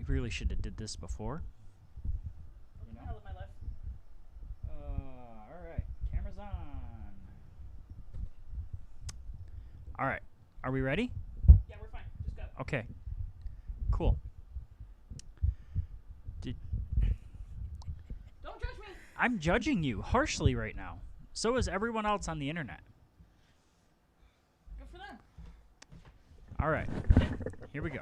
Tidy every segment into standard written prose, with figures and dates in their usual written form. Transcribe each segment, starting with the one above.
really should have did this before. You know? I live my life. All right. Camera's on. All right. Are we ready? Yeah, we're fine. Just go. Okay. Cool. Don't judge me. I'm judging you harshly right now. So is everyone else on the internet. Good for them. All right. Here we go.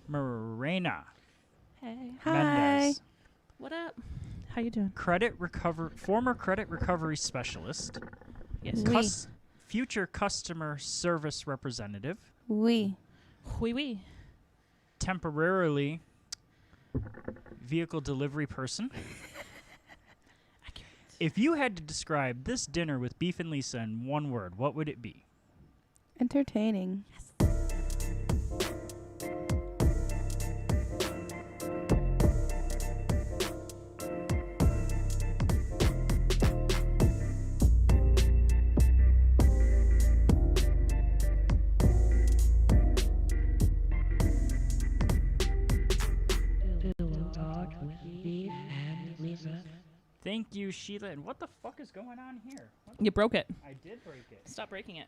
Marina. Hey. Mendez. What up? How you doing? Former credit recovery specialist. Yes. Future customer service representative. Oui. Oui. Temporarily vehicle delivery person. Accurate. If you had to describe this dinner with Beef and Lisa in one word, what would it be? Entertaining. Yes. Thank you, Sheila. And what the fuck is going on here? You broke it. I did break it. Stop breaking it.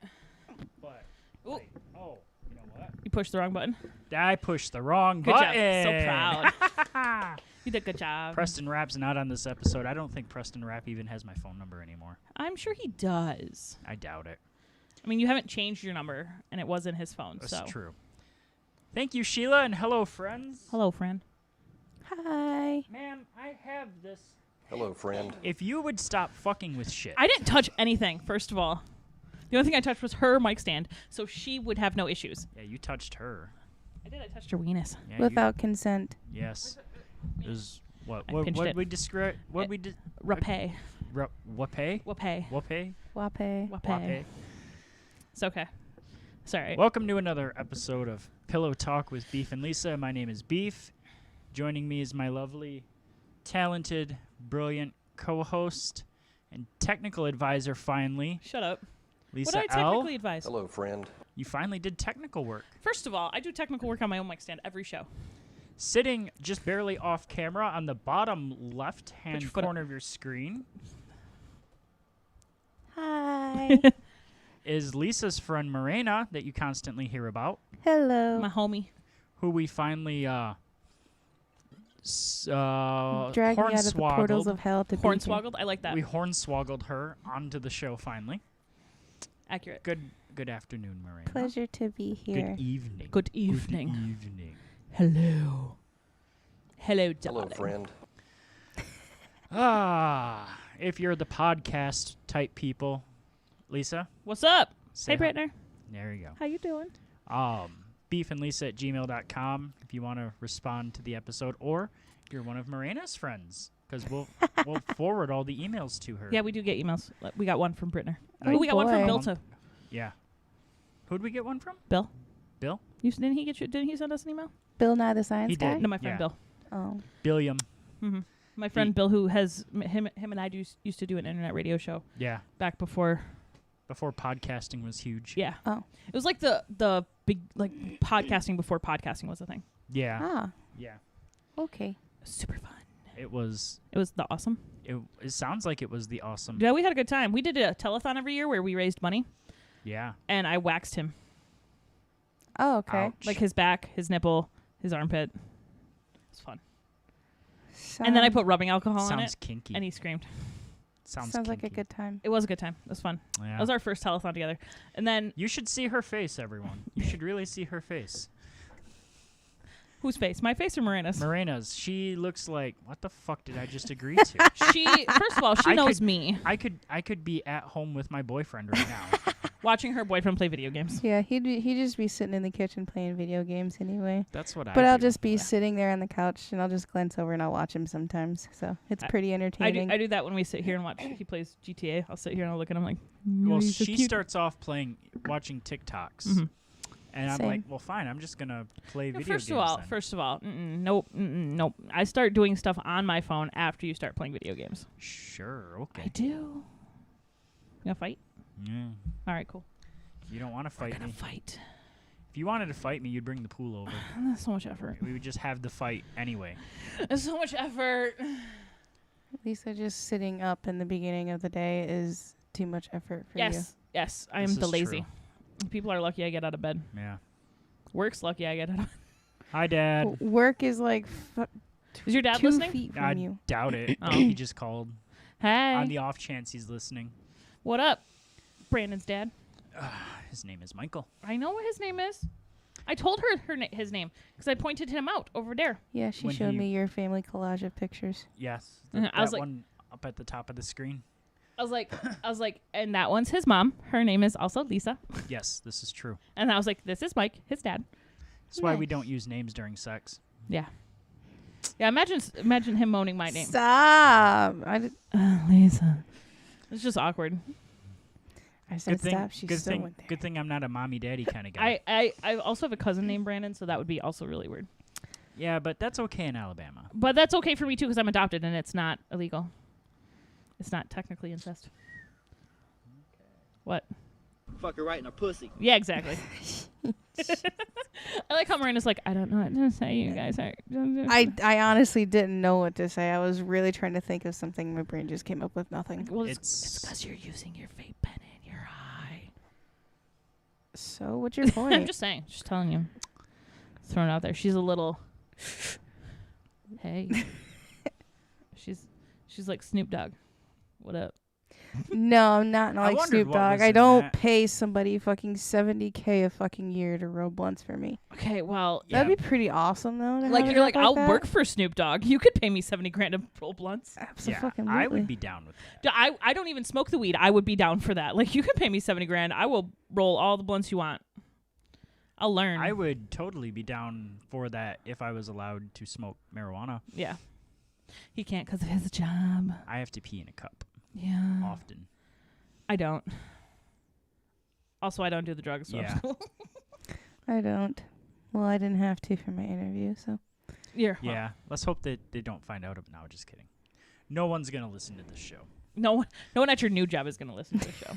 But, Ooh. like, oh, you know what? You pushed the wrong button. I pushed the wrong Good button. job. So proud. You did a good job. Preston Rapp's not on this episode. I don't think Preston Rapp even has my phone number anymore. I'm sure he does. I doubt it. I mean, you haven't changed your number, and it was in his phone. That's so true. Thank you, Sheila, and hello, friends. Hello, friend. Hi. Ma'am, I have this. Hello, friend. If you would stop fucking with shit. I didn't touch anything, first of all. The only thing I touched was her mic stand, so she would have no issues. Yeah, you touched her. I did. I touched her weenus. Yeah, Without consent. Yes. It was what? I What pinched it. we describe? What we did? Rapay. Wapay? Wapay. Wapay? Wape. Wapay. It's okay. Sorry. Welcome to another episode of Pillow Talk with Beef and Lisa. My name is Beef. Joining me is my lovely, talented, brilliant co-host and technical advisor, finally, Shut up. Lisa What did I L. technically advise? Hello, friend. You finally did technical work. First of all, I do technical work on my own mic stand every show. Sitting just barely off camera on the bottom left-hand foot up. corner of your screen Hi. is Lisa's friend Marina that you constantly hear about, Hello. My homie. who we finally Drag me out of the portals hornswoggled. of hell to be here. Hornswoggled. I like that. We hornswoggled her onto the show finally. Accurate. Good afternoon, Marina. Pleasure to be here. Good evening. Good evening. Good evening. Hello. Hello, Hello, darling. friend. If you're the podcast type people, Lisa, What's up? say Hey, hi. Brittner. There you How you doing? go. beefandlisa@gmail.com if you want to respond to the episode, or you're one of Marina's friends, because we'll forward all the emails to her. Yeah, we do get emails. We got one from Brittner. Oh, Oh, we got one from boy. Bill too. Yeah. Who'd we get one from? Bill. Bill? Didn't he get you? Didn't he send us an email? Bill Nye the Science He Guy? did. No, my friend Yeah. Bill. Oh. Billiam. Mm-hmm. My friend Bill, who has him and I used to do an internet radio show Yeah. back before. Before podcasting was huge. Yeah. Oh. It was like the big podcasting before podcasting was a thing. Yeah. Ah. Yeah. Okay. Super fun. It was. It was the awesome. It sounds like it was the awesome. Yeah, we had a good time. We did a telethon every year where we raised money, Yeah. and I waxed him. Oh, okay. Ouch. Like his back, his nipple, his armpit. It was fun. And then I put rubbing alcohol in Sounds it, kinky. and he screamed. Sounds like a kinky. good time. It was a good time. It was fun. Yeah. That was our first telethon together. And then, You should see her face, everyone. You should really see her face. whose face? My face or Marina's? Marina's. She looks like, what the fuck did I just agree to? She, first of all, she I knows could- me. I could be at home with my boyfriend right now. Watching her boyfriend play video games. Yeah, he'd just be sitting in the kitchen playing video games anyway. That's what But I I'll do. just be sitting there on the couch and I'll just glance over and I'll watch him sometimes. So it's pretty entertaining. I do that when we sit here and watch. He plays GTA. I'll sit here and I'll look at him like, Well, he's so she cute." starts off watching TikToks. Mhm. And I'm Same. like, well, fine. I'm just going to play No, video first games. First of all, nope. Nope. I start doing stuff on my phone after you start playing video games. Sure. Okay. I do. You gonna fight? Yeah. All right, cool. You don't want to We're fight gonna me. fight. If you wanted to fight me, you'd bring the pool over. That's so much effort. We would just have the fight anyway. It's so much effort. Lisa, just sitting up in the beginning of the day is too much effort for you. Yes. I This am the is lazy. true. People are lucky I get out of bed. Yeah. Work's lucky I get out of bed. Hi, Dad. Work is like Is your dad 2 listening? feet from I you. doubt it. Oh. He just called. Hey. On the off chance he's listening. What up? Brandon's dad. His name is Michael. I know what his name is. I told her his name because I pointed him out over there. Yeah, she When showed he- me your family collage of pictures. Yes. I was that like- one up at the top of the screen. I was like, and that one's his mom. Her name is also Lisa. Yes, this is true. And I was like, this is Mike, his dad. That's why we Nice. don't use names during sex. Yeah. Yeah, imagine him moaning my name. Stop! Lisa. It's just awkward. I said stop. She good still thing, went there. good thing I'm not a mommy daddy kind of guy. I also have a cousin named Brandon, so that would be also really weird. Yeah, but that's okay in Alabama. But that's okay for me too because I'm adopted and it's not illegal. It's not technically incest. What? Fuck her right in her pussy. Yeah, exactly. I like how Marina's like, I don't know what to say. You guys are. I honestly didn't know what to say. I was really trying to think of something. My brain just came up with nothing. Well, it's because you're using your vape pen in your eye. So what's your point? I'm just saying. Just telling you. Throwing it out there. She's a little. Hey. she's like Snoop Dogg. What up? No, I'm not I like wondered Snoop what Dogg. was I in don't that. pay somebody fucking $70K a fucking year to roll blunts for me. Okay, well, Yeah. That'd be pretty awesome though. To like have you're a like, job I'll that. work for Snoop Dogg. You could pay me $70,000 to roll blunts. Yeah, Absolutely. I would be down with that. I don't even smoke the weed. I would be down for that. Like you could pay me $70,000. I will roll all the blunts you want. I'll learn. I would totally be down for that if I was allowed to smoke marijuana. Yeah. He can't because of his job. I have to pee in a cup Yeah. often. I don't. Also, I don't do the drugs. So. Yeah. I don't. Well, I didn't have to for my interview, so. Yeah, let's hope that they don't find out. No, just kidding. No one's gonna listen to this show. No one at your new job is going to listen to the show.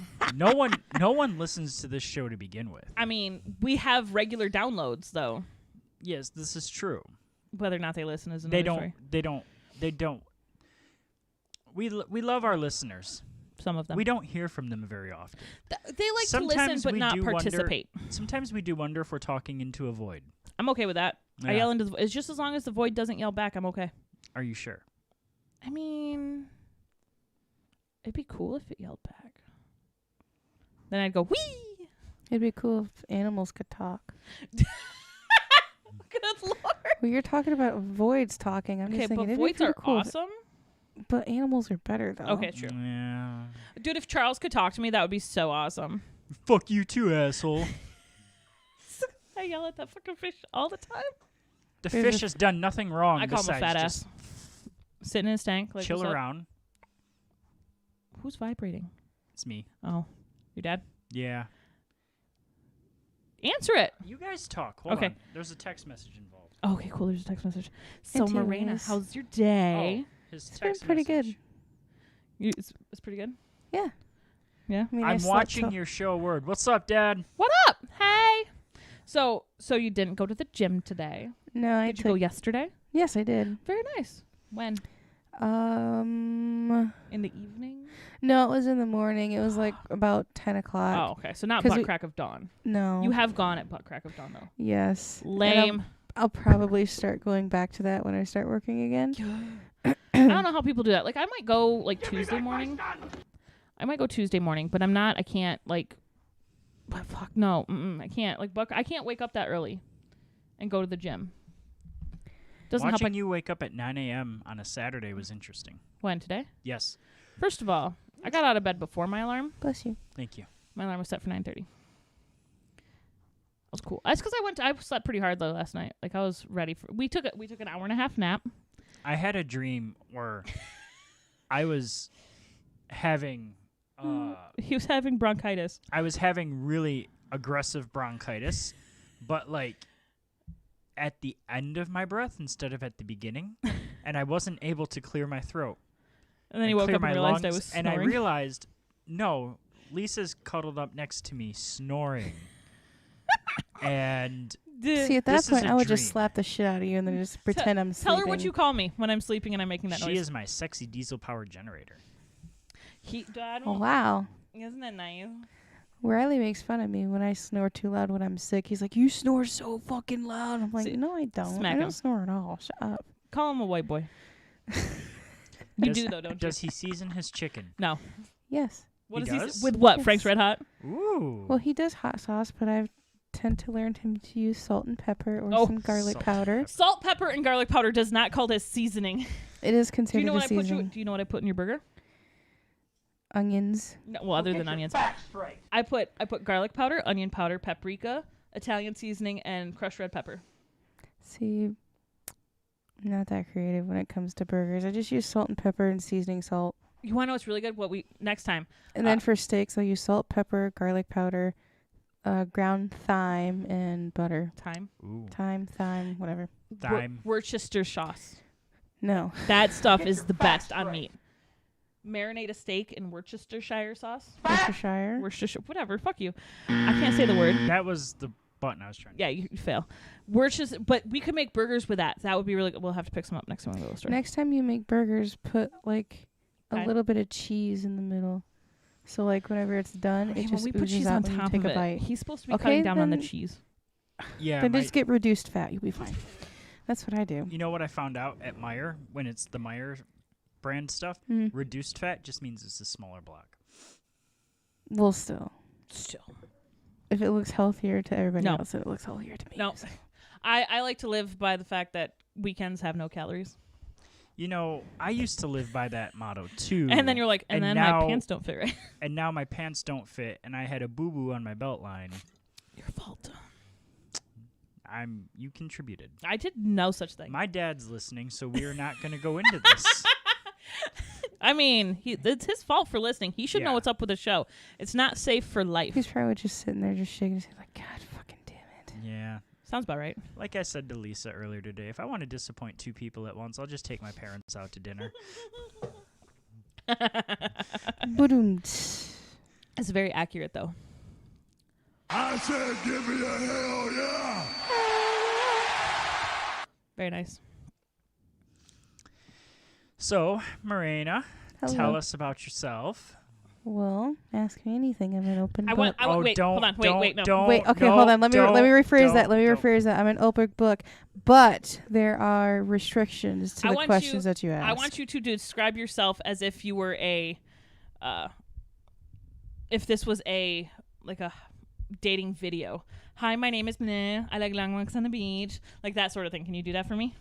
No one listens to this show to begin with. I mean, we have regular downloads, though. Yes, this is true. Whether or not they listen is another story. They don't. We love our listeners. Some of them. We don't hear from them very often. They like to listen Sometimes but we not do wonder- participate. Sometimes we do wonder if we're talking into a void. I'm okay with that. I Yeah. yell into the it's just as long as the void doesn't yell back, I'm okay. Are you sure? I mean, it'd be cool if it yelled back. Then I'd go, wee! It'd be cool if animals could talk. Good Lord. Well, you're talking about voids talking. I'm Okay, just thinking but it'd voids be are pretty cool. awesome. But animals are better, though. Okay, true. Yeah. Dude, if Charles could talk to me, that would be so awesome. Fuck you too, asshole. I yell at that fucking fish all the time. The There's fish a- has done nothing wrong. I call him a besides fat just ass. Sitting in his tank. Like, chill what's up? around. Who's vibrating? It's me. Oh, your dad? Yeah. Answer it. You guys talk. Hold Okay. on. There's a text message involved. Okay, cool. There's a text message. So, It Marina, is. how's your day? Oh, his It's been text pretty message. good. It's pretty good. Yeah. Yeah. I mean, I I'm slept watching till- your show. Word. What's up, Dad? What up? Hey. So you didn't go to the gym today? No, I Did you go yesterday? Yes, I did. Very nice. When? In the evening? No, it was in the morning. It was like about 10 o'clock. Oh, okay. So not 'cause butt we- crack of dawn. No. You have gone at butt crack of dawn though. Yes. And Lame. I'll probably start going back to that when I start working again. I don't know how people do that. Like I might go like Tuesday morning. I might go Tuesday morning, but I'm not. I can't like. But fuck no. I can't like buck. I can't wake up that early, and go to the gym. Doesn't help. Watching you wake up at 9 a.m. on a Saturday was interesting. When today? Yes. First of all, I got out of bed before my alarm. Bless you. Thank you. My alarm was set for 9:30. That was cool. That's because I slept pretty hard though last night. Like I was ready for. We took an hour and a half nap. I had a dream where I was having He was having bronchitis. I was having really aggressive bronchitis, but like at the end of my breath instead of at the beginning, and I wasn't able to clear my throat. And then he woke clear up and my realized I lungs, was and I snoring. realized, no, Lisa's cuddled up next to me snoring. And See, at that This is point, a I would just dream. slap the shit out of you and then just pretend I'm sleeping. Tell her what you call me when I'm sleeping and I'm making that she noise. is my sexy diesel powered generator. Oh, wow. Isn't that nice? Riley makes fun of me when I snore too loud when I'm sick. He's like, "You snore so fucking loud." I'm like, See, "No, I don't. smack I don't him. snore at all. Shut up." Call him a white boy. You Does- do though, don't you? Does he season his chicken? No. Yes. What He does does? with what? Yes. Frank's Red Hot? Ooh. Well, he does hot sauce, but I tend to learn him to use salt and pepper or Oh. some garlic Salt, powder. pepper. Salt, pepper, and garlic powder does not count as seasoning. It is Do you considered know a what I put? seasoning. Do you know what I put in your burger? Onions. No, well, other than onions, I put garlic powder, onion powder, paprika, Italian seasoning, and crushed red pepper. See, I'm not that creative when it comes to burgers. I just use salt and pepper and seasoning salt. You want to know what's really good? What we next time? And then for steaks, I'll use salt, pepper, garlic powder, ground thyme, and butter. Ooh. Thyme, whatever. Thyme. Worcester sauce. No. That stuff is the best on meat. Marinate a steak in Worcestershire sauce. Worcestershire. Whatever. Fuck you. I can't say the word. That was the button I was trying to Yeah, you fail. Worcester, but we could make burgers with that. That would be really good. We'll have to pick some up next time we go to the store. Next time you make burgers, put like a Okay. little bit of cheese in the middle. So like whenever it's done, Okay, it when just we put oozes cheese out on when you top take of a it. bite. He's supposed to be Okay, cutting down on the then- cheese. Yeah. Then my- just get reduced fat. You'll be fine. That's what I do. You know what I found out at Meijer when it's the Meijer brand stuff? Mm. Reduced fat just means it's a smaller block. Well, still, if it looks healthier to everybody No. else, it looks healthier to me. No. So. I like to live by the fact that weekends have no calories. You know, I used to live by that motto too. And then you're like, and then my now- pants don't fit right. And now my pants don't fit, and I had a boo boo on my belt line. Your fault. You contributed. I did no such thing. My dad's listening, so we are not going to go into this. I mean, it's his fault for listening. He should know Yeah. what's up with the show. It's not safe for life. He's probably just sitting there, just shaking his head, like, God, fucking damn it. Yeah. Sounds about right. Like I said to Lisa earlier today, if I want to disappoint two people at once, I'll just take my parents out to dinner. Ba-doom. It's very accurate, though. I said, give me a hell yeah! Very nice. So, Marina, Hello. tell us about yourself. Well, ask me anything. I'm an open I book. want. Wait, don't, hold on. don't, Wait, no. Don't, Wait, okay, no, hold on. Let me rephrase that. Let me don't. rephrase that. I'm an open book, but there are restrictions to I the want questions you- that you ask. I want you to describe yourself as if you were if this was a dating video. Hi, my name is Mendez. I like long walks on the beach, like that sort of thing. Can you do that for me?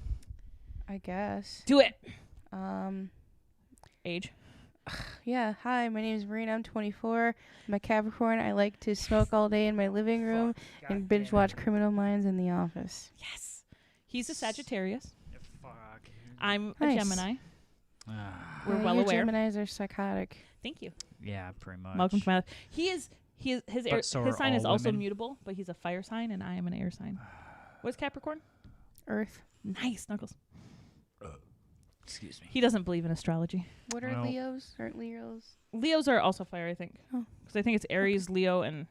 I guess. Do it. Age. Yeah. Hi, my name is Marina. I'm 24. I'm a Capricorn. I like to smoke all day in my living room and binge watch Criminal Minds in The Office. Yes. He's a Sagittarius. Fuck. I'm a Nice. Gemini. Ah, We're Yeah, well you aware. Geminis are psychotic. Thank you. yeah, pretty much. Welcome to my life. His But so are sign is all also women. mutable, but he's a fire sign and I am an air sign. What's Capricorn? Earth. Nice, Knuckles. Excuse me. He doesn't believe in astrology. What are Well- Leos? Aren't Leos? Leos are also fire, I think. Oh. Because I think it's Aries, Leo, and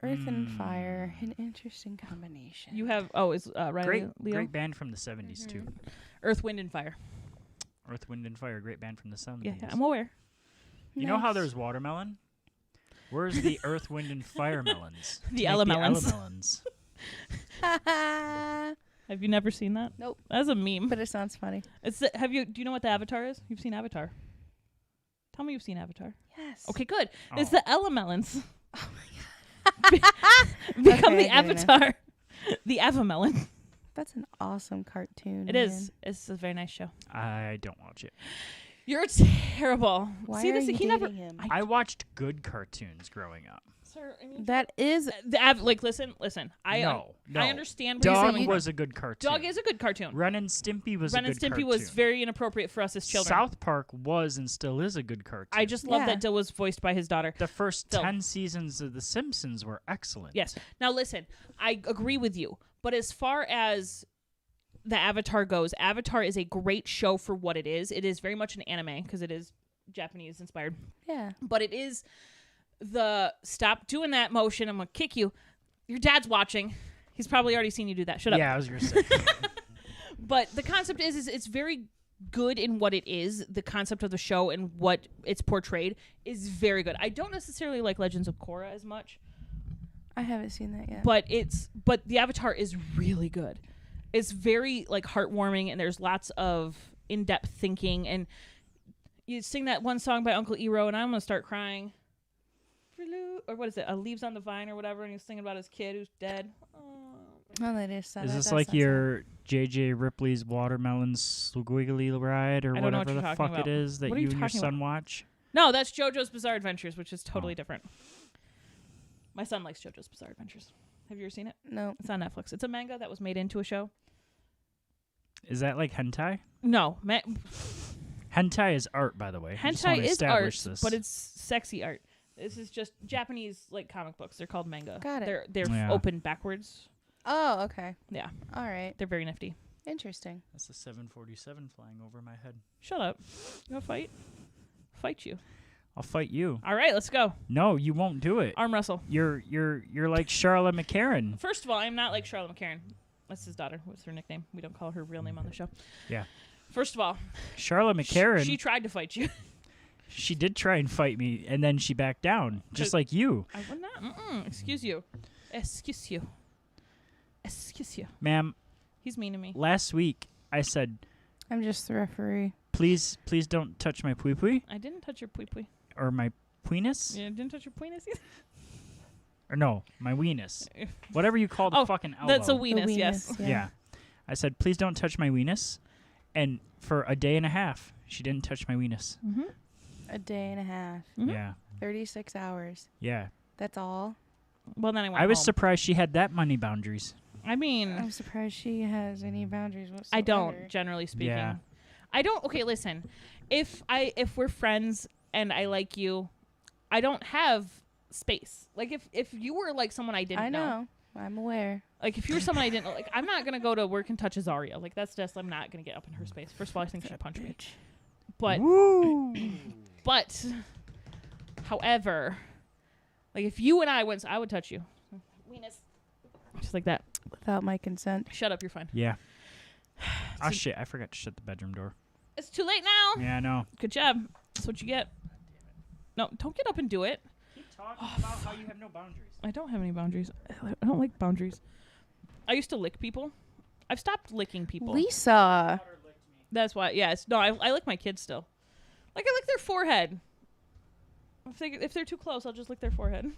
Earth and fire. An interesting combination. you have is Riley Great, Leo? great band from the 70s, too. Earth, Wind, and Fire. Earth, Wind, and Fire, great band from the 70s. Yeah, I'm aware. You know how Nice. there's watermelon? Where's the Earth, Wind, and Fire melons? The To make Elemelons. Elemelons. Have you never seen that? Nope. That's a meme. But it sounds funny. It's do you know what the Avatar is? You've seen Avatar. Tell me you've seen Avatar. Yes. Okay, good. It's Oh. the Elemelons. Oh my god. Become Okay, the I get it Avatar. The Avamelon. That's an awesome cartoon. It is. It's a very nice show. I don't watch it. You're terrible. Why See are this? you He never. dating him? I watched good cartoons growing up. Sir, I mean, That is listen. No. I understand where you're Dog coming was a good cartoon. from. Dog is a good cartoon. Ren and Stimpy was Ren a and good Stimpy cartoon. was very inappropriate for us as children. South Park was and still is a good cartoon. I just love Yeah. that Dill was voiced by his daughter. The first Still. 10 seasons of The Simpsons were excellent. Yes. Now listen, I agree with you, but as far as the Avatar goes, Avatar is a great show for what it is. It is very much an anime because it is Japanese inspired, yeah. but it is the stop doing that motion. I'm gonna kick you. Your dad's watching. He's probably already seen you do that. Shut up. Yeah, I was gonna say. But the concept is it's very good in what it is. The concept of the show and what it's portrayed is very good. I don't necessarily like Legends of Korra as much, I haven't seen that yet. but the Avatar is really good. It's very like heartwarming, and there's lots of in-depth thinking. And you sing that one song by Uncle Iroh, and I'm gonna start crying. Or what is it? Leaves on the Vine or whatever, and he's singing about his kid who's dead. Oh, that is sad. Is this like your J.J. Ripley's Watermelon Squiggly ride or I don't know whatever what the you're fuck talking it about. is that What are you you and your talking son watch? No, that's JoJo's Bizarre Adventures, which is totally different. My son likes JoJo's Bizarre Adventures. Have you ever seen it? No. It's on Netflix. It's a manga that was made into a show. Is that like hentai? No, Hentai is art, by the way. I just wanna hentai is establish art, this. but it's sexy art. This is just Japanese like comic books. They're called manga. Got it. They're Yeah. open backwards. Oh, okay. Yeah, All right. they're very nifty. Interesting. That's a 747 flying over my head. Shut up. You want to fight? Fight you. I'll fight you. All right, let's go. No, you won't do it. Arm wrestle. You're like Charlotte McCarran. First of all, I'm not like Charlotte McCarran. That's his daughter. What's her nickname? We don't call her real name on the show. Yeah. First of all, Charlotte McCarran. she tried to fight you. She did try and fight me, and then she backed down, just like you. I would not. Excuse you. Excuse you. Excuse you. Ma'am, He's mean to me. last week I said, I'm just the referee. please don't touch my pui-pui I didn't touch your pui-pui. or my peenus. Yeah, didn't touch your penis either. Or no, my weenus. Whatever you call the Oh, fucking elbow. That's a The weenus, yes. weenus, Yeah. I said, please don't touch my weenus. And for a day and a half, she didn't touch my weenus. Mm-hmm. A day and a half. Mhm. Yeah. 36 hours. Yeah. That's all. Well, then I went I was home. surprised she had that many boundaries. I mean, I'm surprised she has any boundaries whatsoever. I don't, generally speaking. Yeah. I don't. Okay, listen. If we're friends and I like you, I don't have space. Like if you were like someone I didn't I know. I'm aware. Like if you were someone I didn't know, like I'm not gonna go to work and touch Azaria. Like that's just I'm not gonna get up in her space. First of all, I think she'd punch me. But Woo! however, like if you and I went, I would touch you. Weenus. Just like that. Without my consent. Shut up, you're fine. Yeah. Oh, shit. I forgot to shut the bedroom door. It's too late now. Yeah, I know. Good job. That's what you get. No, don't get up and do it. Keep talking about how you have no boundaries. I don't have any boundaries. I don't like boundaries. I used to lick people. I've stopped licking people. Lisa. That's why. Yeah. I lick my kids still. Like I lick their forehead. If they're too close, I'll just lick their forehead.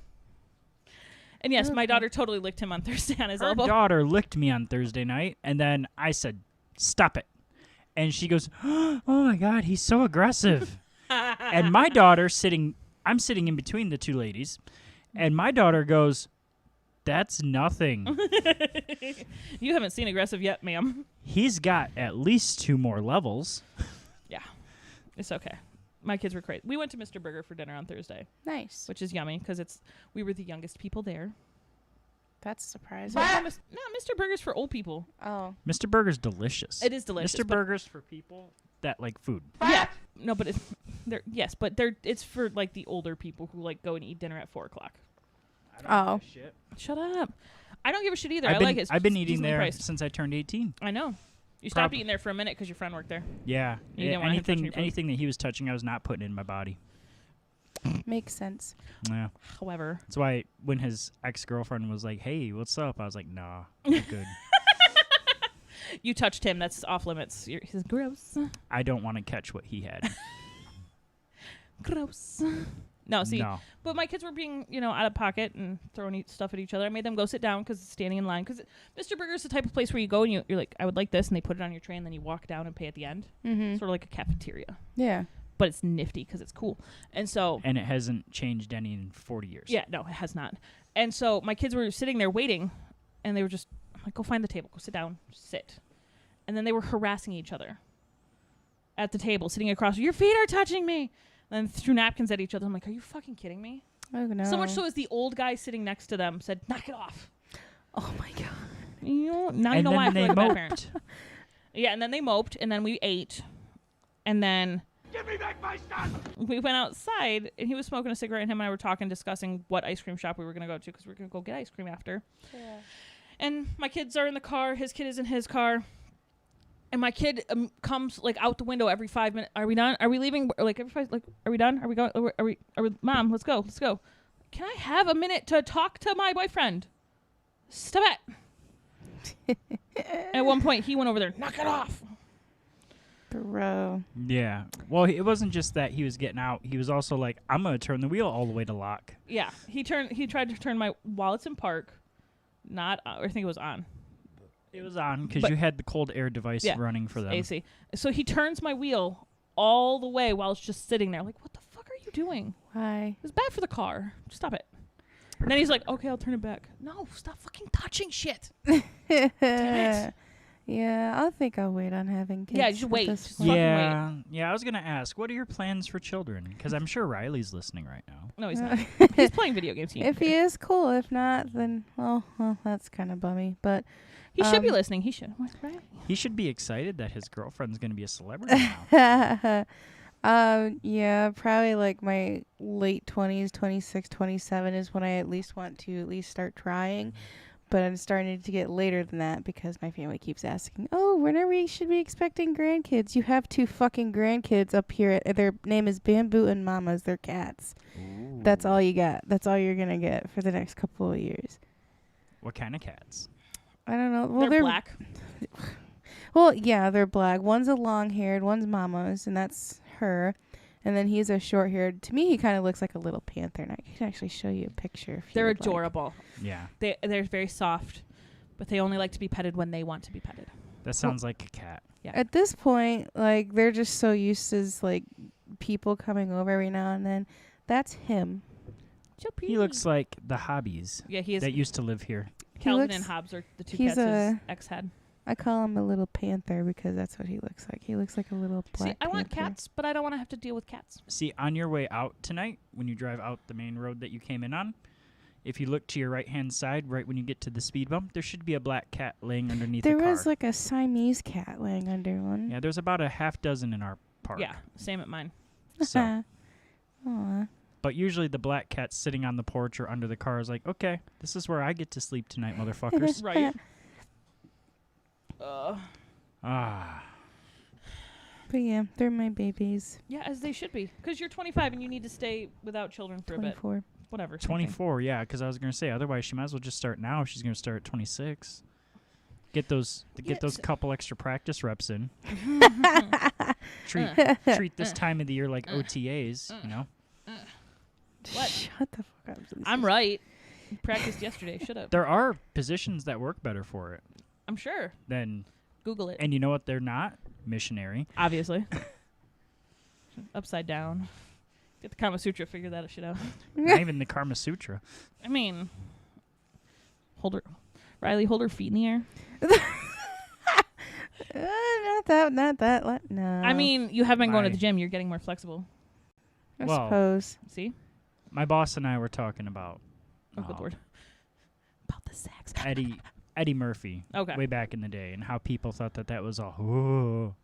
And yes, my Okay. daughter totally licked him on Thursday on his Her elbow. daughter licked me on Thursday night, and then I said, stop it. And she goes, oh my God, he's so aggressive. And my daughter I'm sitting in between the two ladies, and my daughter goes, that's nothing. You haven't seen aggressive yet, ma'am. He's got at least 2 more levels. Yeah, it's okay. My kids were crazy. We went to Mr. Burger for dinner on Thursday, Nice. which is yummy because we were the youngest people there. That's surprising. No, Mr. Burger's for old people. Oh. Mr. Burger's delicious. It is delicious. Mr. but- Burger's for people that like food. Yeah. No, but it's for like the older people who like go and eat dinner at 4:00. Oh. Shut up. I don't give a shit either. I've I like it. It's been just eating decently there priced. since I turned 18. I know. You stopped eating there for a minute because your friend worked there. Yeah. You didn't want him touching your food. Anything that he was touching, I was not putting in my body. Makes sense. Yeah. However, That's why when his ex-girlfriend was like, hey, what's up? I was like, nah, I'm good. you touched him. That's off limits. He's gross. I don't want to catch what he had. Gross. No, see. No. But my kids were being, out of pocket and throwing stuff at each other. I made them go sit down because standing in line. Because Mr. Burger's the type of place where you go and you're like, I would like this. And they put it on your tray and then you walk down and pay at the end. Mm-hmm. Sort of like a cafeteria. Yeah. But it's nifty because it's cool. And so. And it hasn't changed any in 40 years. Yeah, no, it has not. And so my kids were sitting there waiting. And they were just, I'm like, go find the table. Go sit down. Just sit. And then they were harassing each other at the table, sitting across. Your feet are touching me. And then threw napkins at each other. I'm like, are you fucking kidding me? Oh, no. So much so as the old guy sitting next to them said, knock it off. Oh, my God. Now you And know why I then feel they like a bad parent. moped. Yeah, and then they moped, and then we ate. And then Give me back my son! We went outside, and he was smoking a cigarette, and him and I were talking, discussing what ice cream shop we were going to go to, because we were going to go get ice cream after. Yeah. And my kids are in the car. His kid is in his car. And my kid comes, like, out the window every 5 minutes. Are we done? Are we leaving? Like, every 5, like, are we done? Are we going? Are we, Mom, let's go. Let's go. Can I have a minute to talk to my boyfriend? Stop it. At one point, he went over there, knock it off. Bro. Yeah. Well, it wasn't just that he was getting out. He was also like, I'm going to turn the wheel all the way to lock. Yeah. He tried to turn my, while it's in park, not, I think it was on. It was on because But- you had the cold air device running for them. AC. So he turns my wheel all the way while it's just sitting there. Like, what the fuck are you doing? Why? It's bad for the car. Stop it. And then he's like, okay, I'll turn it back. No, stop fucking touching shit. it. Yeah, I think I'll wait on having kids. Yeah, just at wait. this Just point. fucking Yeah. Yeah, I was going to ask, what are your plans for children? Because I'm sure Riley's listening right now. No, he's not. He's playing video games. If he is, cool. If not, then, well, that's kind of bummy. But He should be listening. He should. Right? He should be excited that his girlfriend's going to be a celebrity now. yeah, probably like my late 20s, 26, 27 is when I at least want to at least start trying. But I'm starting to get later than that because my family keeps asking, oh, when are we should be expecting grandkids? You have 2 fucking grandkids up here. Their name is Bamboo and Mamas. They're cats. Ooh. That's all you got. That's all you're going to get for the next couple of years. What kind of cats? I don't know. Well, They're black. Well, yeah, they're black. One's a long-haired, one's Mama's, and that's her. And then he's a short-haired. To me, he kind of looks like a little panther, and I can actually show you a picture. If They're you would like. adorable. Yeah. They're very soft, but they only like to be petted when they want to be petted. That sounds like a cat. Yeah. At this point, like, they're just so used to, like, people coming over every now and then. That's him. So pretty. He looks like the Hobbies Yeah, he is. that used to live here. Calvin looks- and Hobbes are the 2 he's cats his a- ex had. I call him a little panther because that's what he looks like. He looks like a little black See, I want panther. cats, but I don't want to have to deal with cats. See, on your way out tonight, when you drive out the main road that you came in on, if you look to your right-hand side, right when you get to the speed bump, there should be a black cat laying underneath There the car. was like a Siamese cat laying under one. Yeah, there's about a half dozen in our park. Yeah, same at mine. So, Aw. but usually the black cat's sitting on the porch or under the car is like, okay, this is where I get to sleep tonight, motherfuckers. Right. Ah. But yeah, they're my babies. Yeah, as they should be. Because you're 25 and you need to stay without children for a bit. 24. Whatever. same thing. 24, yeah, because I was going to say, otherwise she might as well just start now if she's going to start at 26. Get those couple extra practice reps in. treat this time of the year like OTAs, you know? What? Shut the fuck up. Jesus. I'm right. Practiced yesterday. Should have. There are positions that work better for it I'm sure. than, Google it. and you know what they're not? Missionary. Obviously. Upside down. Get the Kama Sutra. Figure that shit out. Not even the Karma Sutra. I mean, Riley, hold her feet in the air. Not that. No. I mean, you have been going to My- the gym. You're getting more flexible. I well, suppose. See? My boss and I were talking about Oh, good lord. About the sex. Eddie Murphy Okay. way back in the day and how people thought that was all, oh.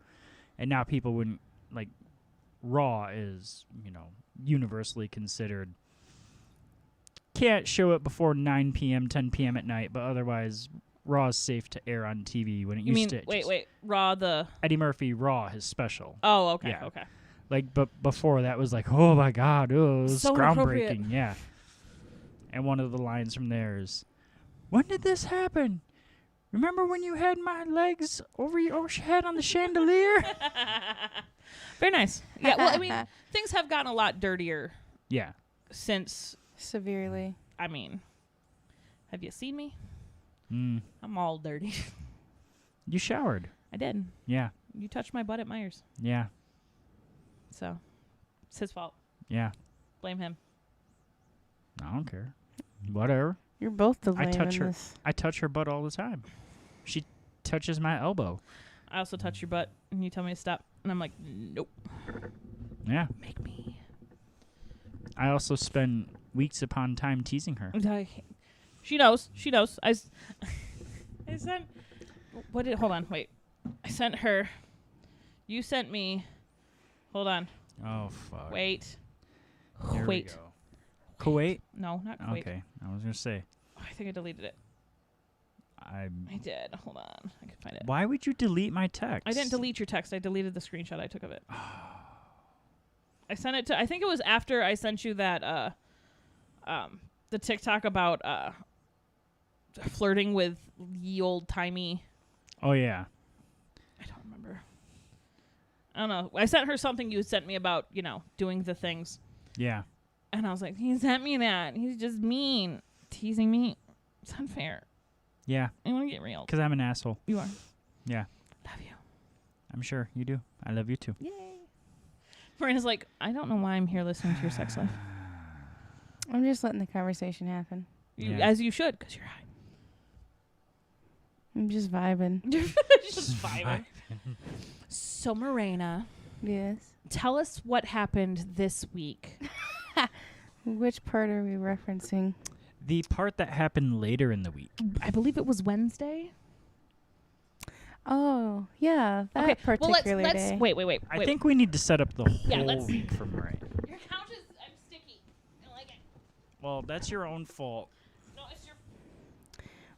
And now people wouldn't, like, Raw is, you know, universally considered. Can't show it before 9 p.m., 10 p.m. at night, but otherwise, Raw is safe to air on TV when it You used mean, to. wait. Raw the... Eddie Murphy Raw, his special. Oh, okay, Yeah. okay. Like, but before that was like, oh my God, oh, it was So inappropriate. groundbreaking. Yeah. And one of the lines from there is, when did this happen? Remember when you had my legs over your head on the chandelier? Very nice. Yeah, well, I mean, things have gotten a lot dirtier Yeah. since, Severely. I mean, have you seen me? Mm. I'm all dirty. You showered. I did. Yeah. You touched my butt at Myers. Yeah. So, it's his fault. Yeah. Blame him. I don't care. Whatever. You're both the lame touch in her. this. I touch her butt all the time. She touches my elbow. I also touch your butt, and you tell me to stop. And I'm like, nope. Yeah. Make me. I also spend weeks upon time teasing her. She knows. She knows. I sent... Hold on, wait. I sent her... You sent me... Hold on. Oh fuck. Wait. There we Wait. go. Kuwait. No, not Kuwait. Okay, I was gonna say. Oh, I think I deleted it. I did. Hold on. I can find it. Why would you delete my text? I didn't delete your text. I deleted the screenshot I took of it. I sent it to. I think it was after I sent you that. The TikTok about flirting with ye old timey. Oh yeah. I don't remember. I don't know. I sent her something you sent me about, doing the things. Yeah. And I was like, he sent me that. He's just mean. Teasing me. It's unfair. Yeah. I want to get real. Because I'm an asshole. You are. Yeah. Love you. I'm sure you do. I love you too. Yay. Marina's like, I don't know why I'm here listening to your sex life. I'm just letting the conversation happen. Yeah. As you should, because you're high. I'm just vibing. Just vibing. So, Marina, Yes. tell us what happened this week. Which part are we referencing? The part that happened later in the week. I believe it was Wednesday. Oh, yeah, that particular let's day. wait. I think we need to set up the whole let's- week for Marina. Your couch is sticky. I don't like it. Well, that's your own fault. No, it's your.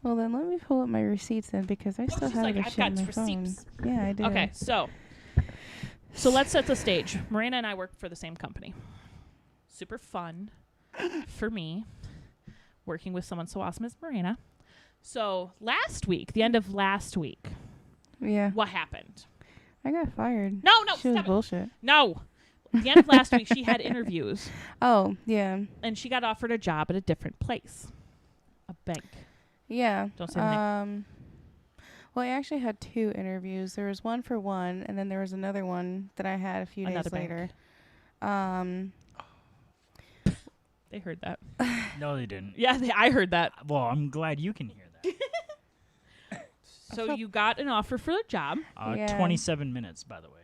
Well, then let me pull up my receipts then because I still she's have like, the I've shit on got my phone. receipts. Yeah, I do. Okay, so let's set the stage. Marina and I work for the same company. Super fun for me working with someone so awesome as Marina. So last week, the end of last week, Yeah. what happened? I got fired. No, She was stop it. bullshit. No. At the end of last week, she had interviews, Oh, yeah. and she got offered a job at a different place, a bank. Yeah. Don't say the name. Well, I actually had 2 interviews. There was one for one, and then there was another one that I had a few Another days bank. later. They heard that. No, they didn't. Yeah, I heard that. Well, I'm glad you can hear that. So you got an offer for the job, Yeah. 27 minutes, by the way.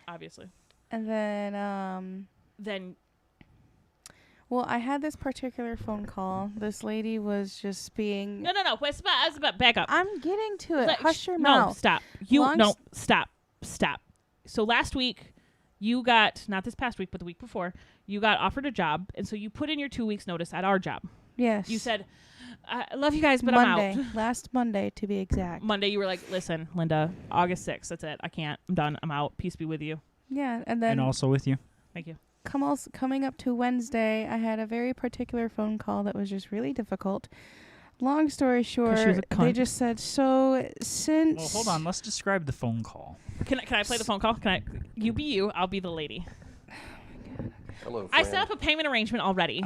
obviously. And then, Then well, I had this particular phone call. This lady was just being. no. Wait, back up. I'm getting to it. Let- Hush your no, mouth. stop. Stop. So last week, you got, not this past week, but the week before, you got offered a job, and so you put in your 2 weeks notice at our job. Yes. You said, I love you guys, but Monday. I'm out. Last Monday, to be exact. Monday, you were like, listen, Linda, August 6th, that's it. I can't. I'm done. I'm out. Peace be with you. Yeah, and then And also with you. Thank you. coming up to Wednesday, I had a very particular phone call that was just really difficult. Long story short, she was a they cunt. just said, so since... Well, hold on. Let's describe the phone call. Can I play the phone call? You be you. I'll be the lady. Hello, I friend. set up a payment arrangement already.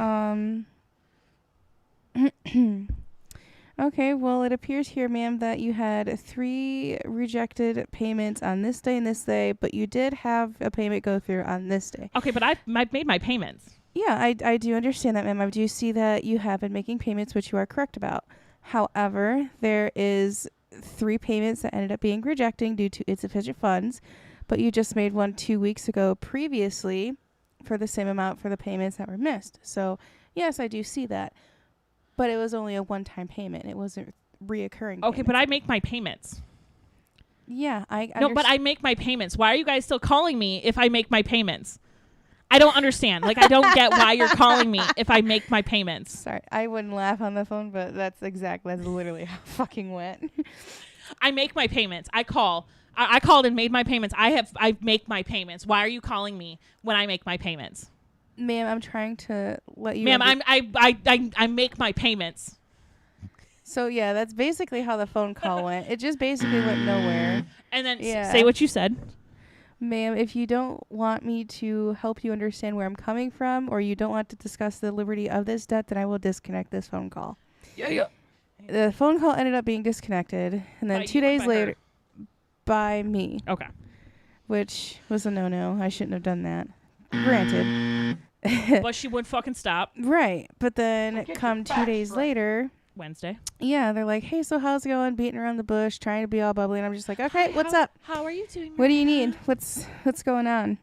Okay, well, it appears here, ma'am, that you had 3 rejected payments on this day and this day, but you did have a payment go through on this day. Okay, but I've made my payments. Yeah, I do understand that, ma'am. I do see that you have been making payments, which you are correct about. However, there is 3 payments that ended up being rejecting due to insufficient funds, but you just made one 2 weeks ago previously for the same amount for the payments that were missed. So, yes, I do see that. But it was only a one-time payment. It wasn't reoccurring. Okay, but I make my payments. Yeah, No, but I make my payments. Why are you guys still calling me if I make my payments? I don't understand. Like, I don't get why you're calling me if I make my payments. Sorry, I wouldn't laugh on the phone, but that's literally how it fucking went. I make my payments. I call. I called and made my payments. I make my payments. Why are you calling me when I make my payments? Ma'am, I'm trying to let you... Ma'am, I make my payments. So, yeah, that's basically how the phone call went. It just basically went nowhere. And then Yeah. say what you said. Ma'am, if you don't want me to help you understand where I'm coming from, or you don't want to discuss the liberty of this debt, then I will disconnect this phone call. Yeah. The phone call ended up being disconnected, and then By 2 you or days by later, her? by me, Okay. which was a no-no. I shouldn't have done that. Granted. But she wouldn't fucking stop. Right. But then come 2 days later, Wednesday. yeah, they're like, hey, so how's it going? Beating around the bush, trying to be all bubbly. And I'm just like, okay, what's up? How are you doing? What do you need? What's going on?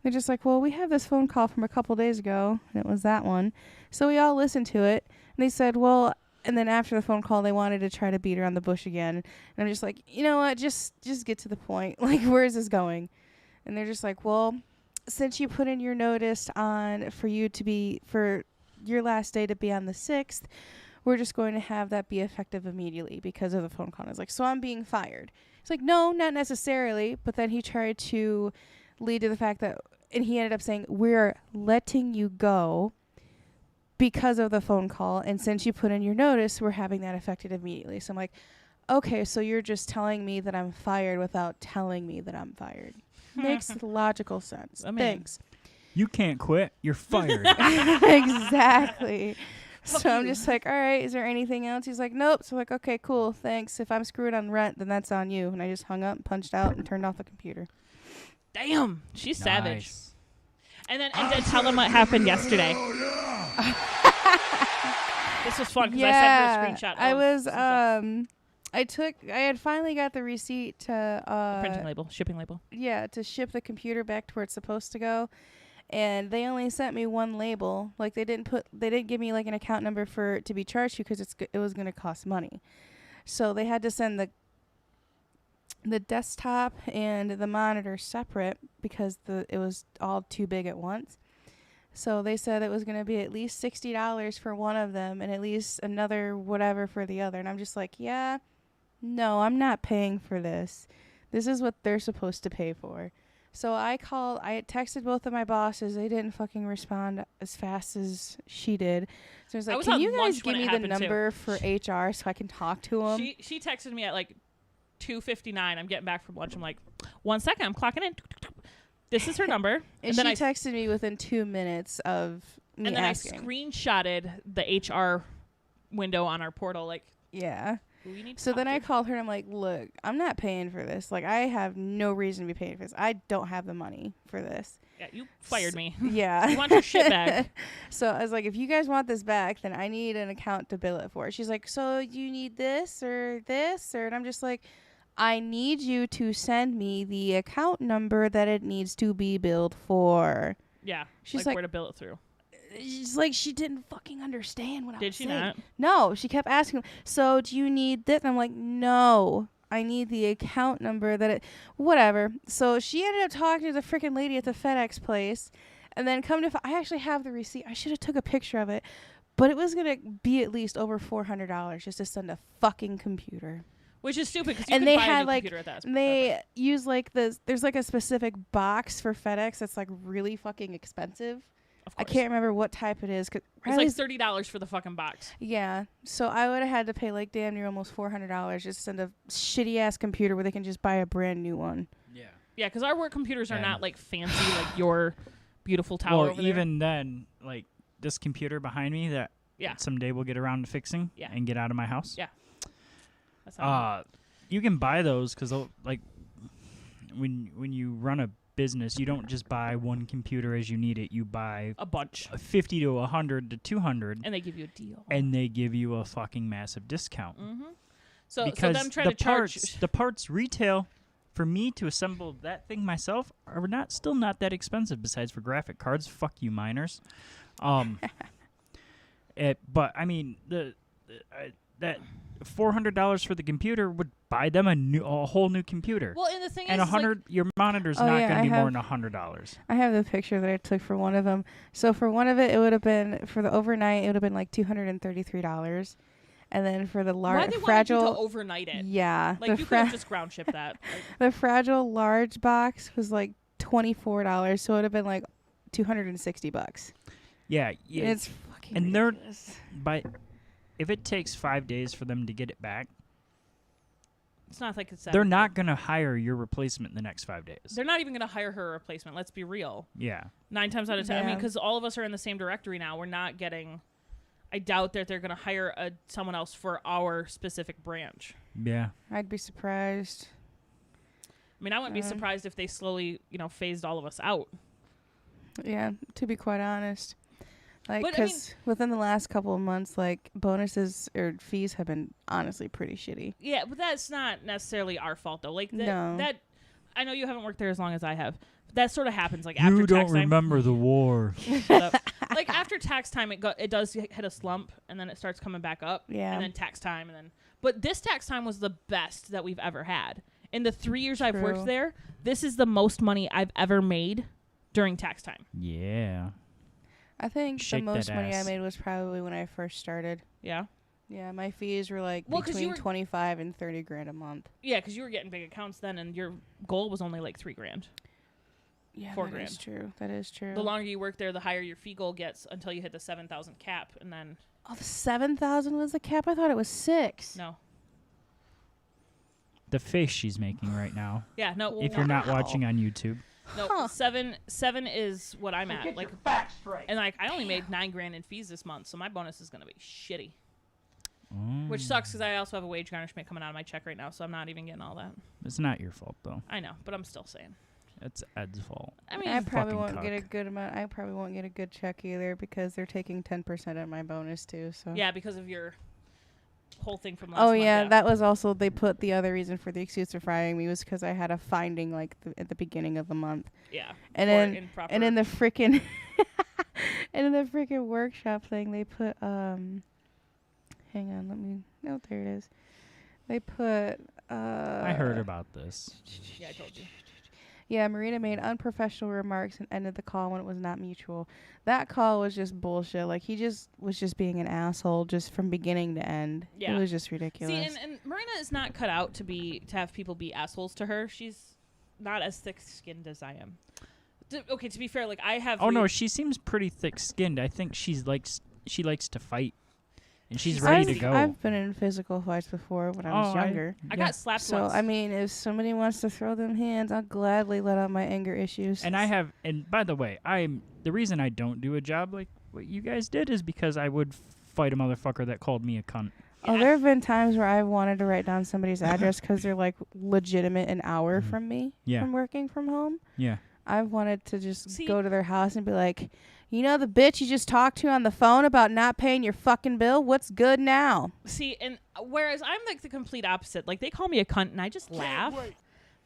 They're just like, well, we have this phone call from a couple days ago, and it was that one. So we all listened to it, and they said, well, and then after the phone call, they wanted to try to beat around the bush again. And I'm just like, you know what? Just get to the point. Like, where is this going? And they're just like, well, since you put in your notice for your last day to be on the 6th, we're just going to have that be effective immediately because of the phone call. And I was like, so I'm being fired. It's like, no, not necessarily. But then he tried to lead to the fact that, and he ended up saying, we're letting you go because of the phone call. And since you put in your notice, we're having that effective immediately. So I'm like, okay, so you're just telling me that I'm fired without telling me that I'm fired. Makes logical sense. Thanks. You can't quit. You're fired. Exactly. So I'm just like, all right, is there anything else? He's like, nope. So I'm like, okay, cool, thanks. If I'm screwed on rent, then that's on you. And I just hung up, punched out, and turned off the computer. Damn, she's savage. Nice. And then tell them what happened yesterday. This was fun because I sent her a screenshot. I had finally got the receipt to printing label, shipping label. Yeah, to ship the computer back to where it's supposed to go. And they only sent me one label. Like they didn't give me like an account number for it to be charged to because it was going to cost money. So they had to send the desktop and the monitor separate because it was all too big at once. So they said it was going to be at least $60 for one of them and at least another whatever for the other. And I'm just like, yeah, no, I'm not paying for this. This is what they're supposed to pay for. So I texted both of my bosses. They didn't fucking respond as fast as she did. So I was like, can you guys give me the number for HR so I can talk to them? She texted me at like 2:59. I'm getting back from lunch. I'm like, 1 second, I'm clocking in. This is her number. and she texted me within 2 minutes of me asking. I screenshotted the HR window on our portal. Like, yeah. So then I called her and I'm like, look, I'm not paying for this. Like, I have no reason to be paying for this. I don't have the money for this. Yeah, you fired me. Yeah. You want your shit back. So I was like, if you guys want this back, then I need an account to bill it for. She's like, so you need this or this? And I'm just like, I need you to send me the account number that it needs to be billed for. Yeah. She's like where to bill it through. It's like she didn't fucking understand what I was saying. Did she not? No, she kept asking, so do you need this? And I'm like, no, I need the account number whatever. So she ended up talking to the freaking lady at the FedEx place. And then I actually have the receipt. I should have took a picture of it. But it was going to be at least over $400 just to send a fucking computer. Which is stupid because you could buy a new computer at that. They use like there's like a specific box for FedEx that's like really fucking expensive. I can't remember what type it is. It's like $30 for the fucking box. Yeah. So I would have had to pay like damn near almost $400 just to send a shitty ass computer where they can just buy a brand new one. Yeah. Yeah, because our work computers are not like fancy like your beautiful tower over even then, like this computer behind me that someday we'll get around to fixing and get out of my house. Yeah. You can buy those because like when you run a business, you don't just buy one computer as you need it. You buy a bunch, 50 to 100 to 200, and they give you a deal. And they give you a fucking massive discount. Mm-hmm. So them trying to charge the parts retail for me to assemble that thing myself are still not that expensive. Besides for graphic cards, fuck you miners. But I mean that $400 for the computer would buy them a whole new computer. Well, and the thing is, your monitor's not going to be more than $100. I have the picture that I took for one of them. So for one of it, it would have been for the overnight. It would have been like $233, and then for the large fragile, why they want you to overnight it? Yeah, like you could have just ground shipped that. The fragile large box was like $24, so it would have been like $260. Yeah, it's fucking. And ridiculous. If it takes 5 days for them to get it back, it's not like it's that. They're not going to hire your replacement in the next 5 days. They're not even going to hire her replacement. Let's be real. Yeah. 9 times out of 10. Yeah. I mean, because all of us are in the same directory now. We're not getting. I doubt that they're going to hire someone else for our specific branch. Yeah. I'd be surprised. I mean, I wouldn't be surprised if they slowly, phased all of us out. Yeah, to be quite honest. Like, because within the last couple of months, like, bonuses or fees have been honestly pretty shitty. Yeah, but that's not necessarily our fault, though. Like, that I know you haven't worked there as long as I have. But that sort of happens, like, after tax time. You don't remember remember the war. Like, after tax time, it does hit a slump, and then it starts coming back up. Yeah. And then tax time, But this tax time was the best that we've ever had. In the 3 years I've worked there, this is the most money I've ever made during tax time. Yeah. I think Shake the most that money I ass. made was probably when I first started. Yeah. Yeah, my fees were like Well, 'cause you between were- 25 and 30 grand a month. Yeah, because you were getting big accounts then, and your goal was only like $3,000. Yeah, $4 that grand. is true. That is true. The longer you work there, the higher your fee goal gets until you hit the 7,000 cap, and then Oh, the 7,000 was the cap. I thought it was 6. no. The face she's making right now. Yeah, no. If you're not watching on YouTube. No, Huh. seven is what I'm at. Like, and like I only made $9,000 in fees this month, so my bonus is gonna be shitty. Which sucks because I also have a wage garnishment coming out of my check right now, so I'm not even getting all that. It's not your fault though. I know, but I'm still saying. It's Ed's fault. I mean, I probably fucking won't get a cuck. good amount. I probably won't get a good check either because they're taking 10% of my bonus too. So yeah, because of your whole thing from last Oh month. yeah, that was also they put the other reason for the excuse for firing me was because I had a finding like at the beginning of the month, yeah. and Or then improper. and in the freaking and in the freaking workshop thing they put hang on, let me no there it is. They put I heard about this. yeah, I told you. Yeah, Marina made unprofessional remarks and ended the call when it was not mutual. That call was just bullshit. Like he just was just being an asshole just from beginning to end. Yeah. It was just ridiculous. See, and Marina is not cut out to have people be assholes to her. She's not as thick-skinned as I am. Okay, to be fair, like I have. Oh no, she seems pretty thick-skinned. I think she likes to fight, and she's ready to go. I've been in physical fights before when I was younger. I got slapped So once. I mean, if somebody wants to throw them hands, I'll gladly let out my anger issues. And I have, and by the way, the reason I don't do a job like what you guys did is because I would fight a motherfucker that called me a cunt. Oh, there have been times where I've wanted to write down somebody's address because they're like legitimate an hour from me Yeah. from working from home. Yeah. I've wanted to just See- go to their house and be like, you know the bitch you just talked to on the phone about not paying your fucking bill? What's good now? See, and whereas I'm like the complete opposite. Like they call me a cunt, and I just laugh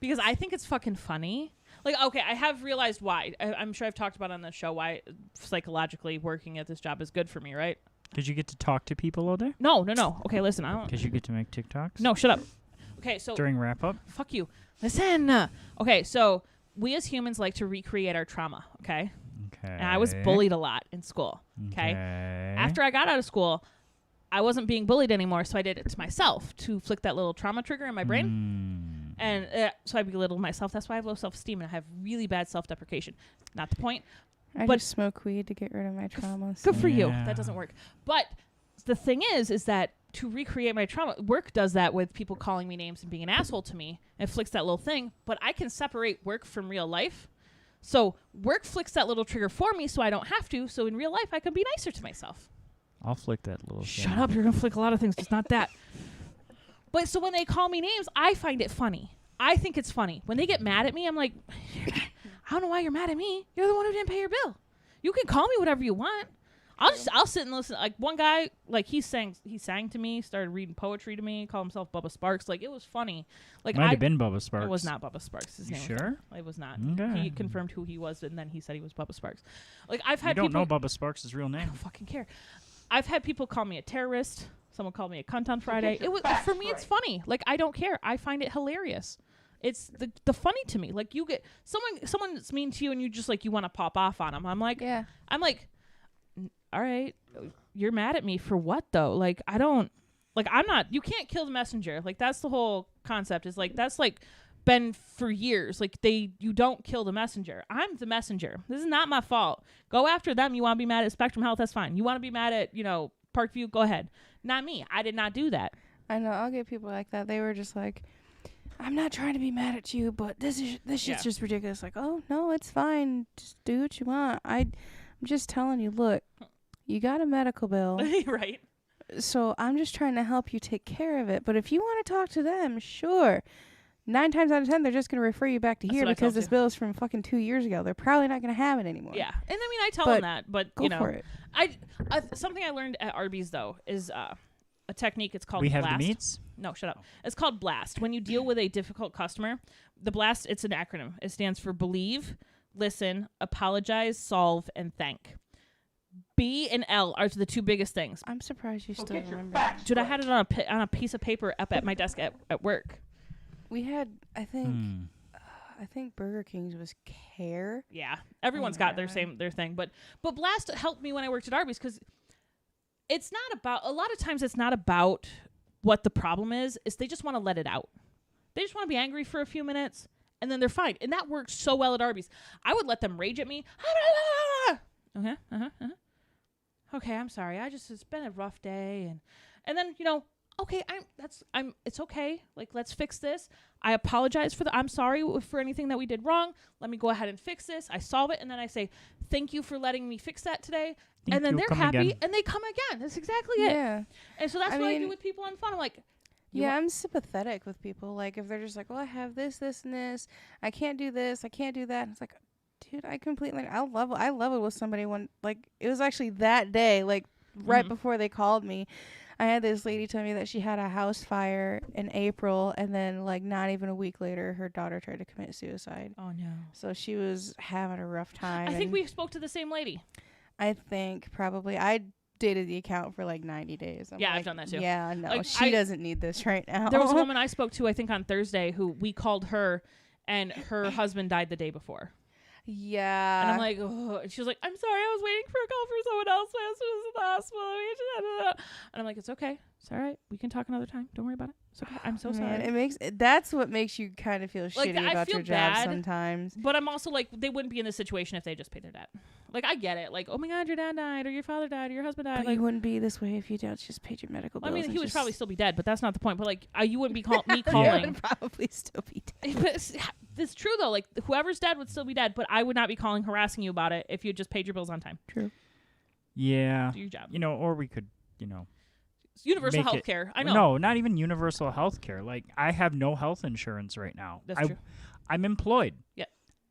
because I think it's fucking funny. Like, okay, I have realized why. I'm sure I've talked about on the show why psychologically working at this job is good for me, right? Did you get to talk to people all day? No. Okay, listen, I don't. Because you get to make TikToks? No, shut up. Okay, so During wrap up? fuck you. Listen. Okay, so we as humans like to recreate our trauma. Okay, Okay. and I was bullied a lot in school. Okay. After I got out of school, I wasn't being bullied anymore, so I did it to myself to flick that little trauma trigger in my brain. And so I belittled myself. That's why I have low self-esteem and I have really bad self-deprecation. Not the point. I But- just smoke weed to get rid of my trauma. Good for you. Yeah. That doesn't work. But the thing is that to recreate my trauma, work does that with people calling me names and being an asshole to me. It flicks that little thing. But I can separate work from real life. So work flicks that little trigger for me so I don't have to. So in real life, I can be nicer to myself. I'll flick that little Shut thing. up. You're going to flick a lot of things. Just not that. But so when they call me names, I find it funny. I think it's funny. When they get mad at me, I'm like, I don't know why you're mad at me. You're the one who didn't pay your bill. You can call me whatever you want. I'll sit and listen. Like one guy, like he sang to me, started reading poetry to me, called himself Bubba Sparks. Like it was funny. Like Might have been Bubba Sparks. It was not Bubba Sparks. His You name sure? it was not. Okay. He confirmed who he was, and then he said he was Bubba Sparks. Like I've You had don't people. know Bubba Sparks' real I name. don't fucking care. I've had people call me a terrorist. Someone called me a cunt on Friday. It was for me. It's funny. Like I don't care. I find it hilarious. It's the funny to me. Like you get someone's mean to you, and you just like you want to pop off on them. I'm like, all right, you're mad at me for what though? Like I don't. Like I'm not. You can't kill the messenger. Like that's the whole concept. Is like that's like been for years. Like you don't kill the messenger. I'm the messenger. This is not my fault. Go after them. You want to be mad at Spectrum Health? That's fine. You want to be mad at Parkview? Go ahead. Not me. I did not do that. I know. I'll get people like that. They were just like, I'm not trying to be mad at you, but this shit's Yeah. just ridiculous. Like, oh no, it's fine. Just do what you want. I'm just telling you. Look, you got a medical bill, Right. so I'm just trying to help you take care of it. But if you want to talk to them, sure. 9 times out of 10, they're just gonna refer you back to That's here what I because felt this too. bill is from fucking 2 years ago. They're probably not gonna have it anymore. Yeah. And I mean, I tell But them that, but Go for it. something I learned at Arby's though is a technique. It's called We have blast. the meats? No, shut up. It's called blast. When you deal with a difficult customer, the blast, it's an acronym. It stands for believe, listen, apologize, solve, and thank. B and L are the two biggest things. I'm surprised you still remember. Dude, I had it on a piece of paper up at my desk at work. We had, I think, I think Burger King's was Care. Yeah, everyone's my got their thing, but Blast helped me when I worked at Arby's because it's not about, a lot of times it's not about what the problem is they just want to let it out. They just want to be angry for a few minutes and then they're fine, and that works so well at Arby's. I would let them rage at me. Okay, okay, I'm sorry. It's been a rough day, and then okay, it's okay. Like, let's fix this. I apologize I'm sorry for anything that we did wrong. Let me go ahead and fix this. I solve it, and then I say, thank you for letting me fix that today. And then they're happy, and they come again. That's exactly it. Yeah. And so that's what I do with people on fun. I'm like, I'm sympathetic with people. Like, if they're just like, well, I have this, and this. I can't do this. I can't do that. And it's like, dude, I love it with somebody when, like, it was actually that day, like, right before they called me. I had this lady tell me that she had a house fire in April, and then, like, not even a week later, her daughter tried to commit suicide. oh no. So she was having a rough time. I think we spoke to the same lady. I think probably. I dated the account for like 90 days. I've done that too. Yeah, no, Like, she doesn't need this right now. There was a woman I spoke to, I think on Thursday, who we called her, and her husband died the day before. Yeah. And I'm like, oh. And she was like, I'm sorry, I was waiting for a call for someone else. My husband was in the hospital. And I'm like, it's okay. It's all right. We can talk another time. Don't worry about it. It's okay. I'm so sorry. That's what makes you kind of feel Like, shitty I about feel your job bad, sometimes. But I'm also like, they wouldn't be in this situation if they just paid their debt. Like, I get it. Like, oh my God, your dad died, or your father died, or your husband died. But like, you wouldn't be this way if you just paid your medical bills. I mean, he would just probably still be dead, but that's not the point. But like, you wouldn't be me You calling. would probably still be dead. But it's true though. Like, whoever's dead would still be dead, but I would not be calling harassing you about it if you just paid your bills on time. True. Yeah. Do your job. Or we could, It's universal make health it- care. I know. No, not even universal health care. Like, I have no health insurance right now. That's true. I'm employed. Yeah.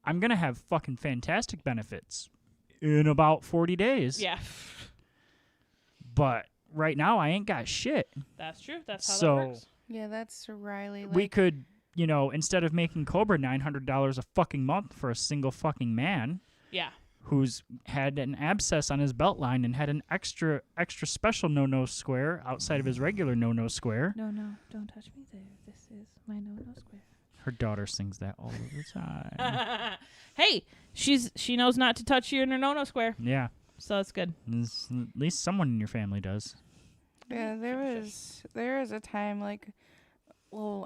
I'm going to have fucking fantastic benefits in about 40 days. Yeah. But right now, I ain't got shit. That's true. That's how So- that works. Yeah, that's Riley. We could, instead of making Cobra $900 a fucking month for a single fucking man Yeah. who's had an abscess on his belt line and had an extra special no-no square outside of his regular no-no square. No, don't touch me there. This is my no square. Her daughter sings that all the time. Hey, she knows not to touch you in her no square, Yeah. so that's good. At least someone in your family does. Yeah, there was a time I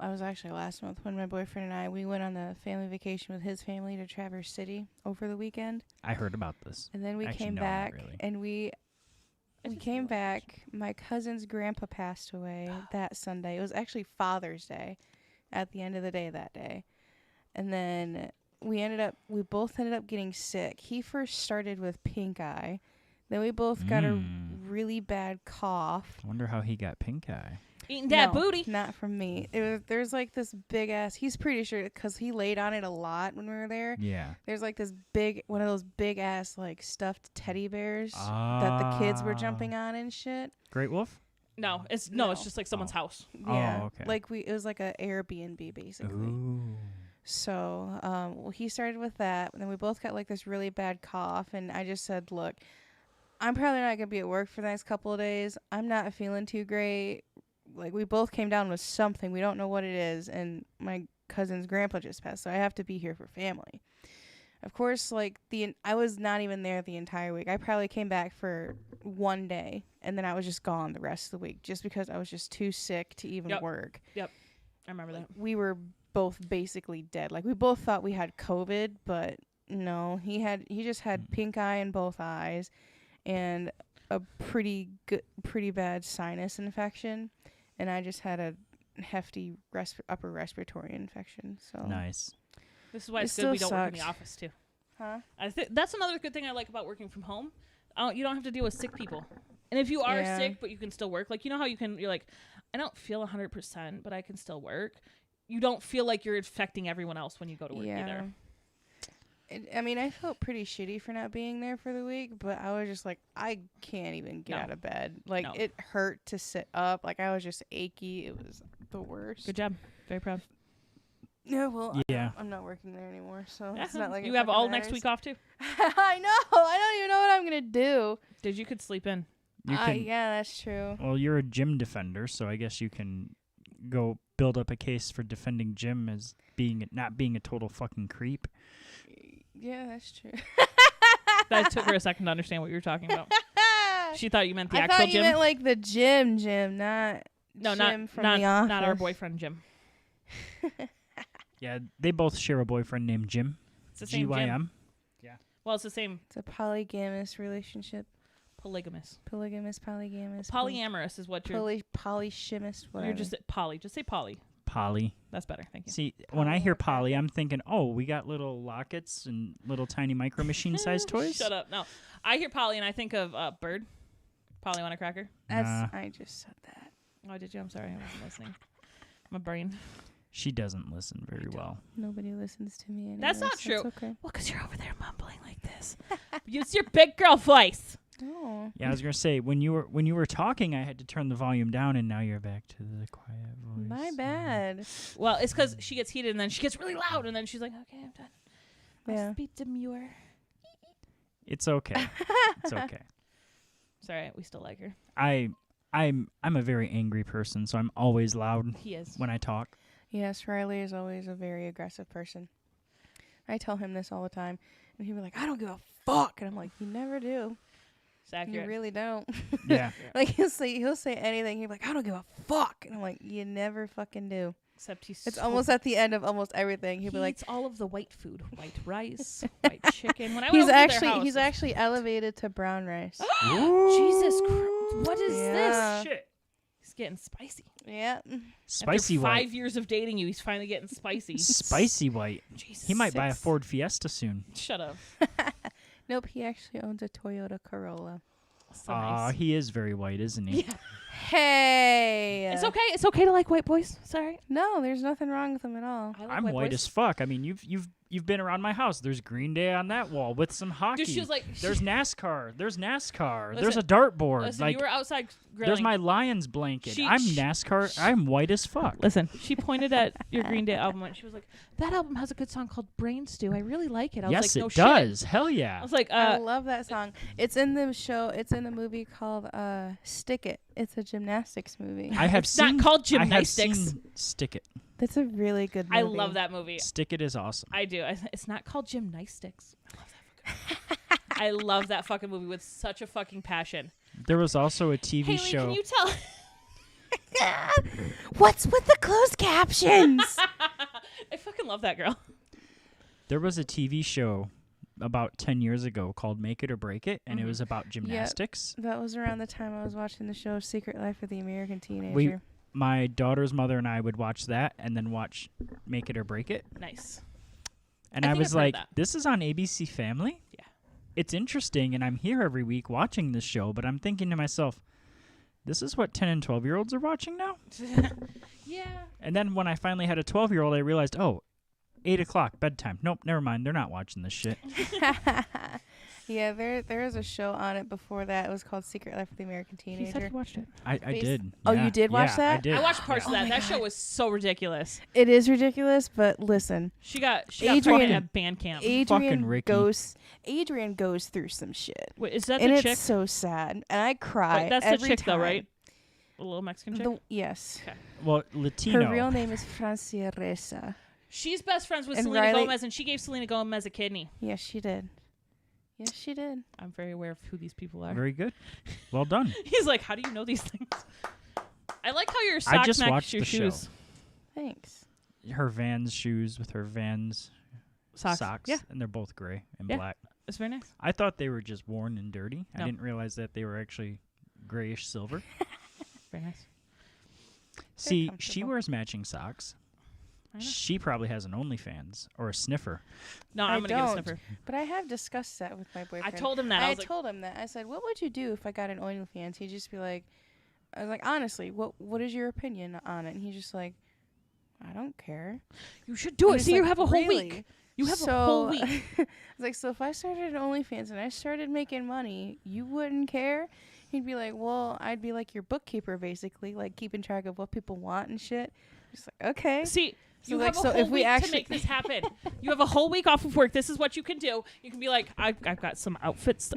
was actually last month when my boyfriend and we went on the family vacation with his family to Traverse City over the weekend. I heard about this. And then we Actually, came no, not back really. and we came back. My cousin's grandpa passed away that Sunday. It was actually Father's Day at the end of the day that day. And then we both ended up getting sick. He first started with pink eye. Then we both got a really bad cough. I wonder how he got pink eye. Eating that No, booty. Not from me. There's like this big ass. He's pretty sure because he laid on it a lot when we were there. Yeah. There's like this one of those big ass like stuffed teddy bears that the kids were jumping on and shit. Great Wolf? No, it's just like someone's house. Yeah. Oh, okay. Like it was like a Airbnb basically. Ooh. So, he started with that, and then we both got like this really bad cough, and I just said, look, I'm probably not gonna be at work for the next couple of days. I'm not feeling too great. Like, we both came down with something. We don't know what it is, and my cousin's grandpa just passed, so I have to be here for family. Of course, like, I was not even there the entire week. I probably came back for one day, and then I was just gone the rest of the week, just because I was just too sick to even work. Yep. I remember that. We were both basically dead. Like, we both thought we had COVID, but no, he just had pink eye in both eyes and a pretty bad sinus infection, and I just had a hefty upper respiratory infection. So Nice. This is why it's It good we still don't work in the sucks. office too. Huh? I think that's another good thing I like about working from home. You don't have to deal with sick people. And if you are Yeah. sick but you can still work, like, you know how you're like, I don't feel 100%, but I can still work. You don't feel like you're affecting everyone else when you go to work either. I mean, I felt pretty shitty for not being there for the week, but I was just like, I can't even get out of bed. Like, it hurt to sit up. Like, I was just achy. It was the worst. Good job. Very proud. Yeah, well, Yeah. I'm not working there anymore, so it's not like you it have all fucking next matters. week off too. I know. I don't even know what I'm gonna do. Dude, you could sleep in. You can, Yeah, that's true. well, you're a gym defender, so I guess you can go build up a case for defending Jim as not being a total fucking creep. Yeah, that's true. That took her a second to understand what you were talking about. She thought you meant the I actual thought you Jim. meant like the Jim, not No, Jim from not The Office. not our boyfriend Jim. Yeah, they both share a boyfriend named Jim. It's the same Jim. GYM. Well, it's the same It's a polygamous relationship. polygamous. Polygamous. Polyamorous is what you're. Polyshimous. Whatever. You're just poly. Just say poly. Poly. That's better. Thank you. See, when I hear poly, I'm thinking, oh, we got little lockets and little tiny micro machine sized toys. Shut up. No, I hear poly and I think of Bird. Polly want a cracker? Nah. I just said that. Oh, did you? I'm sorry, I wasn't listening. My brain. She doesn't listen very well. Nobody listens to me anymore. That's not true. That's okay. Well, because you're over there mumbling like this. Use your big girl voice. Oh. Yeah, I was gonna say when you were talking, I had to turn the volume down, and now you're back to the quiet voice. My bad. Well, it's because she gets heated and then she gets really loud and then she's like, "Okay, I'm done." Yeah. Must be demure. It's okay. It's okay. Sorry, we still like her. I'm a very angry person, so I'm always loud He is. when I talk. Yes, Riley is always a very aggressive person. I tell him this all the time, and he'll be like, "I don't give a fuck," and I'm like, "You never do. It's accurate. You really don't." Yeah. Like he'll say anything. He'll be like, "I don't give a fuck," and I'm like, "You never fucking do." Except he's It's so almost at the end of almost everything. He'll be like, eats all of the white food, white rice, white chicken. When I went "He's over to their actually house, he's actually elevated to brown rice." Jesus Christ! What is Yeah. this? Shit. He's getting spicy. Yeah. Spicy After white. 5 years of dating you, he's finally getting spicy. Spicy white. Jesus. He might buy a 6. Ford Fiesta soon. Shut up. Nope. He actually owns a Toyota Corolla. So Aw, nice. he is very white, isn't he? Yeah. Hey. It's okay. It's okay to like white boys. Sorry. No, there's nothing wrong with him at all. I like I'm white as fuck. I mean, you've been around my house. There's Green Day on that wall with some hockey. Dude, she was like, There's NASCAR. There's Listen, a dartboard. Listen, like you were outside grilling. there's my Lions blanket. I'm NASCAR. I'm white as fuck. Listen, she pointed at your Green Day album and she was like, "That album has a good song called Brain Stew. I really like it." I was Yes, like, "No it shit." does. Hell yeah. I was like, I love that song. It's in the show. It's in the movie called Stick It. It's a gymnastics movie. I have It's seen. not called I have gymnastics. seen Stick It. That's a really good movie. I love that movie. Stick It is awesome. I do. It's not called gymnastics. I love that fucking movie with such a fucking passion. There was also a TV Haley, show. can you tell? What's with the closed captions? I fucking love that girl. There was a TV show about 10 years ago called Make It or Break It, and it was about gymnastics. That was around the time I was watching the show Secret Life of the American Teenager. My daughter's mother and I would watch that and then watch Make It or Break It. Nice. And I I think was I've heard like, that. this is on ABC Family? Yeah. It's interesting, and I'm here every week watching this show, but I'm thinking to myself, this is what 10 and 12-year-olds are watching now? Yeah. And then when I finally had a 12-year-old, I realized, 8 o'clock, bedtime. Nope, never mind. They're not watching this shit. Yeah, there was a show on it before that. It was called Secret Life of the American He Teenager. said he watched it. I did. Oh, yeah. you did watch Yeah, that? I did. I watched parts Oh of that. my That God. show was so ridiculous. It is ridiculous, but listen, She got Adrian- fucking at band camp. Fucking Ricky. Adrian goes through some shit, Wait, is that and the it's chick? so sad, and I cry. Wait, that's every the chick time. though, right? The little Mexican chick. Yes, Well, Latino. her real name is Francia Reza. She's best friends with And Selena Riley- Gomez, and she gave Selena Gomez a kidney. Yes, she did. Yes, she did. I'm very aware of who these people are. Very good. Well done. He's like, how do you know these things? I like how your I socks just match watched your the shoes. show. Thanks. Her Vans shoes with her Vans Socks. Yeah, and they're both gray and Yeah. black. it's very nice. I thought they were just worn and dirty. No. I didn't realize that they were actually grayish silver. Very nice. See, she comfortable. wears matching socks. I know. She probably has an OnlyFans or a sniffer. No, I I'm gonna get a don't. sniffer. But I have discussed that with my boyfriend. I told him that. I was like, told him that. I said, "What would you do if I got an OnlyFans?" He'd just be like, "I was like, honestly, what is your opinion on it?" And he's just like, "I don't care." you should do And it. it's See, you like, have a whole really? week. You have so, a whole week. I was like, "So if I started an OnlyFans and I started making money, you wouldn't care?" He'd be like, "Well, I'd be like your bookkeeper, basically, like keeping track of what people want and shit." Just like, okay. See, So, you like, have a so whole if we week to actually- make this happen. You have a whole week off of work. This is what you can do. You can be like, I've got some outfits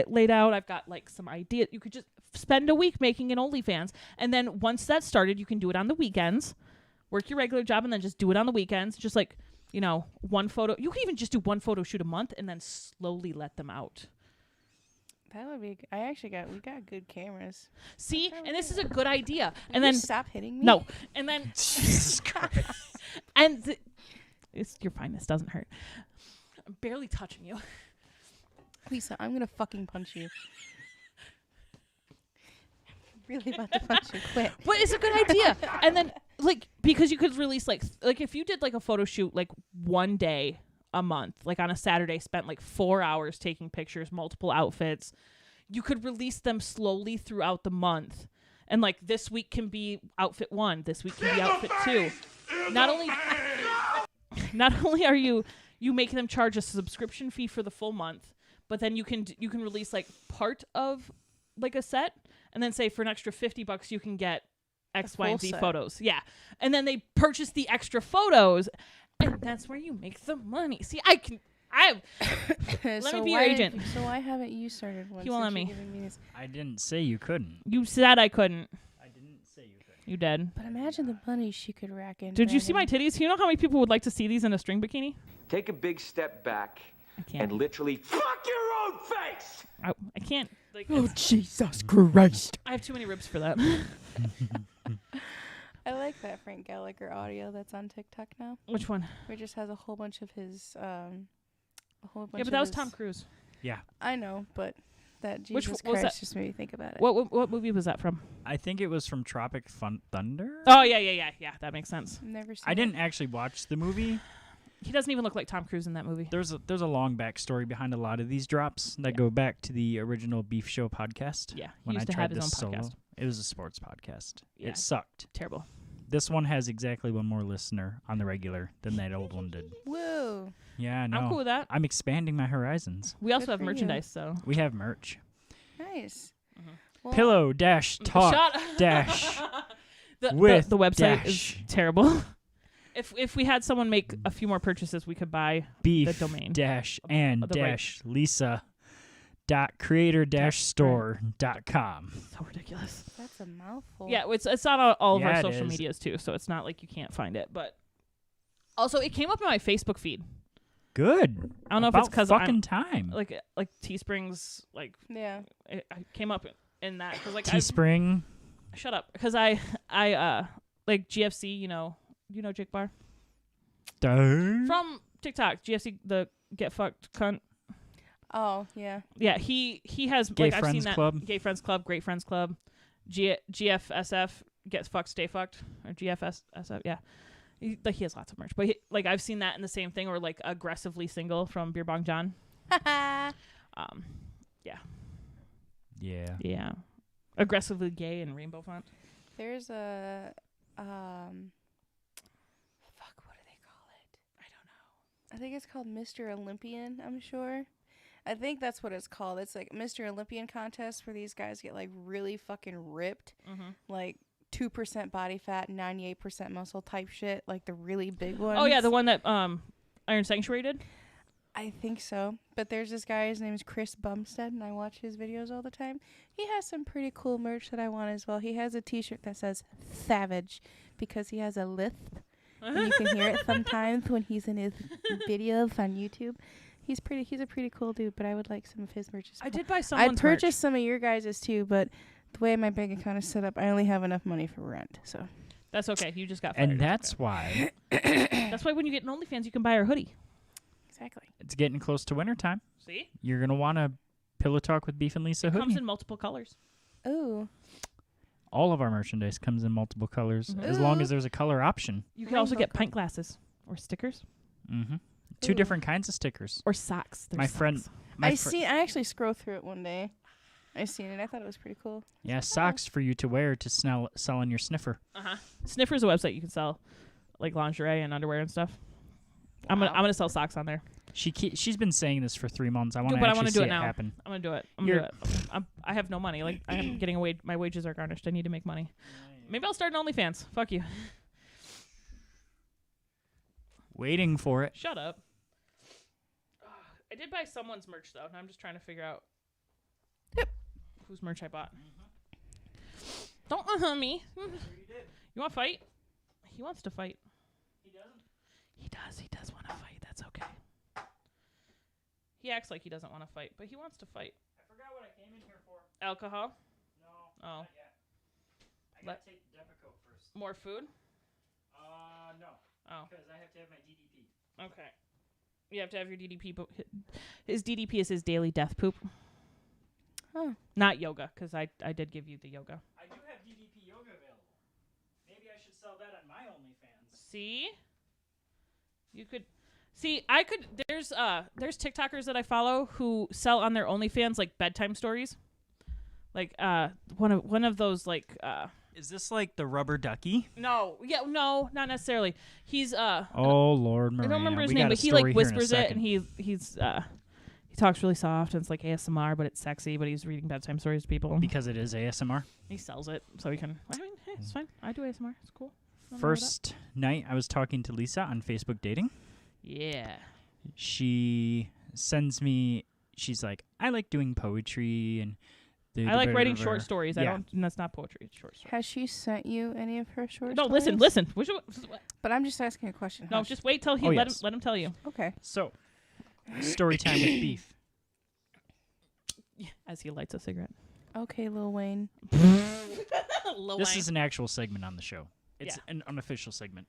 laid out. I've got like some ideas. You could just spend a week making an OnlyFans. And then once that's started, you can do it on the weekends. Work your regular job and then just do it on the weekends. Just like, one photo. You can even just do one photo shoot a month and then slowly let them out. That would be. We got good cameras. See, and this is a good idea. Can And you then stop hitting me. no, and then Jesus Christ. and you're fine. This doesn't hurt. I'm barely touching you. Lisa, I'm gonna fucking punch you. Really about to punch you. Quit. But it's a good idea. And then because you could release like if you did like a photo shoot like one day a month, like on a Saturday, spent like 4 hours taking pictures, multiple outfits, you could release them slowly throughout the month. And like this week can be outfit 1, this week can be outfit 2. Not only are you making them charge a subscription fee for the full month, but then you can release like part of like a set, and then say for an extra $50 you can get X, Y, and Z photos. Yeah. And then they purchase the extra photos, and that's where you make the money. See, let me be your agent. So why haven't you started one? You won't let me. I didn't say you couldn't. You said I couldn't. I didn't say you couldn't. You did. But imagine the money she could rack in. Did you see my titties? You know how many people would like to see these in a string bikini? Take a big step back I can't. and literally fuck your own face! I can't. Like, Oh, Jesus Christ. I have too many ribs for that. I like that Frank Gallagher audio that's on TikTok now. Which one? Where it just has a whole bunch of his, Yeah, but that was Tom Cruise. Yeah. I know, but that Which Jesus what was Christ that? just made me think about it. What movie was that from? I think it was from Tropic Thunder. Oh, yeah. That makes sense. Never seen I it. didn't actually watch the movie. He doesn't even look like Tom Cruise in that movie. There's a long backstory behind a lot of these drops that go back to the original Beef Show podcast. Yeah, he when used I to tried have his this own solo. podcast. It was a sports podcast. Yeah. It sucked. Terrible. This one has exactly one more listener on the regular than that old one did. Whoa. Yeah, I know. I'm cool with that. I'm expanding my horizons. We also Good have for you. merchandise, so. We have merch. Nice. Mhm. Well, Pillow dash talk Shut dash the with the website dash. is terrible. If we had someone make a few more purchases, we could buy beef the domain. dash and the right- dash Lisa dot creator dash store.com. So ridiculous. That's a mouthful. Yeah, it's on all of Yeah, our it social is. medias too, so it's not like you can't find it. But also, it came up in my Facebook feed. Good. I don't know About if it's because fucking I'm time. like Teespring's like Yeah. I came up in that because like Teespring. shut up because I like GFC, you know Jake Barr from TikTok. GFC, the get fucked cunt. Oh, yeah. Yeah, he has Gay like I've seen Friends that Club. Gay Friends Club, Great Friends Club, GFSF, get fucked, stay fucked, or GFSF. Yeah, he has lots of merch, but I've seen that in the same thing, or like aggressively single from Beer Bong John. Yeah, aggressively gay in rainbow font. There's a fuck, what do they call it? I don't know. I think it's called Mr. Olympian, I'm sure. I think that's what it's called. It's like Mr. Olympian contest where these guys get like really fucking ripped, like 2% body fat, 98% muscle type shit, like the really big ones. Oh yeah, the one that Iron Sanctuary did. I think so. But there's this guy, his name is Chris Bumstead, and I watch his videos all the time. He has some pretty cool merch that I want as well. He has a t-shirt that says Savage because he has a lisp. And you can hear it sometimes when he's in his videos on YouTube. He's a pretty cool dude, but I would like some of his merch as well. I did buy someone's I'd purchase some of your guys' too, but the way my bank account is set up, I only have enough money for rent. So That's okay. You just got fired. And that's why That's why when you get an OnlyFans, you can buy our hoodie. exactly. it's getting close to wintertime. See? You're going to want a Pillow Talk with Beef and Lisa hoodie. Comes in multiple colors. Ooh. All of our merchandise comes in multiple colors, Mhm. as long as there's a color option. You can also Rainbow get color. pint glasses or stickers Mm-hmm. Two Ooh. different kinds of stickers. or socks. There's My friend- socks. I actually scrolled through it one day. I seen it. I thought it was pretty cool. Yeah, socks for you to wear to sell in your sniffer. Sniffer's a website you can sell like lingerie and underwear and stuff. I'm gonna sell socks on there. She's been saying this for 3 months. I want Dude, to but I actually wanna see do it it now. happen. I'm gonna do it. I'm gonna do it. I have no money. Like I'm getting away. My wages are garnished. I need to make money. Maybe I'll start an OnlyFans. Fuck you. Waiting for it. Shut up. I did buy someone's merch though, and I'm just trying to figure out whose merch I bought. Don't me. You want to fight? He wants to fight. He doesn't. He does. He does want to fight. That's okay. He acts like he doesn't want to fight, but he wants to fight. I forgot what I came in here for. Alcohol? No. Oh. Not yet. I gotta take the Depakote first. More food? No. Oh. Because I have to have my DDP. Okay. You have to have your DDP. His DDP is his daily death poop. Oh. Not yoga, because I did give you the yoga. I do have DDP yoga available. Maybe I should sell that on my OnlyFans. See? You could... See, I could... There's TikTokers that I follow who sell on their OnlyFans, like, bedtime stories. Like, one of those, like... Is this like the rubber ducky? No. Yeah, no, not necessarily. He's, Oh, Lord, Marina. I don't remember his We name, got a but he, like, story here in a whispers it, second. and he talks really soft, and it's like ASMR, but it's sexy, but he's reading bedtime stories to people. Because it is ASMR. He sells it, so he can... I mean, hey, it's fine. I do ASMR. It's cool. Nothing wrong with First night, I was talking to Lisa on Facebook Dating. that. Yeah. She sends me... She's like, I like doing poetry and... I like writing short stories. I Yeah. don't... That's not poetry. It's short stories. Has she sent you any of her short No, stories? listen. But I'm just asking a question. No, Hush. just wait till he Oh, let yes. him tell you. Okay. So, story time with Beef. As he lights a cigarette. Okay, Lil Wayne. Lil This Wayne. is an actual segment on the show. It's Yeah. an unofficial segment.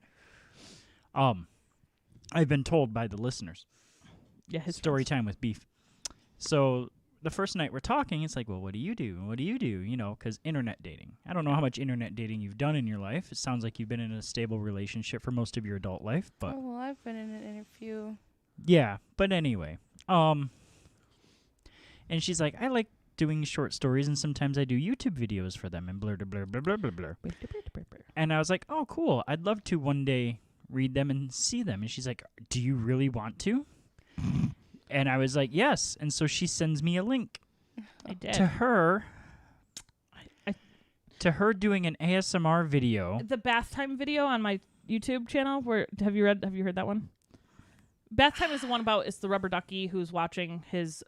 I've been told by the listeners. Yeah, his Story friends. time with Beef. So the first night we're talking, it's like, well, what do you do? What do you do? You know, because internet dating. I don't know how much internet dating you've done in your life. It sounds like you've been in a stable relationship for most of your adult life, but Oh, well, I've been in it in a few. yeah. But anyway, and she's like, I like doing short stories, and sometimes I do YouTube videos for them, and blur, blur, blur, blur, blur, blur. And I was like, oh, cool. I'd love to one day read them and see them. And she's like, do you really want to? And I was like, yes. And so she sends me a link I did. to her, I- to her doing an ASMR video. The bath time video on my YouTube channel. Where have you heard that one? Bath time is the one about it's the rubber ducky who's watching his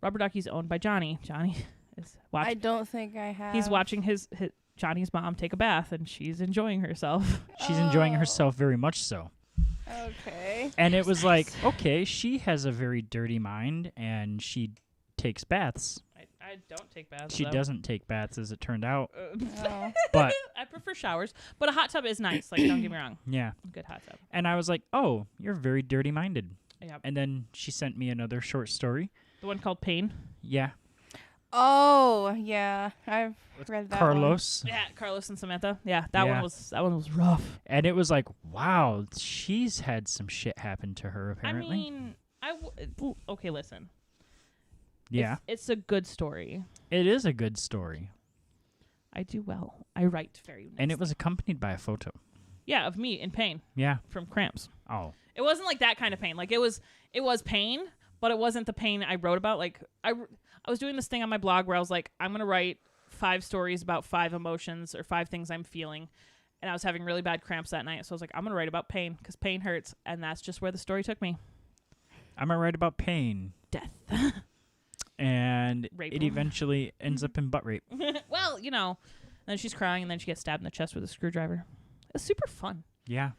rubber ducky's owned by Johnny. Johnny is watching. I don't think I have. He's watching his Johnny's mom take a bath, and she's enjoying herself. She's enjoying herself very much so. Okay. And it was like, okay, she has a very dirty mind, and she takes baths. I don't take baths. She though. doesn't take baths, as it turned out. Oh. But I prefer showers, but a hot tub is nice. Like, don't get me wrong, yeah. good hot tub. And I was like, oh, you're very dirty-minded. Yeah. And then she sent me another short story. The one called Pain. Yeah. Oh, yeah. I've read that Carlos. Yeah, Carlos and Samantha. Yeah, that Yeah. one was rough. And it was like, wow, she's had some shit happen to her, apparently. I mean, okay, listen. yeah. It's a good story. It is a good story. I do well. I write very nicely. And it was accompanied by a photo. Yeah, of me in pain Yeah. from cramps. Oh. It wasn't like that kind of pain. Like it was pain, but it wasn't the pain I wrote about. Like I was doing this thing on my blog where I was like, I'm going to write 5 stories about 5 emotions or 5 things I'm feeling. And I was having really bad cramps that night. So I was like, I'm going to write about pain because pain hurts. And that's just where the story took me. I'm going to write about pain. Death. And Rape. it eventually ends up in butt rape. Well, you know, then she's crying and then she gets stabbed in the chest with a screwdriver. It's super fun. Yeah.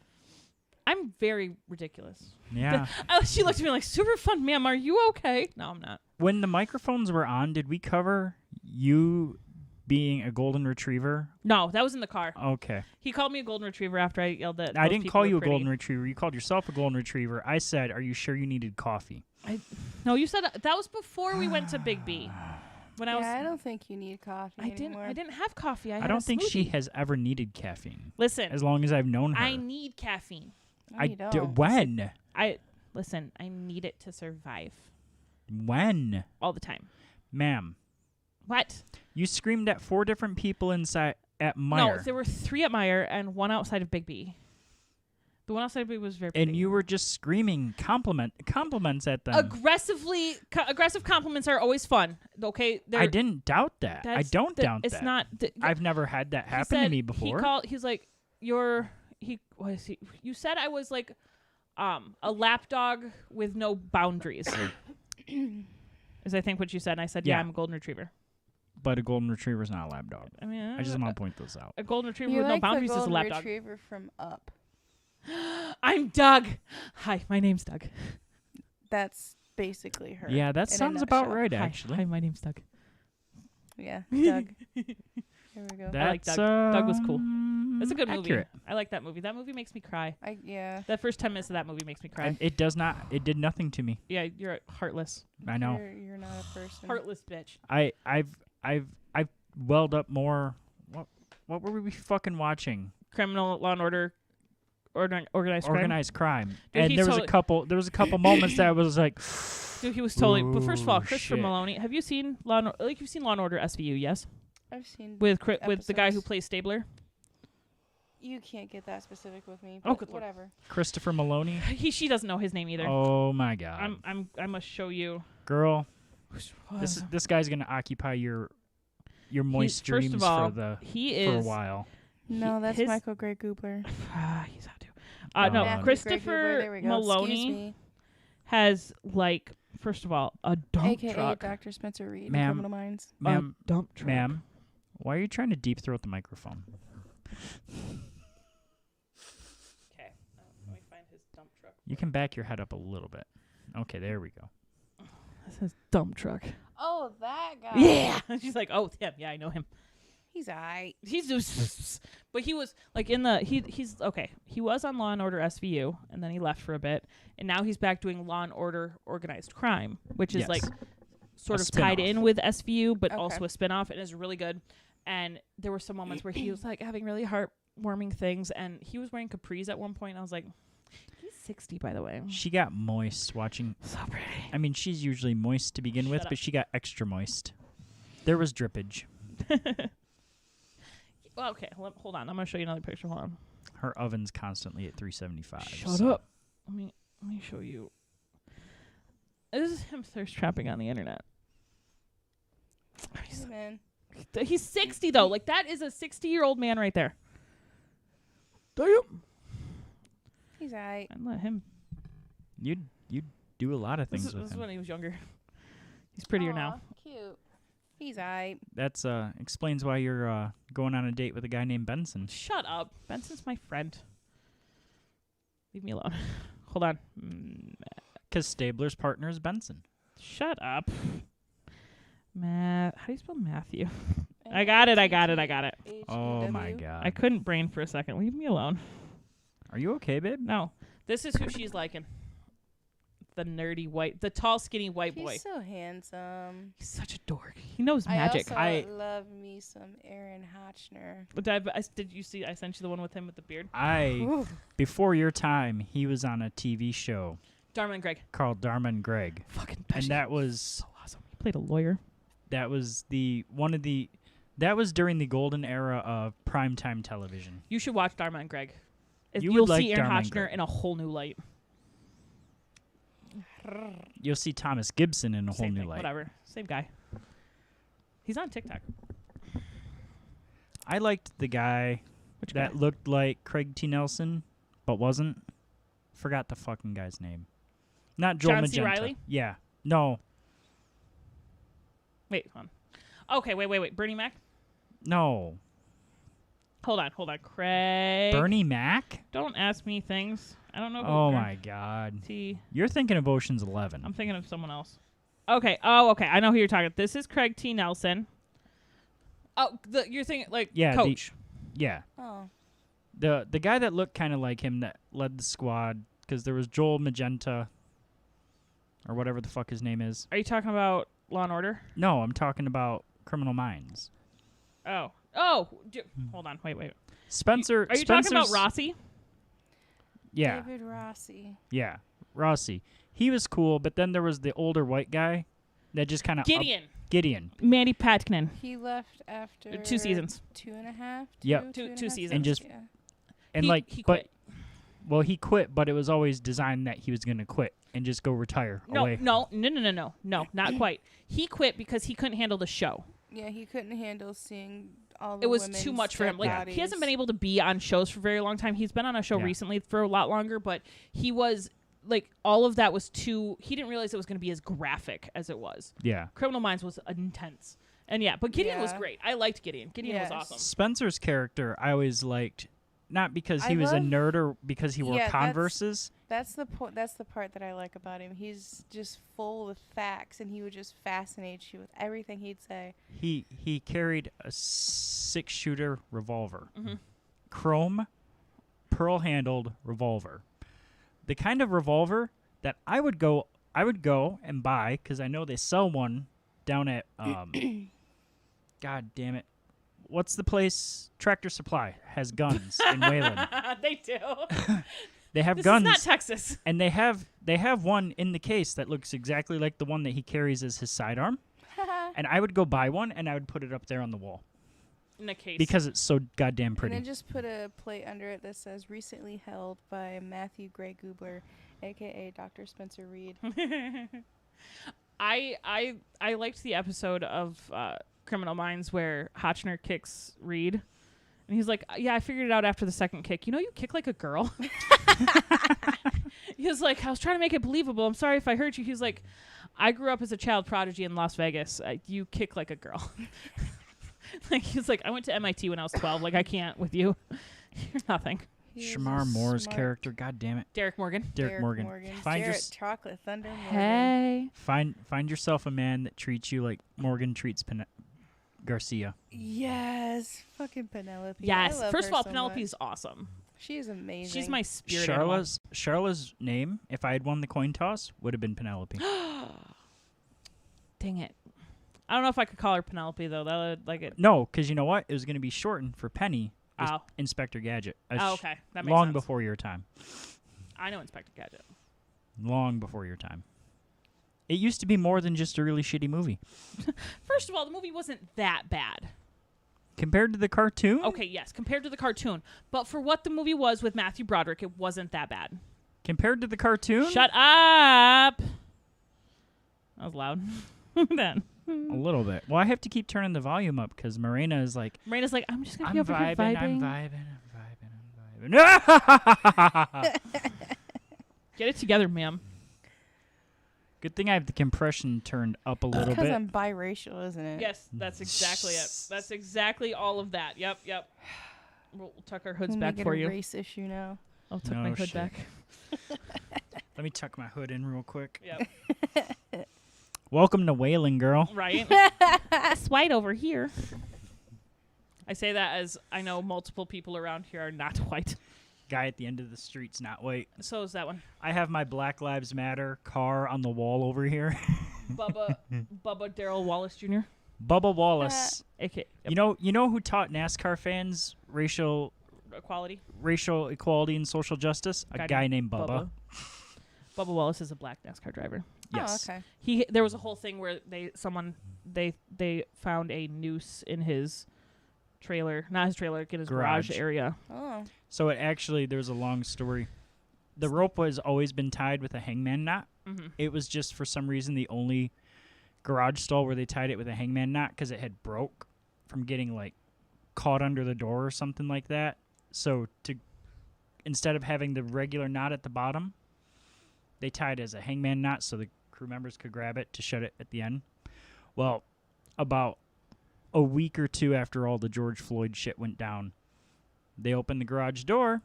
I'm very ridiculous. Yeah. She looked at me like, super fun, ma'am. Are you okay? No, I'm not. When the microphones were on, did we cover you being a golden retriever? No, that was in the car. Okay. He called me a golden retriever after I yelled at I those didn't people call were you a pretty. golden retriever. You called yourself a golden retriever. I said, are you sure you needed coffee? No, you said that was before we went to Big B. When I was, I don't think you need coffee anymore. I didn't have coffee. I I had don't a think she smoothie. has ever needed caffeine. Listen, As long as I've known her. I need caffeine. No, you don't. When? I need it to survive When? all the time. Ma'am, What? you screamed at 4 different people inside at Meijer. No, there were 3 at Meijer and 1 outside of Big B. The one outside of Big B was very pretty. and you were just screaming compliments at them. Aggressive compliments are always fun. Okay, I didn't doubt that. I don't doubt it's that. not. I've never had that he happen to said- me before. He's like, you said I was like a lapdog with no boundaries. Is I think what you said. And I said, yeah, Yeah. I'm a golden retriever. but a golden retriever is not a lab dog. I mean, I just want to point this out. a golden retriever You with like no boundaries the is a golden lap dog. retriever from Up. I'm Doug. Hi, my name's Doug. That's basically her. Yeah, that in a sounds about nutshell. right, Hi, actually. Hi, my name's Doug. Yeah, Doug. Here we go. I like That's, Doug. Doug was cool. It's a good accurate. movie. I like that movie. That movie makes me cry. Yeah. The first 10 minutes of that movie makes me cry. And it does not. It did nothing to me. Yeah, you're heartless. I know. You're not a person. Heartless bitch. I've welled up more. What were we fucking watching? Criminal Law and Order, organized crime. Organized crime. Dude, And he's there was a couple moments that I was like, Dude, he was totally. But first of all, Ooh, Christopher shit. Maloney. Have you seen you've seen Law and Order SVU? Yes, I've seen with the guy who episodes. plays Stabler. You can't get that specific with me. Oh, But good lord. whatever. Christopher Maloney. She doesn't know his name either. Oh my god. I must show you. Girl, this guy's gonna occupy your moist First dreams of all, for he a is. while. No, that's his- Michael Gray Goobler. He's out too. Oh, No, no. Matthew Gray Goobler, Christopher there we go. Maloney Excuse me. has like first of all a dump AKA truck. Dr. Spencer Reed in Ma'am. Criminal Minds. Ma'am, A dump truck. ma'am, why are you trying to deep throat the microphone? Okay, let me find his dump truck. You can back your head up a little bit. Okay, there we go. This is dump truck. Oh, that guy. Yeah, she's like, oh, him. Yeah, I know him. He's aight. He's just, but he was like in the he's okay. He was on Law and Order SVU, and then he left for a bit, and now he's back doing Law and Order Organized Crime, which is Yes. like sort A of tied spin-off. in with SVU, but Okay. also a spinoff, and is really good. And there were some moments where he was like having really heartwarming things, and he was wearing capris at one point. And I was like, he's 60, by the way. She got moist watching. So pretty. I mean, she's usually moist to begin with, Shut but up. she got extra moist. There was drippage. Well, okay, hold on. I'm gonna show you another picture. Hold on. Her oven's constantly at 375. Shut so- up. Let me show you. This is him thirst trapping on the internet. Hey, man. He's 60 though. Like that is a 60-year-old man right there. Damn. He's aight. And let him. You'd do a lot of things This with is him. when he was younger. He's prettier now. Aw, cute. He's aight. That's explains why you're going on a date with a guy named Benson. Shut up. Benson's my friend. Leave me alone. Hold on. Because Stabler's partner is Benson. Shut up. How do you spell Matthew? I got it. Oh my god. I couldn't brain for a second. Leave me alone. Are you okay, babe? No. This is who she's liking. The tall, skinny white boy. He's so handsome. He's such a dork. He knows magic. I also love me some Aaron Hotchner. Did you see? I sent you the one with him with the beard. Before your time, he was on a TV show Dharma and Greg. called Dharma and Greg. Fucking And that was so awesome. He played a lawyer. that was during the golden era of primetime television. You should watch Dharma and Greg. You You'll would like see Aaron Dharma and Hotchner Greg. in a whole new light. You'll see Thomas Gibson in a whole Same new thing. light. Whatever. Same guy. He's on TikTok. I liked the guy Which that guy? looked like Craig T. Nelson, but wasn't. Forgot the fucking guy's name. Not Joel John C. Magenta. Reilly? Yeah. No. Wait, hold on. Okay, wait. Bernie Mac? No. Hold on. Craig. Bernie Mac? Don't ask me things. I don't know who. Oh my god. T. You're thinking of Ocean's 11. I'm thinking of someone else. Okay. Oh, okay. I know who you're talking. This is Craig T. Nelson. Oh, you're thinking like Yeah, Coach. Yeah. Oh. The guy that looked kind of like him that led the squad, because there was Joel Magenta, or whatever the fuck his name is. Are you talking about Law and Order? No, I'm talking about Criminal Minds. Oh. Hold on. Wait. Spencer. Are you talking about Spencer's- Rossi? Yeah. David Rossi. Yeah. Rossi. He was cool, but then there was the older white guy that just kind of Gideon. Gideon. Mandy Patinkin. He left after 2 seasons. 2.5. Yep. Two and a half seasons. And just- yeah. And he quit. well, he quit, but it was always designed that he was going to quit and just go retire away. No, not quite. He quit because he couldn't handle the show. Yeah, he couldn't handle seeing all the It was women's too much for him. dead Like bodies. he hasn't been able to be on shows for a very long time. He's been on a show Yeah. recently for a lot longer, but he was like all of that was too. He didn't realize it was going to be as graphic as it was. Yeah. Criminal Minds was intense, And but Gideon was Yeah. great. I liked Gideon. Gideon was Yes. awesome. Spencer's character I always liked, not because he I was a love- nerd or because he wore Yeah, Converses. That's the That's the part that I like about him. He's just full of facts, and he would just fascinate you with everything he'd say. He carried a 6-shooter revolver, Mm-hmm. chrome, pearl-handled revolver, the kind of revolver that I would go and buy because I know they sell one down at God damn it, what's the place? Tractor Supply has guns in Wayland. They do. They have This guns. is not Texas. And they have one in the case that looks exactly like the one that he carries as his sidearm. And I would go buy one and I would put it up there on the wall In a case. because it's so goddamn And pretty. then just put a plate under it that says "Recently held by Matthew Gray Gubler, aka Dr. Spencer Reed." I liked the episode of Criminal Minds where Hotchner kicks Reed, and he's like, "Yeah, I figured it out after the second kick. You know, you kick like a girl." He was like, "I was trying to make it believable. I'm sorry if I hurt you." He's like, "I grew up as a child prodigy in Las Vegas. You kick like a girl." Like he's like, "I went to MIT when I was 12. Like I can't with you. You're nothing." He is Shamar a Moore's smart character, god damn it, Derek Morgan. Derek Morgan. Find your Jarrett Chocolate Thunder Morgan. Hey. find yourself a man that treats you like Morgan treats Garcia. Yes, fucking Penelope. Yes. I love First her of all, so Penelope's much. awesome. She is amazing. She's my spirit animal. Charla's name, if I had won the coin toss, would have been Penelope. Dang it. I don't know if I could call her Penelope though. That would like it. No, because you know what? It was going to be shortened for Penny. Oh. Inspector Gadget. Oh, okay. That makes long sense. before your time. I know Inspector Gadget. Long before your time. It used to be more than just a really shitty movie. First of all, the movie wasn't that bad. Compared to the cartoon? Okay, yes, compared to the cartoon. But for what the movie was with Matthew Broderick, it wasn't that bad. Compared to the cartoon? Shut up! That was loud. Then. A little bit. Well, I have to keep turning the volume up because Marina is like, Marina's like, I'm just going to I'm be over here vibing, vibing. I'm vibing. Get it together, ma'am. Good thing I have the compression turned up a little because bit. I'm biracial, isn't it? Yes, that's exactly it. That's exactly all of that. Yep. We'll tuck our hoods We'll back make it for a you. race issue now. I'll tuck No my hood shit. back. Let me tuck my hood in real quick. Yep. Welcome to Wailing, girl. Right? It's white over here. I say that as I know multiple people around here are not white. Guy at the end of the street's not white. So is that one. I have my Black Lives Matter car on the wall over here. Bubba Daryl Wallace Jr. Bubba Wallace. AKA You know who taught NASCAR fans racial equality. equality and social justice? A guy named Bubba. Bubba Wallace is a black NASCAR driver. Yes. Oh, okay. There was a whole thing where they found a noose in his trailer, not his trailer, like in his garage area. Oh. So there's a long story. The rope has always been tied with a hangman knot. Mm-hmm. It was just for some reason the only garage stall where they tied it with a hangman knot because it had broke from getting like caught under the door or something like that. So instead of having the regular knot at the bottom, they tied it as a hangman knot so the crew members could grab it to shut it at the end. Well, about a week or two after all the George Floyd shit went down, they opened the garage door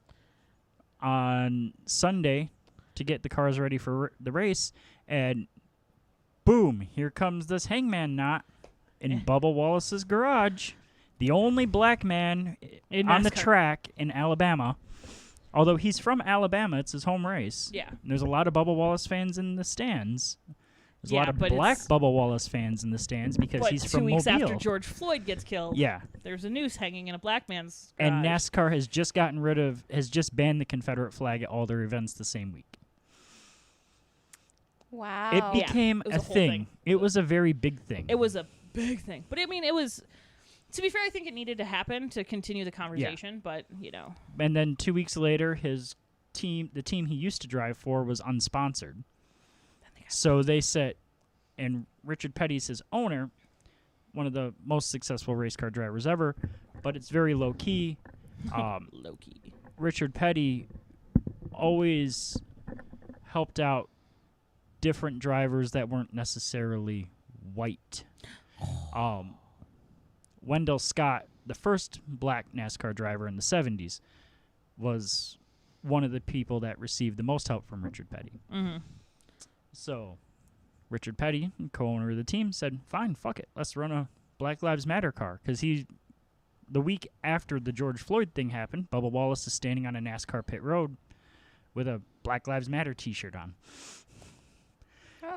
on Sunday to get the cars ready for the race, and boom, here comes this hangman knot in Bubba Wallace's garage. The only black man on the NASCAR. track in Alabama. Although he's from Alabama, it's his home race. Yeah. And there's a lot of Bubba Wallace fans in the stands. There's a lot of but black it's- Bubba Wallace fans in the stands because But he's 2 from weeks Mobile. after George Floyd gets killed, Yeah. there's a noose hanging in a black man's And garage. NASCAR has just banned the Confederate flag at all their events the same week. Wow. It became it was a a whole thing. thing. It was a very big thing. It was a big thing. But I mean, it was, to be fair, I think it needed to happen to continue the conversation, but, And then 2 weeks later, the team he used to drive for was unsponsored. So they said, and Richard Petty's his owner, one of the most successful race car drivers ever, but it's very low key. low key. Richard Petty always helped out different drivers that weren't necessarily white. Wendell Scott, the first black NASCAR driver in the 70s, was one of the people that received the most help from Richard Petty. Mm-hmm. So Richard Petty, co-owner of the team, said, fine, fuck it. Let's run a Black Lives Matter car. Because the week after the George Floyd thing happened, Bubba Wallace is standing on a NASCAR pit road with a Black Lives Matter t-shirt on.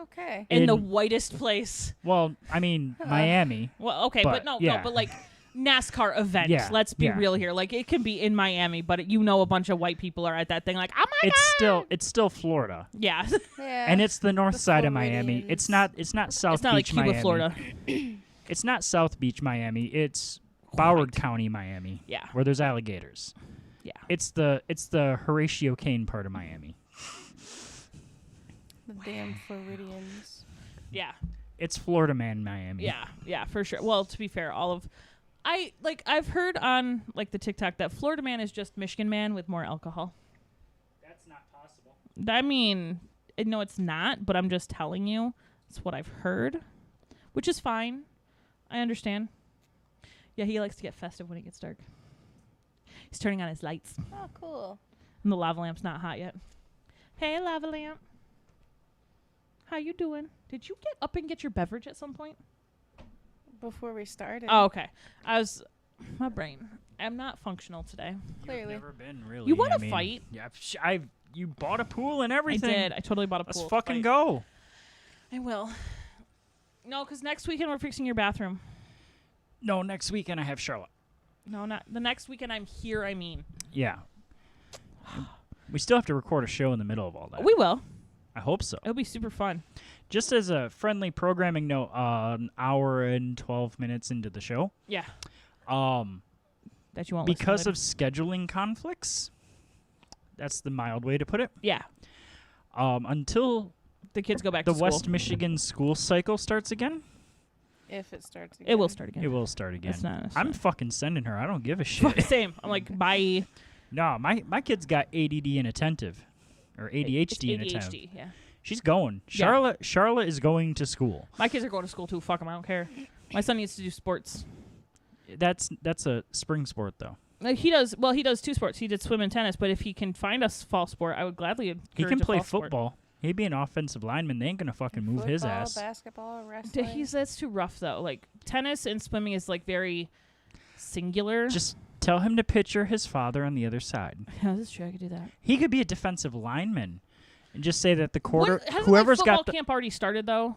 Okay. In the whitest place. Well, I mean, Miami. Well, okay, but no, but like NASCAR event. Yeah, Let's be yeah. real here. Like it can be in Miami, but a bunch of white people are at that thing. Like, oh my god! It's still Florida, Yeah. Yeah. and it's the north The side of Miami. Floridians. It's not South It's not like Beach, Cuba, Miami. Florida. It's not South Beach, Miami. It's Broward County, Miami. Yeah. where there's alligators. Yeah. It's the Horatio Caine part of Miami. The damn Floridians. Yeah. It's Florida man, Miami. Yeah, for sure. Well, to be fair, I've heard on like the TikTok that Florida man is just Michigan man with more alcohol. That's not possible. I mean, no, it's not, but I'm just telling you. It's what I've heard, which is fine. I understand. Yeah, he likes to get festive when it gets dark. He's turning on his lights, Oh, cool. and the lava lamp's not hot yet. Hey, lava lamp. How you doing? Did you get up and get your beverage at some point? Before we started. Oh, okay. My brain. I'm not functional today. Clearly. You've never been really. You want I to mean, fight? Yeah, you bought a pool and everything. I did. I totally bought a Let's pool. fucking fight. go. I will. No, because next weekend we're fixing your bathroom. No, next weekend I have Charlotte. No, not the next weekend I'm here. I mean, Yeah. We still have to record a show in the middle of all that. we will. I hope so. It'll be super fun. Just as a friendly programming note, an hour and 12 minutes into the show, Yeah, um, that you won't. because listen of scheduling conflicts, that's the mild way to put it. yeah, Until the kids go back the to school. West Michigan school cycle starts again, If it starts again. It will start again. it will start again. It's not. I'm fucking sending her. I don't give a shit. Same. I'm like, bye. No, my kid's got ADD and attentive, or ADHD It's and attentive. ADHD. Yeah. She's going. Yeah. Charlotte is going to school. My kids are going to school too. Fuck them. I don't care. My son needs to do sports. That's a spring sport though. Like he does. Well, he does two sports. He did swim and tennis. But if he can find a fall sport, I would gladly encourage He can a play fall sport. football. He'd be an offensive lineman. They ain't gonna fucking move his Football, ass. Basketball, wrestling. That's too rough though. Like tennis and swimming is like very singular. Just tell him to picture his father on the other side. Yeah, this is true. I could do that. He could be a defensive lineman, and just say that the quarter Hasn't whoever's like, football got the camp already started though?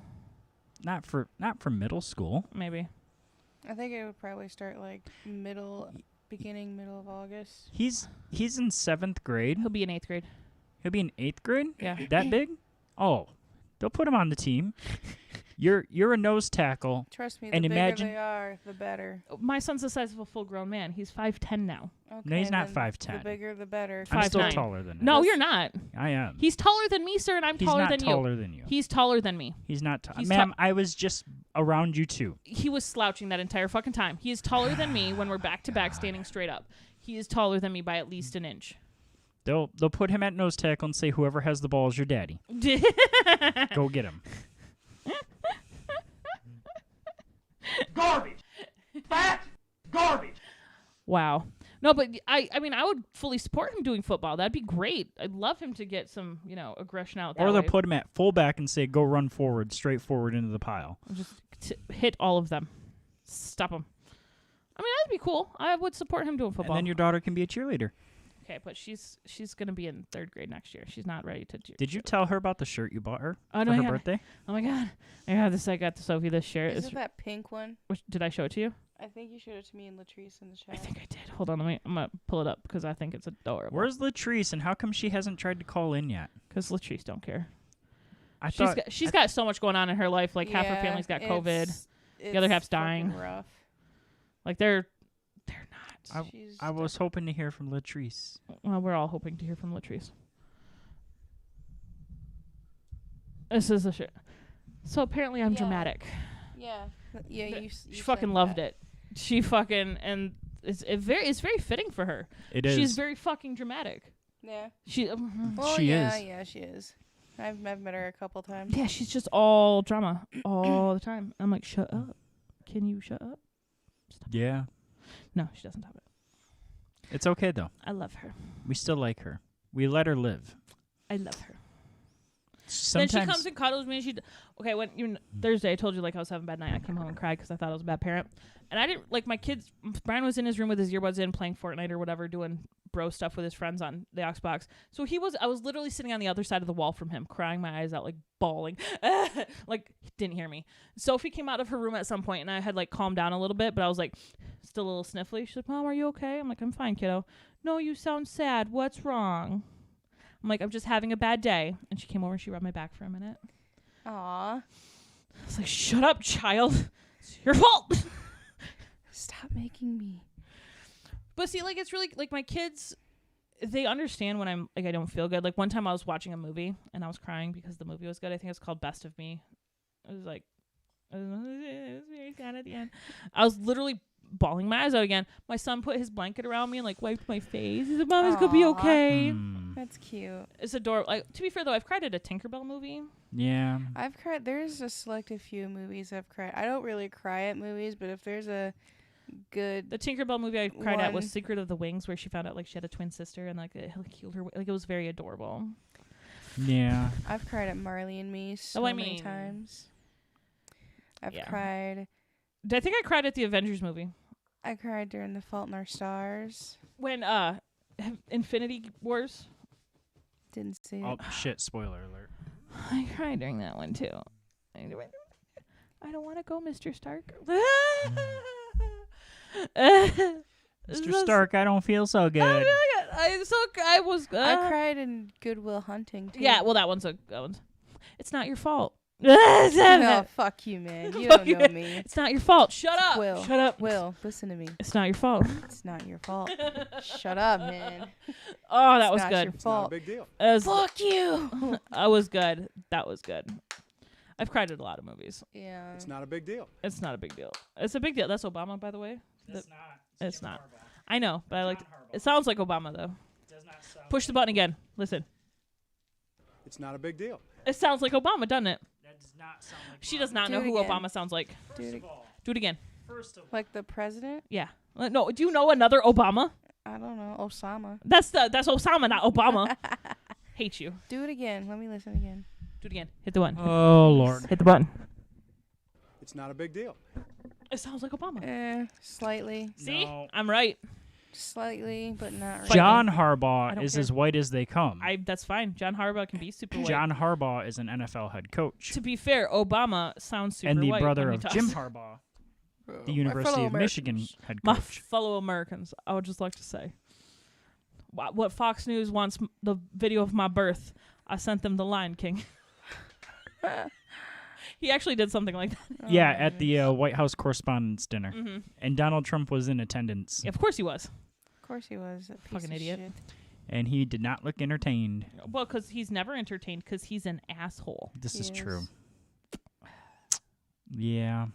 not for middle school. Maybe. I think it would probably start like middle of August. He's in 7th grade. He'll be in 8th grade. He'll be in 8th grade. Yeah. That big? Oh, they'll put him on the team. You're a nose tackle. Trust me, And the bigger imagine- they are, the better. My son's the size of a full-grown man. He's 5'10" now. Okay, No, he's not then 5'10". The bigger, the better. I'm still 5'9". taller than him. No, you're not. I am. He's taller than me, sir, and I'm He's taller not than taller you. than you. He's taller than me. He's not he's ma'am, I was just around you too. He was slouching that entire fucking time. He is taller than me when we're back to back standing straight up. He is taller than me by at least an inch. They'll put him at nose tackle and say whoever has the ball is your daddy. Go get him. Garbage. Fat garbage. Wow. No, but I mean, I would fully support him doing football. That'd be great. I'd love him to get some, aggression out. Or that they'll way. put him at fullback and say go run forward, straight forward into the pile. Just hit all of them. Stop them. I mean, that'd be cool. I would support him doing football. And then your daughter can be a cheerleader. Okay, but she's gonna be in 3rd grade next year. She's not ready to. Did you tell her about the shirt you bought her Oh, for no, her yeah. birthday? Oh my god! I got Sophie this shirt. Is it that pink one? Did I show it to you? I think you showed it to me and Latrice in the chat. I think I did. Hold on, I'm gonna pull it up because I think it's adorable. Where's Latrice and how come she hasn't tried to call in yet? Because Latrice don't care. She's Got so much going on in her life. Like half her Yeah, family's got COVID. it's The other half's fucking dying. Rough. Like they're not. I was hoping to hear from Latrice. Well, we're all hoping to hear from Latrice. This is a shit. So apparently I'm Yeah. dramatic. Yeah. Yeah, She fucking loved it. She fucking and it's very fitting for her. It is. She's very fucking dramatic. Yeah. She Well, She yeah, is. yeah, she is. I've met her a couple times. yeah, she's just all drama all the time. I'm like, shut up. Can you shut up? Stop Yeah. No, she doesn't have it. It's okay, though. I love her. We still like her. We let her live. I love her. Sometimes Then she comes and cuddles me. And okay. When Thursday, I told you like I was having a bad night. I came home and cried because I thought I was a bad parent. And I didn't like my kids. Brian was in his room with his earbuds in, playing Fortnite or whatever, doing bro stuff with his friends on the Xbox. So I was literally sitting on the other side of the wall from him, crying my eyes out, like bawling, like he didn't hear me. Sophie came out of her room at some point, and I had like calmed down a little bit, but I was like still a little sniffly. She's like, "Mom, are you okay?" I'm like, "I'm fine, kiddo." "No, you sound sad. What's wrong?" I'm like, "I'm just having a bad day." And she came over and she rubbed my back for a minute. Aw. I was like, "Shut up, child. It's your fault." Stop making me. But see, like, it's really, like, my kids, they understand when I'm, like, I don't feel good. Like, one time I was watching a movie, and I was crying because the movie was good. I think it's called Best of Me. It was, like, it was very sad at the end. I was literally bawling my eyes out again. My son put his blanket around me and, like, wiped my face. He said, "Mom, it's going to be okay." That's cute. It's adorable. Like, to be fair, though, I've cried at a Tinkerbell movie. Yeah. I've cried. There's a selective few movies I've cried. I don't really cry at movies, but if there's a good The Tinkerbell movie I cried at was One. Secret of the Wings, where she found out, like, she had a twin sister and, like, it like, healed her. Like, it was very adorable. Yeah. I've cried at Marley and Me so I many mean, times. I've yeah. cried. I think I cried at the Avengers movie. I cried during The Fault in Our Stars. When, Infinity Wars. Didn't see it. Oh, shit. Spoiler alert. I cried during that one too. I don't want to go, Mr. Stark. Mr. Stark, I don't feel so good. I was. I cried in Good Will Hunting too. Yeah, well, that one's. It's not your fault. No, fuck you, man. You Fuck don't you. know me. It's not your fault. Shut up. Will. Shut up. Will, listen to me. It's not your fault. It's not your fault. Shut up, man. Oh, that It's was not good. Your Not a fault. big deal. Fuck you. That was good. That was good. I've cried at a lot of movies. Yeah. It's not a big deal. It's not a big deal. It's a big deal. That's Obama, by the way. It's not. It's not. I know, but I like. It sounds like Obama though. Does not sound Push the button again. Listen. It's not a big deal. It sounds like Obama, doesn't it? That does not sound like She does not Do know it who again. Obama sounds like. Dude, Do it again. First of all. like the president? Yeah. No, do you know another Obama? I don't know. Osama. That's Osama, not Obama. Hate you. Do it again. Let me listen again. Do it again. Hit the button. Oh, Lord. Hit the button. It's not a big deal. It sounds like Obama. Slightly. See? No. I'm right. Slightly, but not really. John I Harbaugh don't is care. as white as they come. That's fine. John Harbaugh can be super white. John Harbaugh is an NFL head coach. To be fair, Obama sounds super And the white brother when he of talks. Jim Harbaugh, the My University fellow of Michigan Americans. head My coach. fellow Americans, I would just like to say, what Fox News wants the video of my birth. I sent them the Lion King. He actually did something like that. Yeah, at the White House Correspondents' Dinner. Mm-hmm. And Donald Trump was in attendance. Yeah, of course he was. Of course he was. That piece Fucking of idiot. shit. And he did not look entertained. Well, because he's never entertained because he's an asshole. This He is true. is. Yeah.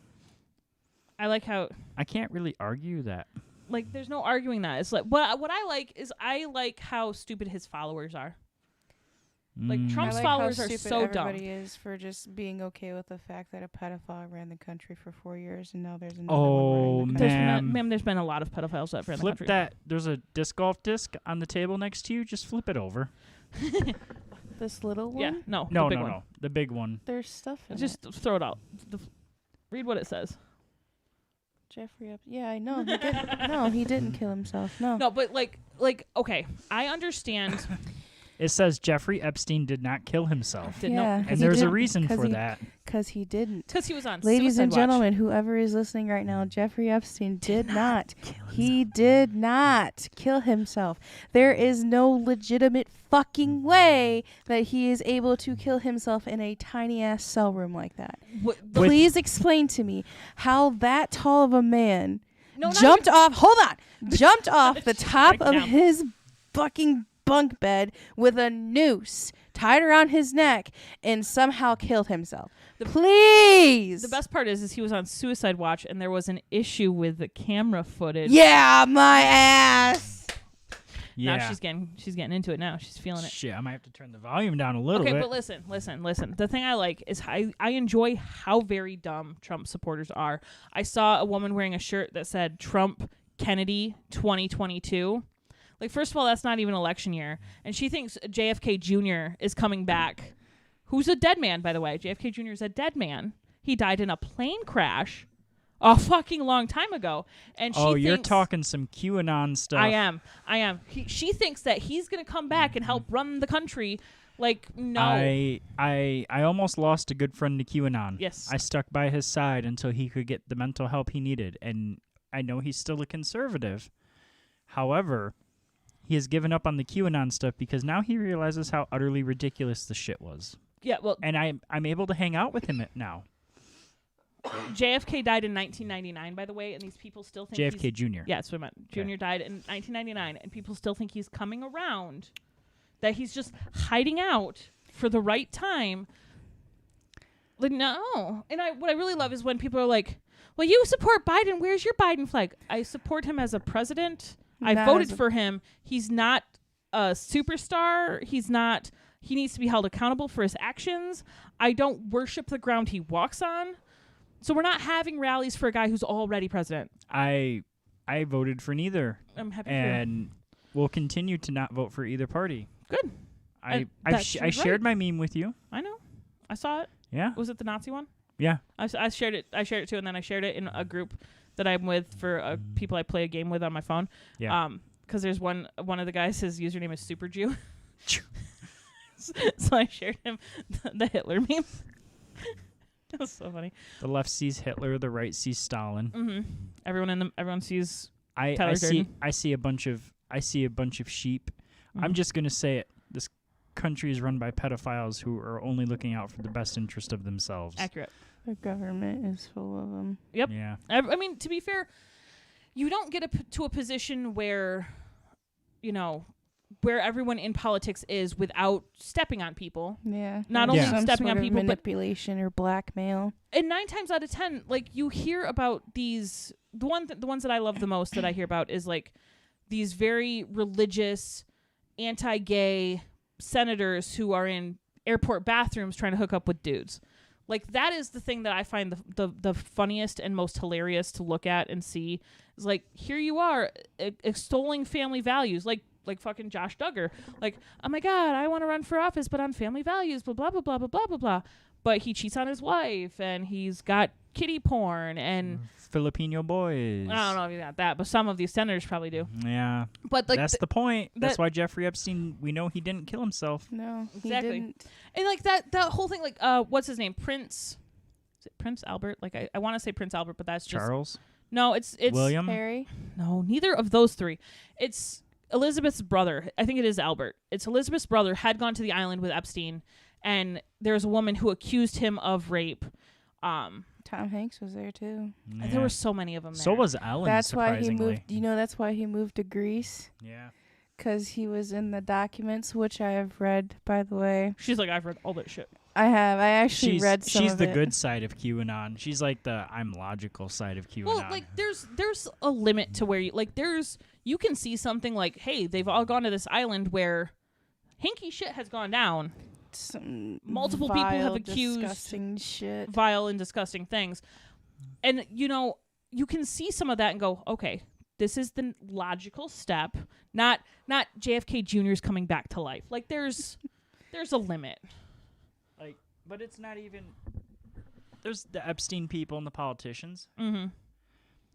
I like how, I can't really argue that. like, there's no arguing that. It's like, what I like is I like how stupid his followers are. Like, Mm. Trump's I like followers how are stupid so dumb. everybody is for just being okay with the fact that a pedophile ran the country for 4 years and now there's another Oh, one running the There's country. man. ma'am, there's been a lot of pedophiles that ran the Flip country. that. There's a disc golf disc on the table next to you. Just flip it over. This little one? Yeah, no, No, the big no, one. no. The big one. There's stuff in Just it. throw it out. Read what it says. Jeffrey Yeah, I know. He didn't. No, he didn't kill himself. No. No, but like, okay, I understand. It says Jeffrey Epstein did not kill himself. Did no, Yeah, And 'cause he there's a didn't, reason 'cause for he- that. Because he didn't. because he was on. Ladies Suicide and Watch. gentlemen, whoever is listening right now, Jeffrey Epstein did not. He did not kill himself. There is no legitimate fucking way that he is able to kill himself in a tiny ass cell room like that. With- Please explain to me how that tall of a man No, not jumped off. Hold on, jumped off the top Right of now. his fucking bunk bed with a noose tied around his neck and somehow killed himself. Please. The best part is he was on Suicide Watch, and there was an issue with the camera footage. Yeah, my ass. Yeah. Now she's getting into it now. She's feeling it. Shit, I might have to turn the volume down a little Okay, bit. but listen. The thing I like is I enjoy how very dumb Trump supporters are. I saw a woman wearing a shirt that said Trump Kennedy 2022. Like, first of all, that's not even election year. And she thinks JFK Jr. is coming back, who's a dead man, by the way. JFK Jr. is a dead man. He died in a plane crash a fucking long time ago. And you're talking some QAnon stuff. I am. She thinks that he's going to come back and help run the country. Like, no. I almost lost a good friend to QAnon. Yes. I stuck by his side until he could get the mental help he needed. And I know he's still a conservative. However, he has given up on the QAnon stuff because now he realizes how utterly ridiculous the shit was. Yeah, well. And I'm able to hang out with him now. JFK died in 1999, by the way, and these people still think JFK Jr. Yeah, that's what I meant. Jr. died in 1999, and people still think he's coming around, that he's just hiding out for the right time. Like, no. And what I really love is when people are like, well, you support Biden. Where's your Biden flag? I support him as a president. I voted for him. He's not a superstar. He needs to be held accountable for his actions. I don't worship the ground he walks on. So we're not having rallies for a guy who's already president. I voted for neither. I'm happy and we'll continue to not vote for either party. Good. I That's shared my meme with you. I know. I saw it. Yeah. Was it the Nazi one? Yeah. I shared it. I shared it too, and then I shared it in a group that I'm with for people I play a game with on my phone. Yeah. Because there's one of the guys. His username is Super Jew. So I shared him the Hitler meme. That was so funny. The left sees Hitler, the right sees Stalin. Mm-hmm. Everyone sees. I see a bunch of sheep. Mm-hmm. I'm just gonna say it. This country is run by pedophiles who are only looking out for the best interest of themselves. Accurate. The government is full of them. Yep. Yeah. I mean, to be fair, you don't get to a position where, where everyone in politics is without stepping on people. Yeah. Not only Some stepping sort on of people, but manipulation or blackmail. and 9 times out of 10, like, you hear about these. The ones that I love the most that I hear about is like these very religious, anti-gay senators who are in airport bathrooms trying to hook up with dudes. Like, that is the thing that I find the funniest and most hilarious to look at and see. Is like, here you are extolling family values, like fucking Josh Duggar. Like, oh my God, I want to run for office, but on family values, blah, blah, blah, blah, blah, blah, blah, blah. But he cheats on his wife, and he's got kiddie porn, and Filipino boys. I don't know if you got that, but some of these senators probably do. Yeah. But like, that's the point. That's why Jeffrey Epstein, we know he didn't kill himself. No, exactly. He didn't. And like that whole thing, like, what's his name? Is it Prince Albert? Like, I want to say Prince Albert, but that's just Charles? No, it's William? Harry? No, neither of those three. It's Elizabeth's brother. I think it is Albert. It's Elizabeth's brother had gone to the island with Epstein, and there's a woman who accused him of rape. Tom Hanks was there too. Yeah. There were so many of them there. So was Ellen, That's why he surprisingly. moved. That's why he moved to Greece. Yeah. Because he was in the documents, which I have read, by the way. She's like, I've read all that shit. I have. I actually read some She's of the it. good side of QAnon. She's like the I'm logical side of QAnon. Well, like, there's a limit to where you can see something like, hey, they've all gone to this island where hinky shit has gone down. Some Multiple people have vile, accused disgusting shit. vile and disgusting things. And, you can see some of that and go, okay, this is the logical step. Not JFK Jr.'s coming back to life. Like, there's a limit. Like, but it's not even. There's the Epstein people and the politicians. Mm-hmm.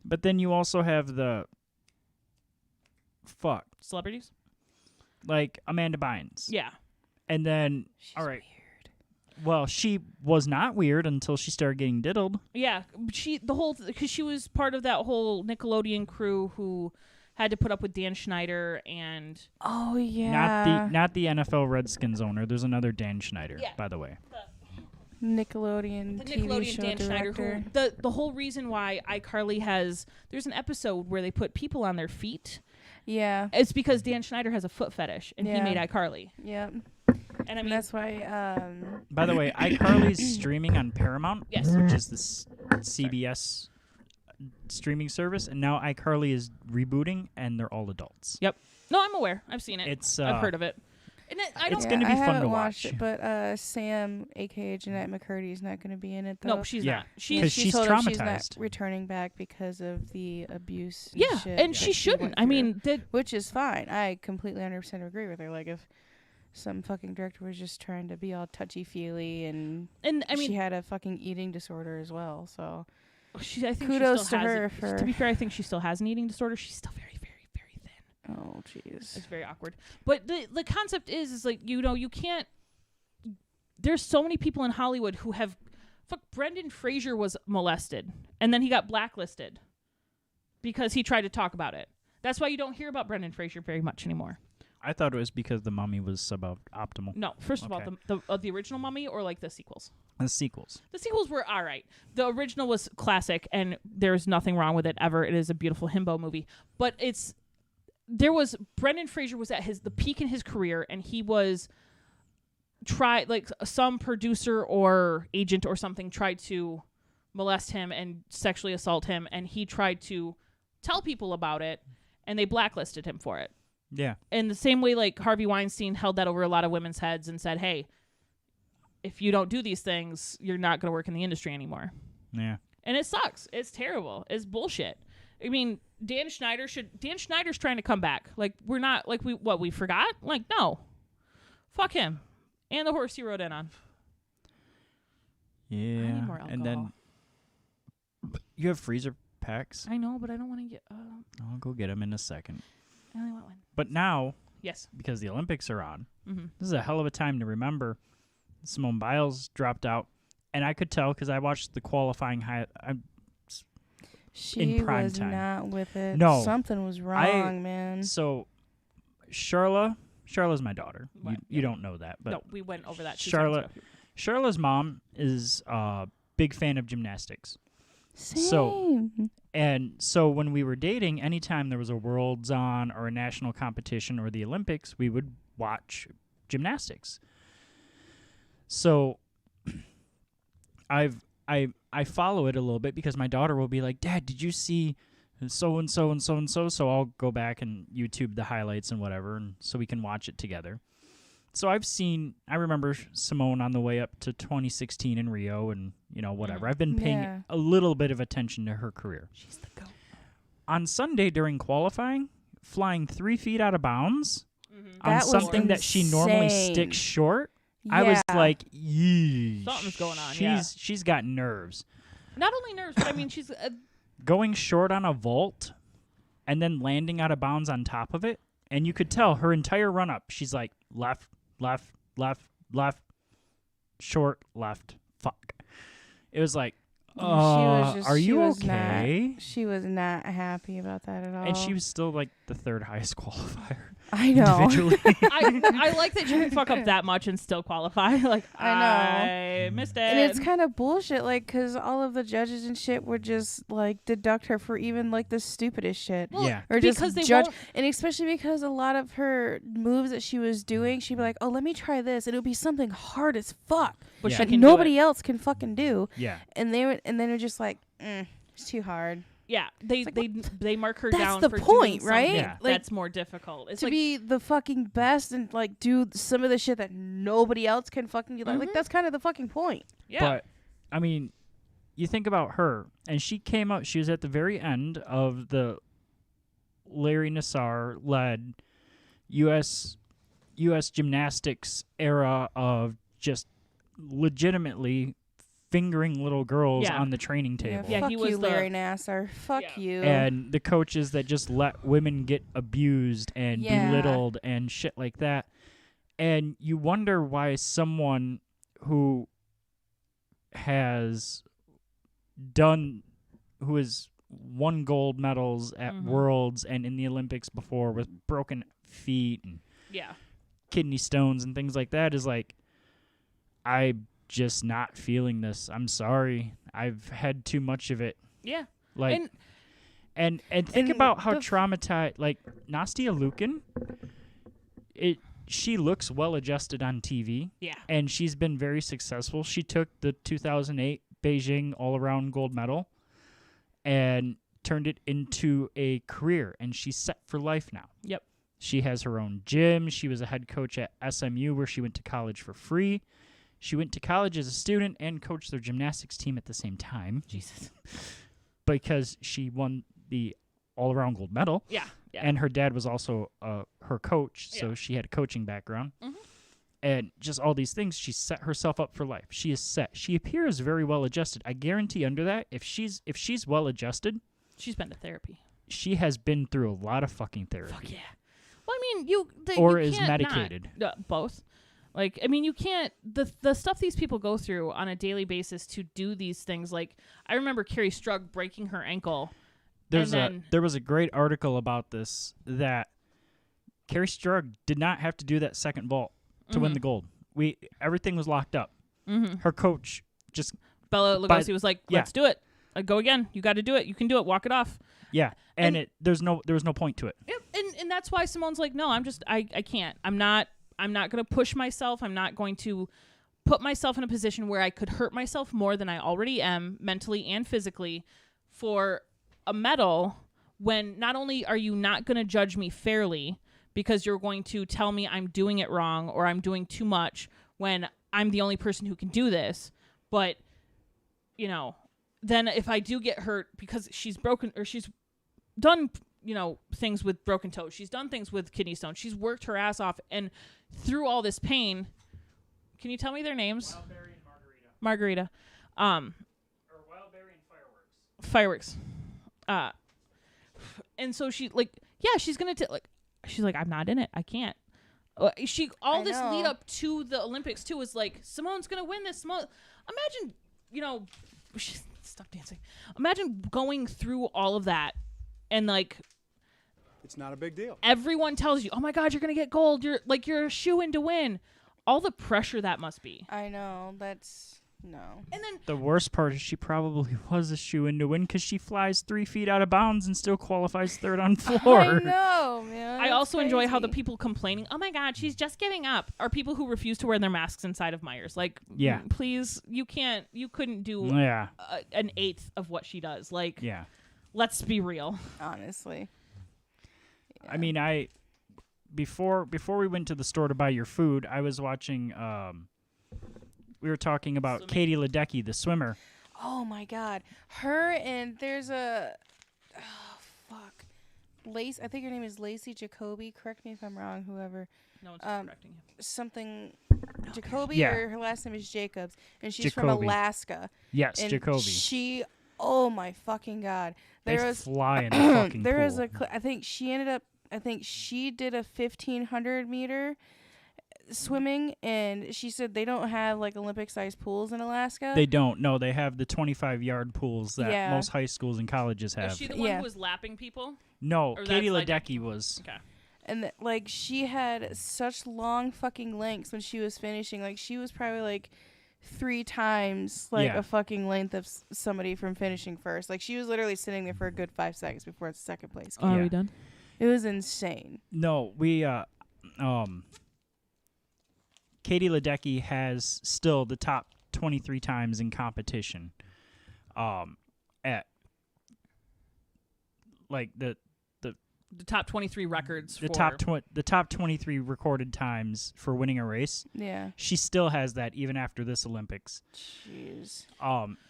But then you also have the. Celebrities? Like Amanda Bynes. Yeah. And then. She's all right. weird. Well, she was not weird until she started getting diddled. Yeah. Because she was part of that whole Nickelodeon crew who had to put up with Dan Schneider and. Oh yeah. Not the NFL Redskins owner. There's another Dan Schneider, Yeah. by the way. Nickelodeon The TV Nickelodeon show Dan director. Schneider, who the whole reason why iCarly there's an episode where they put people on their feet. Yeah. It's because Dan Schneider has a foot fetish, and he Yeah. made iCarly. Yep. And I mean, That's why. By the way, iCarly's streaming on Paramount, Yes. which is the CBS streaming service, and now iCarly is rebooting, and they're all adults. Yep. No, I'm aware. I've seen it. It's I've heard of it. And I don't. It's gonna be I fun haven't to watched watch. it, but Sam, aka Jeanette McCurdy, is not going to be in it though. No, she's Yeah. not. And She's 'Cause she she's told us she's not traumatized. returning back because of the abuse. yeah, shit and that she shouldn't. went I through. mean, Which is fine. I completely 100% agree with her. Like, if some fucking director was just trying to be all touchy-feely and I she mean, had a fucking eating disorder as well, so I think kudos she still to has her it. for- To be fair, I think she still has an eating disorder. She's still very, very, very thin. oh jeez. It's very awkward. But the concept is like, you can't. There's so many people in Hollywood who have. Fuck, Brendan Fraser was molested, and then he got blacklisted because he tried to talk about it. That's why you don't hear about Brendan Fraser very much anymore. I thought it was because the Mummy was suboptimal. No, first of Okay. all, the original Mummy or like the sequels. The sequels. The sequels were all right. The original was classic, and there's nothing wrong with it ever. It is a beautiful himbo movie, but Brendan Fraser was at the peak in his career, and he was some producer or agent or something tried to molest him and sexually assault him, and he tried to tell people about it, and they blacklisted him for it. Yeah. In the same way, like Harvey Weinstein held that over a lot of women's heads and said, "Hey, if you don't do these things, you're not going to work in the industry anymore." Yeah. And it sucks. It's terrible. It's bullshit. I mean, Dan Schneider's trying to come back. Like, we're not, like, we forgot? Like, no. Fuck him. And the horse he rode in on. Yeah. I need more And alcohol. then you have freezer packs. I know, but I don't want to get, I'll go get them in a second. I only want one. But now, Yes. because the Olympics are on, Mm-hmm. this is a hell of a time to remember. Simone Biles dropped out, and I could tell because I watched the qualifying She prime was time. not with it. No. Something was wrong, man. So, Charla's my daughter. Right, You don't know that, but No, we went over that 2 Charlotte- seconds ago. Charla's mom is a big fan of gymnastics. Same. And so when we were dating, anytime there was a Worlds on or a national competition or the Olympics, we would watch gymnastics. So I follow it a little bit because my daughter will be like, "Dad, did you see so and so and so and so?" So I'll go back and YouTube the highlights and whatever, and so we can watch it together. So I remember Simone on the way up to 2016 in Rio and, whatever. I've been paying Yeah. a little bit of attention to her career. She's the goat. On Sunday during qualifying, flying 3 feet out of bounds Mm-hmm. on That was something that she normally insane. sticks short, I was Yeah. like, yeesh. Something's going on, She's got nerves. Not only nerves, but I mean, she's... Going short on a vault and then landing out of bounds on top of it, and you could tell her entire run-up, she's like, left, left, left, left, short, left, fuck. It was like, are you okay? She was not happy about that at all. And she was still like the third highest qualifier I know. individually. I like that you can fuck up that much and still qualify. Like, I I missed it. And it's kind of bullshit, like, because all of the judges and shit would just, like, deduct her for even, like, the stupidest shit. Well, Yeah. Or just because they judge. won't- And especially because a lot of her moves that she was doing, she'd be like, oh, let me try this. And it would be something hard as fuck But Yeah. she that can do nobody it. else can fucking do. Yeah. And then they're just like, it's too hard. Yeah, they like, they mark her That's down the for point, doing right? something Yeah. Like, that's more difficult. It's to like, be the fucking best and, like, do some of the shit that nobody else can fucking do. Like, that's kind of the fucking point. yeah, But, I mean, you think about her, and she came up, she was at the very end of the Larry Nassar-led U.S. gymnastics era of just legitimately fingering little girls Yeah. on the training table. Yeah, fuck he was you, the- Larry Nassar. Fuck Yeah. you. And the coaches that just let women get abused and Yeah. belittled and shit like that. And you wonder why someone who has won gold medals at Mhm. Worlds and in the Olympics before with broken feet and yeah, kidney stones and things like that is like, I'm just not feeling this. I'm sorry. I've had too much of it. yeah. Like, And and think and about how the traumatized, like Nastia Lukin, she looks well adjusted on TV, yeah, and she's been very successful. She took the 2008 Beijing all-around gold medal and turned it into a career, and she's set for life now. Yep. She has her own gym. She was a head coach at SMU, where she went to college for free. She went to college as a student and coached their gymnastics team at the same time. Jesus. Because she won the all-around gold medal. Yeah. And her dad was also her coach, so Yeah. she had a coaching background. Mhm. And just all these things, she set herself up for life. She is set. She appears very well adjusted. I guarantee under that, if she's well adjusted, She's been to therapy. she has been through a lot of fucking therapy. Fuck yeah. Well, I mean, Or you is can't medicated. both. Like, I mean, you can't, the stuff these people go through on a daily basis to do these things. Like, I remember Carrie Strug breaking her ankle. There was a great article about this, that Carrie Strug did not have to do that second vault to win the gold. Everything was locked up. Her coach just Bella Lugosi was like, yeah. let's do it. Go again. You got to do it. You can do it. Walk it off. yeah, and there was no point to it. Yep. And that's why Simone's like, no, I can't. I'm not going to push myself. I'm not going to put myself in a position where I could hurt myself more than I already am, mentally and physically, for a medal, when not only are you not going to judge me fairly because you're going to tell me I'm doing it wrong or I'm doing too much when I'm the only person who can do this, but, you know, then if I do get hurt because she's broken or she's done, you know, things with broken toes, she's done things with kidney stones, she's worked her ass off, and through all this pain, can you tell me their names? Wildberry and Margarita. Margarita. Or Wildberry and Fireworks. And so she, like, yeah, she's gonna she's like, I'm not in it, I can't. All this lead up to the Olympics too is like, Simone's gonna win this. Imagine, you know, stop dancing. Imagine going through all of that, and like, it's not a big deal. Everyone tells you, oh my God, you're gonna get gold. You're a shoo-in to win. All the pressure that must be. I know. That's no. And then The worst part is she probably was a shoo-in to win, because she flies 3 feet out of bounds and still qualifies third on floor. I know, man. I also enjoy how the crazy. people complaining, oh my God, she's just giving up, are people who refuse to wear their masks inside of Myers. Like, Yeah. please, you couldn't do Yeah. an eighth of what she does. Like, Yeah. let's be real. Honestly. I mean, before we went to the store to buy your food, I was watching. We were talking about Katie Ledecky, the swimmer. Oh my God, her and there's a, Lace. I think her name is Lacey Jacoby. Correct me if I'm wrong. Whoever. No one's correcting him. Something. Jacoby, Yeah. or her last name is Jacobs, and she's from Jacoby. Alaska. Yes, And Jacoby. She. Oh my fucking God. They There was. fly in the fucking There pool. was a. I think she ended up. I think she did a 1,500 meter swimming, and she said they don't have like Olympic-sized pools in Alaska. They don't. No, they have the 25-yard pools that Yeah. most high schools and colleges have. Is she the one Yeah. who was lapping people? No, Or Katie that's like- Ledecky was. Okay. And like she had such long fucking lengths when she was finishing. Like she was probably like 3 times like Yeah. a fucking length of somebody from finishing first. Like she was literally sitting there for a good 5 seconds before it's second place. Oh, Yeah. are we done? It was insane. No, Katie Ledecky has still the top 23 times in competition. At like the top 23 records the for top 23 recorded times for winning a race. Yeah. She still has that even after this Olympics. Jeez.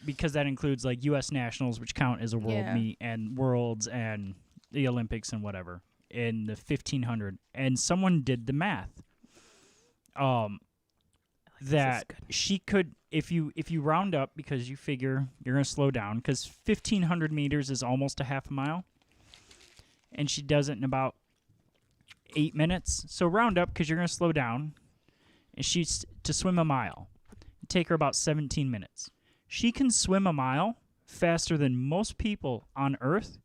Because that includes like U.S. nationals, which count as a world Yeah. meet, and worlds and the Olympics and whatever in the 1500. And someone did the math. That she could, if you round up, because you figure you're gonna slow down, because 1,500 meters is almost a half a mile, and she does it in about 8 minutes. So round up, because you're gonna slow down, and she's to swim a mile. It'd take her about 17 minutes. She can swim a mile faster than most people on Earth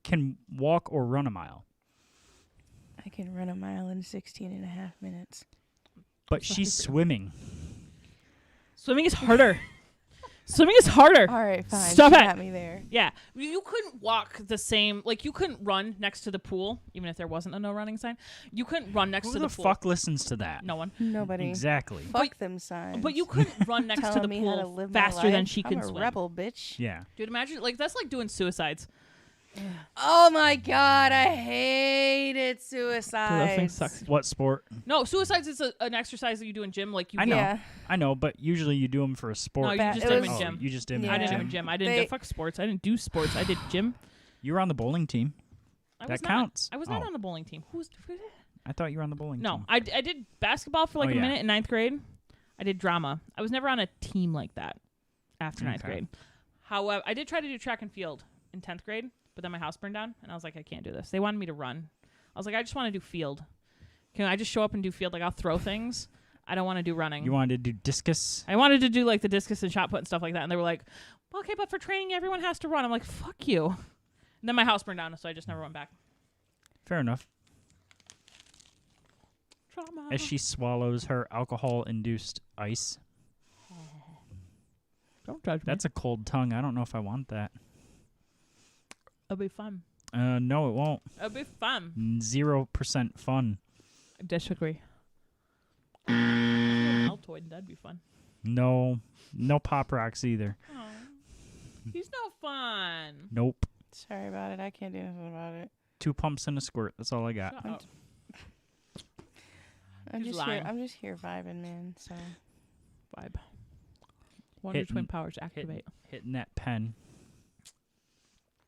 can walk or run a mile. I can run a mile in 16 and a half minutes. But she's swimming. Swimming is harder. Swimming is harder. All right, fine. Stop she it. got me there. Yeah. You couldn't walk the same, like you couldn't run next to the pool, even if there wasn't a no running sign. You couldn't run next Who to the the pool. fuck listens to that? No one. Nobody. Exactly. Fuck them signs. But you couldn't run next to Telling the me how to pool live my faster than life. she I'm can a swim. rebel, bitch. Yeah. Dude, imagine, like, that's like doing suicides. Oh my god, I hated Dude, suicide. that thing sucks. What sport? No, suicides is an exercise that you do in gym. Like you. I know. Yeah. I know, but usually you do them for a sport. No, you Ba- just it did them was- in gym. You just did 'em Yeah. I in did gym. them in gym. I didn't They- do fuck sports. I didn't do sports. I did gym. You were on the bowling team. I That was counts. Not, I was not Oh. on the bowling team. Who was? I thought you were on the bowling No, team. I did basketball for like Oh, a yeah. minute in 9th grade. I did drama. I was never on a team like that after 9th Okay. grade. However, I did try to do track and field in 10th grade, but then my house burned down, and I was like, I can't do this. They wanted me to run. I was like, I just want to do field. Can I just show up and do field? Like, I'll throw things. I don't want to do running. You wanted to do discus? I wanted to do like the discus and shot put and stuff like that, and they were like, well, okay, but for training, everyone has to run. I'm like, fuck you. And then my house burned down, so I just never went back. Fair enough. Trauma. As she swallows her alcohol-induced ice. Don't judge me. That's a cold tongue. I don't know if I want that. It'll be fun. No, it won't. It'll be fun. 0% fun. I disagree. Altoid, that'd be fun. No Pop Rocks either. Oh, he's no fun. Nope. Sorry about it. I can't do nothing about it. 2 pumps and a squirt. That's all I got. Shut up. I'm He's just here. lying. I'm just here vibing, man. So Vibe. Wonder Hitting- Twin powers activate. Hitting that pen.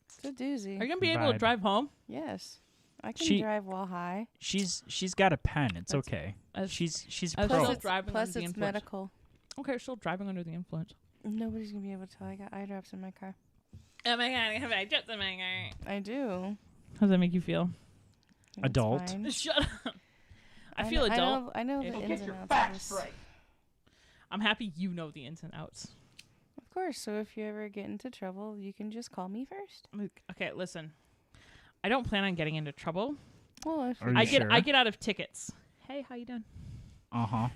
it's a doozy. Are you gonna be able to Vibe. drive home? Yes, I can She- drive while high. She's got a pen. It's That's- okay. As- She's as pro. Still Plus, driving plus under the it's influence. medical. Okay, still driving under the influence. Nobody's gonna be able to tell. I got eye drops in my car. Oh my god, I have I just in my car. I do. How does that make you feel? It's Adult. fine. Shut up. I feel know, adult. I know Yeah. the Go ins Get and your outs. of facts this. straight. I'm happy you know the ins and outs. Of course. So if you ever get into trouble, you can just call me first. Okay, listen. I don't plan on getting into trouble. Well, if Are you I sure? get out of tickets. Hey, how you doing? Uh-huh.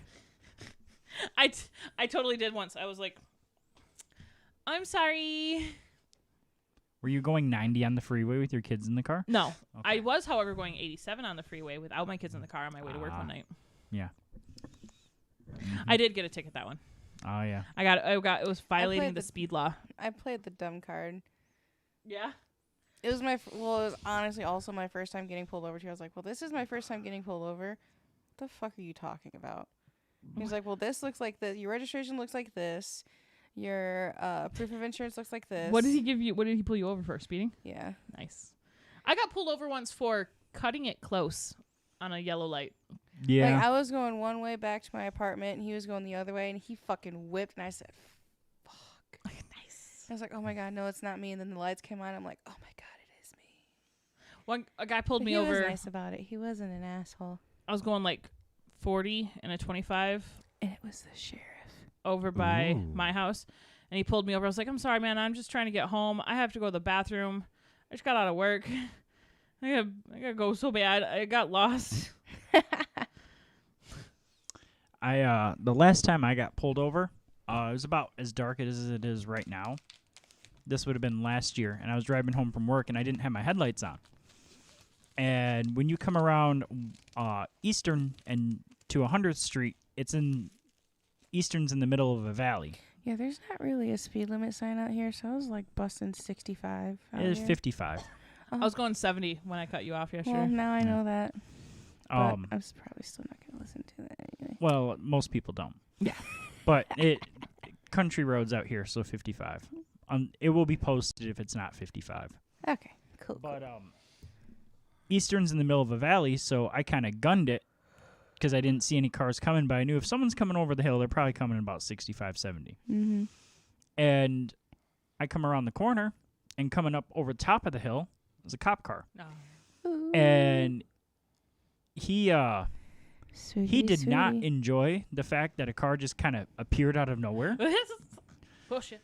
I totally did once. I was like, I'm sorry. Were you going 90 on the freeway with your kids in the car? No. I Okay. was, however, going 87 on the freeway without my kids in the car on my way to work one night. Yeah. I did get a ticket that one. Oh, yeah. It was violating played the the- speed law. I played the dumb card. Yeah. It was it was honestly also my first time getting pulled over too. I was like, well, this is my first time getting pulled over. What the fuck are you talking about? He was like, well, this looks like your registration looks like this. Your proof of insurance looks like this. What did he give you? What did he pull you over for? Speeding? Yeah. Nice. I got pulled over once for cutting it close on a yellow light. Yeah. Like I was going one way back to my apartment, and he was going the other way, and he fucking whipped, and I said, "Fuck." Nice. I was like, "Oh my god, no, it's not me." And then the lights came on. I'm like, "Oh my god, it is me." A guy pulled But me he over. was nice about it. He wasn't an asshole, I was going like 40 and a 25 and it was the sheriff. over by Ooh. my house, and he pulled me over. I was like, I'm sorry, man. I'm just trying to get home. I have to go to the bathroom. I just got out of work. I gotta go so bad. I got lost. The last time I got pulled over, it was about as dark as it is right now. This would have been last year, and I was driving home from work, and I didn't have my headlights on. And when you come around Eastern and to 100th Street, Eastern's in the middle of a valley. Yeah, there's not really a speed limit sign out here, so I was like busting 65. out It is here. 55. I was going 70 when I cut you off yesterday. Well, now I know that. But I'm probably still not gonna listen to that anyway. Well, most people don't. Yeah. But country roads out here, so 55. It will be posted if it's not 55. Okay, cool. But Eastern's in the middle of a valley, so I kind of gunned it because I didn't see any cars coming, but I knew if someone's coming over the hill, they're probably coming about 65, 70. Mm-hmm. And I come around the corner, and coming up over the top of the hill is a cop car. No. And he did not enjoy the fact that a car just kind of appeared out of nowhere. Bullshit.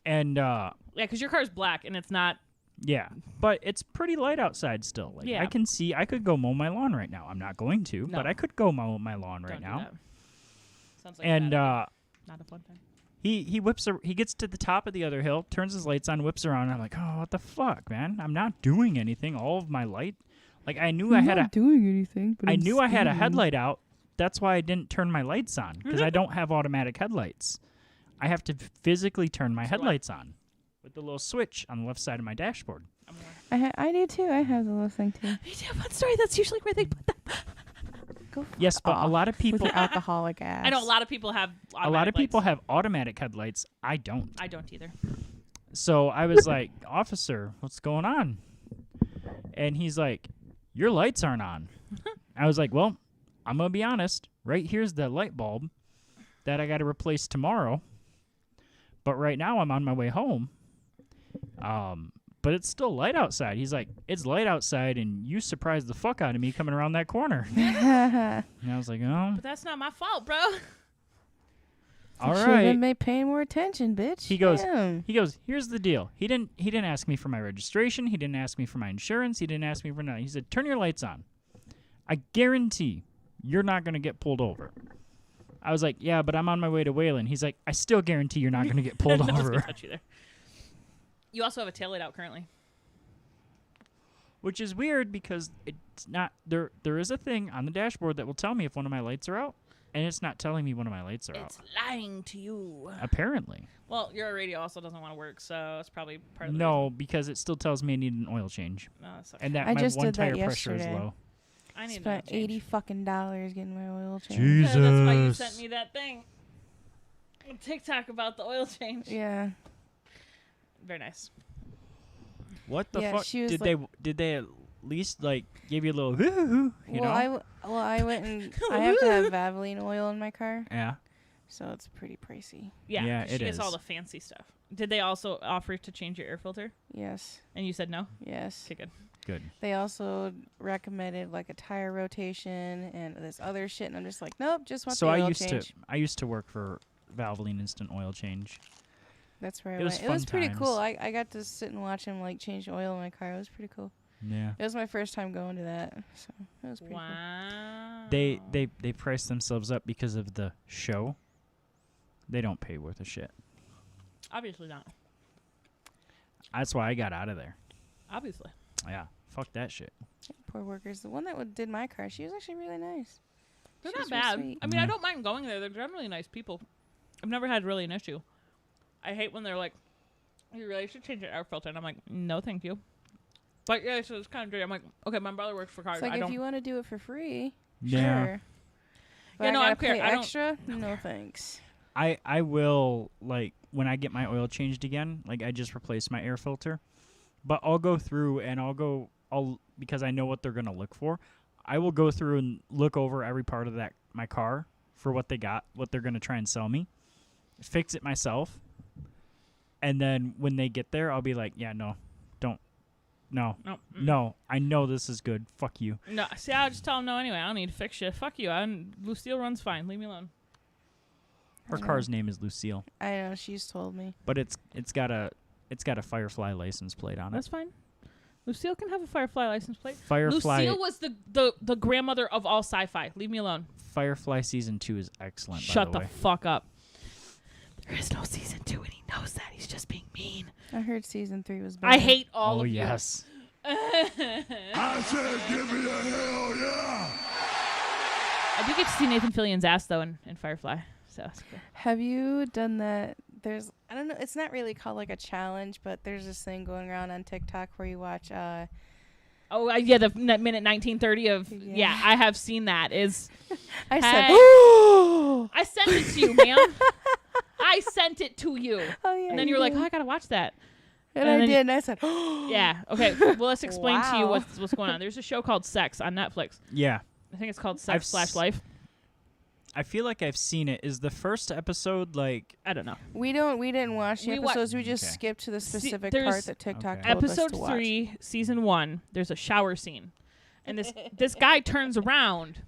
And Yeah, because your car's black and it's not. yeah, but it's pretty light outside still. Like Yeah. I can see, I could go mow my lawn right now. I'm not going to, No. but I could go mow my lawn right Don't do now. that. Sounds like And not a fun time. he gets to the top of the other hill, turns his lights on, whips around. And I'm like, oh, what the fuck, man? I'm not doing anything. All of my light, like I knew I had doing anything, but I knew I had a headlight out. That's why I didn't turn my lights on because I don't have automatic headlights. I have to physically turn my headlights on with the little switch on the left side of my dashboard. I do too. I have the little thing too. Me too. Fun story. That's usually where they put them. Go Yes, but a lot of with people. your alcoholic ass. I know a lot of people have. A lot of people lights. have automatic headlights. I don't. I don't either. So I was like, "Officer, what's going on?" And he's like, "Your lights aren't on." I was like, "Well, I'm gonna be honest. Right here's the light bulb that I got to replace tomorrow. But right now I'm on my way home. But it's still light outside." He's like, "It's light outside, and you surprised the fuck out of me coming around that corner." And I was like, "Oh, But that's not my fault, bro. all Should've right." been paying more attention, bitch. He goes, Damn. "Here's the deal. He didn't ask me for my registration. He didn't ask me for my insurance. He didn't ask me for nothing. He said, 'Turn your lights on.' I guarantee you're not gonna get pulled over." I was like, "Yeah, but I'm on my way to Wayland." He's like, "I still guarantee you're not gonna get pulled No one's over." gonna touch you there. You also have a taillight out currently. Which is weird because it's not there. There is a thing on the dashboard that will tell me if one of my lights are out, and it's not telling me one of my lights are It's out. lying to you. Apparently, Well, your radio also doesn't want to work, so it's probably part of the no, because it still tells me I need an oil change, reason. No, that sucks. and that I my just one did that tire pressure is yesterday. low. I need Spent an oil change. $80 fucking getting my oil change. Jesus. Yeah, that's why you sent me that thing. On TikTok about the oil change. Yeah. Very nice. What the Yeah, fuck she was did they at least like give you a little you know? I went and I have to have Vaseline oil in my car, Yeah. so it's pretty pricey. Yeah, Yeah, 'cause it she gets all is. the fancy stuff. Did they also offer to change your air filter? Yes. And you said no? Yes. Okay, good. Good. They also recommended like a tire rotation and this other shit, and I'm just like, nope, just want So the I oil used change. to work for Valvoline Instant Oil Change. That's where I It was went. It was fun pretty cool. times. I got to sit and watch him like change oil in my car. It was pretty cool. Yeah. It was my first time going to that, so it was pretty cool. Wow. They price themselves up because of the show. They don't pay worth a shit. Obviously not. That's why I got out of there. Obviously. Yeah. Fuck that shit. Poor workers. The one that did my car, she was actually really nice. They're She not was real bad. sweet. I mean, I Yeah. don't mind going there. They're generally nice people. I've never had really an issue. I hate when they're like, "You really should change your air filter," and I'm like, "No, thank you." But yeah, so it's kind of dirty. I'm like, okay, my brother works for cars. It's like I if don't. you want to do it for free, Yeah. sure. But Yeah, I no, gotta I'm clear. pay I don't- extra? No thanks. I will, like, when I get my oil changed again, like, I just replaced my air filter. But I'll go through and I'll because I know what they're going to look for. I will go through and look over every part of my car for what they got, what they're going to try and sell me, fix it myself. And then when they get there, I'll be like, yeah, no, don't, no, No, no, I know this is good. Fuck you. no. See, I'll just tell them no anyway. I don't need to fix shit. Fuck you. Lucille runs fine. Leave me alone. Her car's name is Lucille, I know, she's told me. but it's got a Firefly license plate on it. That's fine. Lucille can have a Firefly license plate. Firefly Lucille was the grandmother of all sci-fi. Leave me alone. Firefly season 2 is excellent. Shut by the the way. fuck up. There is no season 2, and he knows that. He's just being mean. I heard season 3 was better. I hate all Oh of yes. I said, give me a hell yeah. I do get to see Nathan Fillion's ass though in Firefly. So it's cool. Have you done that? There's, I don't know, it's not really called like a challenge, but there's this thing going around on TikTok where you watch, Oh yeah, the minute 1930 of Yeah. yeah, I have seen that. Is I Hey. said, oh I sent it to you, man. I sent it to you, yeah, and then you were like, did. "Oh, I gotta watch that." and and I then did, and I said, oh Yeah. Okay. Well, let's explain to you Wow. what's going on. There's a show called Sex on Netflix. Yeah. I think it's called I've Sex/Life. I feel like I've seen it. Is the first episode like I don't know. we didn't watch the We wa- episodes. We just Okay. skipped to the See, specific there's- part that TikTok Okay. told us Episode to watch. 3, season 1. There's a shower scene, and this guy turns around,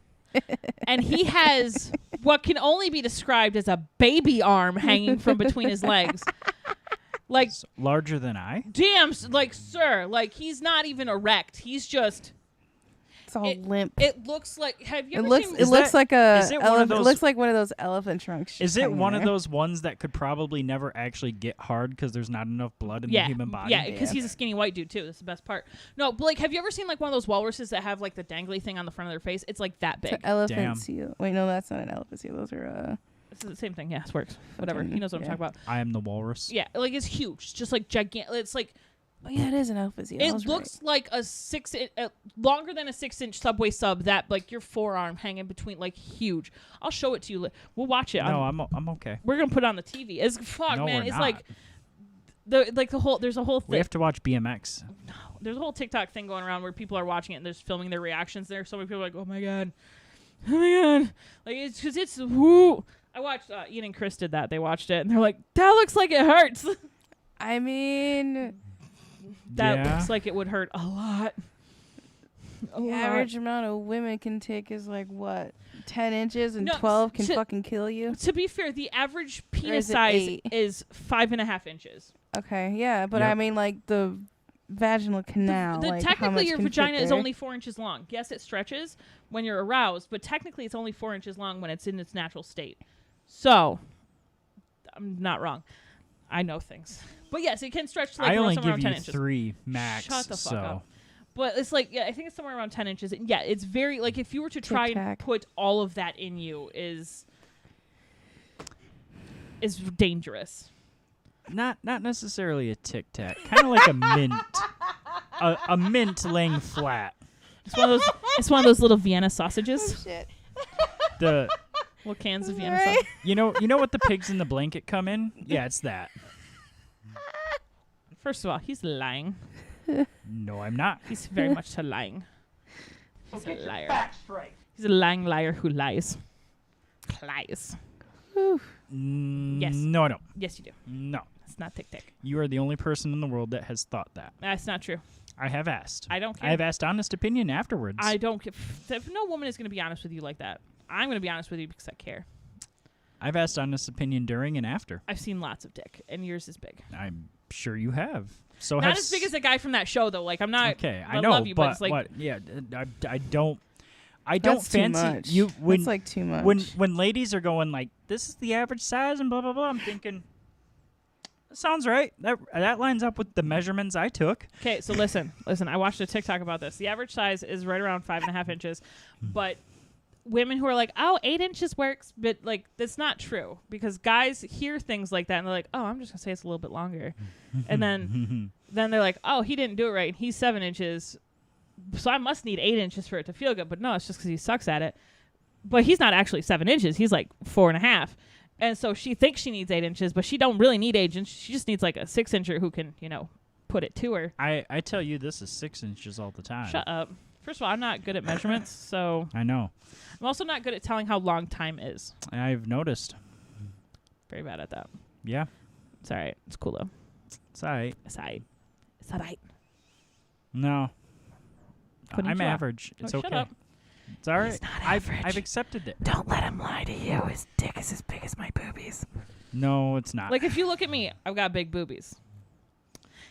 and he has what can only be described as a baby arm hanging from between his legs. Like, larger than I? damn, like, sir, like he's not even erect. He's just. It's all limp. It looks like. Have you It ever looks. seen? It looks like a. is it one of It those- looks like one of those elephant trunks. Is it hanging one of there. those ones that could probably never actually get hard because there's not enough blood in yeah, the human body? Yeah, because Yeah. he's a skinny white dude too. That's the best part. No, but like, have you ever seen like one of those walruses that have like the dangly thing on the front of their face? It's like that It's big. an elephant Damn. seal. Wait, no, that's not an elephant seal. Those are It's the same thing. Yes, works. Whatever. Okay, He knows what yeah. I'm talking about. I am the walrus. Yeah, like it's huge. It's just like gigantic. It's like Oh yeah, it is an Alpha Z. I It was looks like a longer than a 6-inch Subway sub that like your forearm hanging between, like huge. I'll show it to you. We'll watch it. No, I'm okay. We're gonna put it on the TV. It's fuck, No, man. we're It's not. like the whole. There's a whole thing. We have to watch BMX. There's a whole TikTok thing going around where people are watching it and they're just filming their reactions. There, so many people are like, "Oh my god, like it's because it's whoo." I watched Ian and Chris did that. They watched it and they're like, "That looks like it hurts." I mean, That Yeah. looks like it would hurt a lot. the average amount of women can take is like what, 10 inches, and No, 12 can to- fucking kill you. To be fair, the average penis is it size 8? is 5.5 inches. Okay, yeah, but Yep. I mean like the vaginal canal. like, how Technically, much your can fit vagina is there? only 4 inches long. Yes, it stretches when you're aroused, but technically, it's only 4 inches long when it's in its natural state. So, I'm not wrong. I know things, but yes, it can stretch to like I only somewhere give around you 10 inches. 3 max. Shut the fuck so. up. But it's like, yeah, I think it's somewhere around 10 inches. And yeah, it's very like if you were to try and Tic-tac. put all of that in you is dangerous. Not necessarily a Tic Tac. Kind of like a mint. A mint laying flat. It's one of those. It's one of those little Vienna sausages. Shit. The Little cans of Vienna Right. sausage. you know what the pigs in the blanket come in? Yeah, it's that. First of all, he's lying. No, I'm not. He's very much lying. He's a Get your liar. facts straight. He's a lying liar who lies. Lies. Yes. No, I don't. Yes, you do. No. It's not tic tac. You are the only person in the world that has thought that. That's not true. I have asked. I don't care. I have asked honest opinion afterwards. I don't care. If no woman is going to be honest with you like that, I'm going to be honest with you because I care. I've asked honest opinion during and after. I've seen lots of dick, and yours is big. I'm sure you have. So Not have as big as the guy from that show, though. Like, I'm not. Okay, I I know, love you, but but it's like- what? Yeah, I don't. I That's don't too fancy much. you when That's like too much. when ladies are going like this is the average size and blah blah blah. I'm thinking that sounds right. That lines up with the measurements I took. Okay, so listen. I watched a TikTok about this. The average size is right around 5.5 inches, but women who are like, "Oh, 8 inches works," but like that's not true because guys hear things like that and they're like, "Oh, I'm just gonna say it's a little bit longer," and then they're like, "Oh, he didn't do it right. He's 7 inches, so I must need 8 inches for it to feel good." But no, it's just because he sucks at it. But he's not actually 7 inches. He's like 4.5. And so she thinks she needs 8 inches, but she don't really need 8 inches. She just needs like a 6-incher who can, put it to her. I tell you this is 6 inches all the time. Shut up. First of all, I'm not good at measurements, so I know. I'm also not good at telling how long time is. I've noticed. Very bad at that. Yeah, It's all right. It's cool though. it's all right. It's all right. It's all right. No, Konnichiwa. I'm average. It's Oh, okay. shut up. It's all right. He's not I've average. accepted it. Don't let him lie to you. His dick is as big as my boobies. No, it's not. Like if you look at me, I've got big boobies.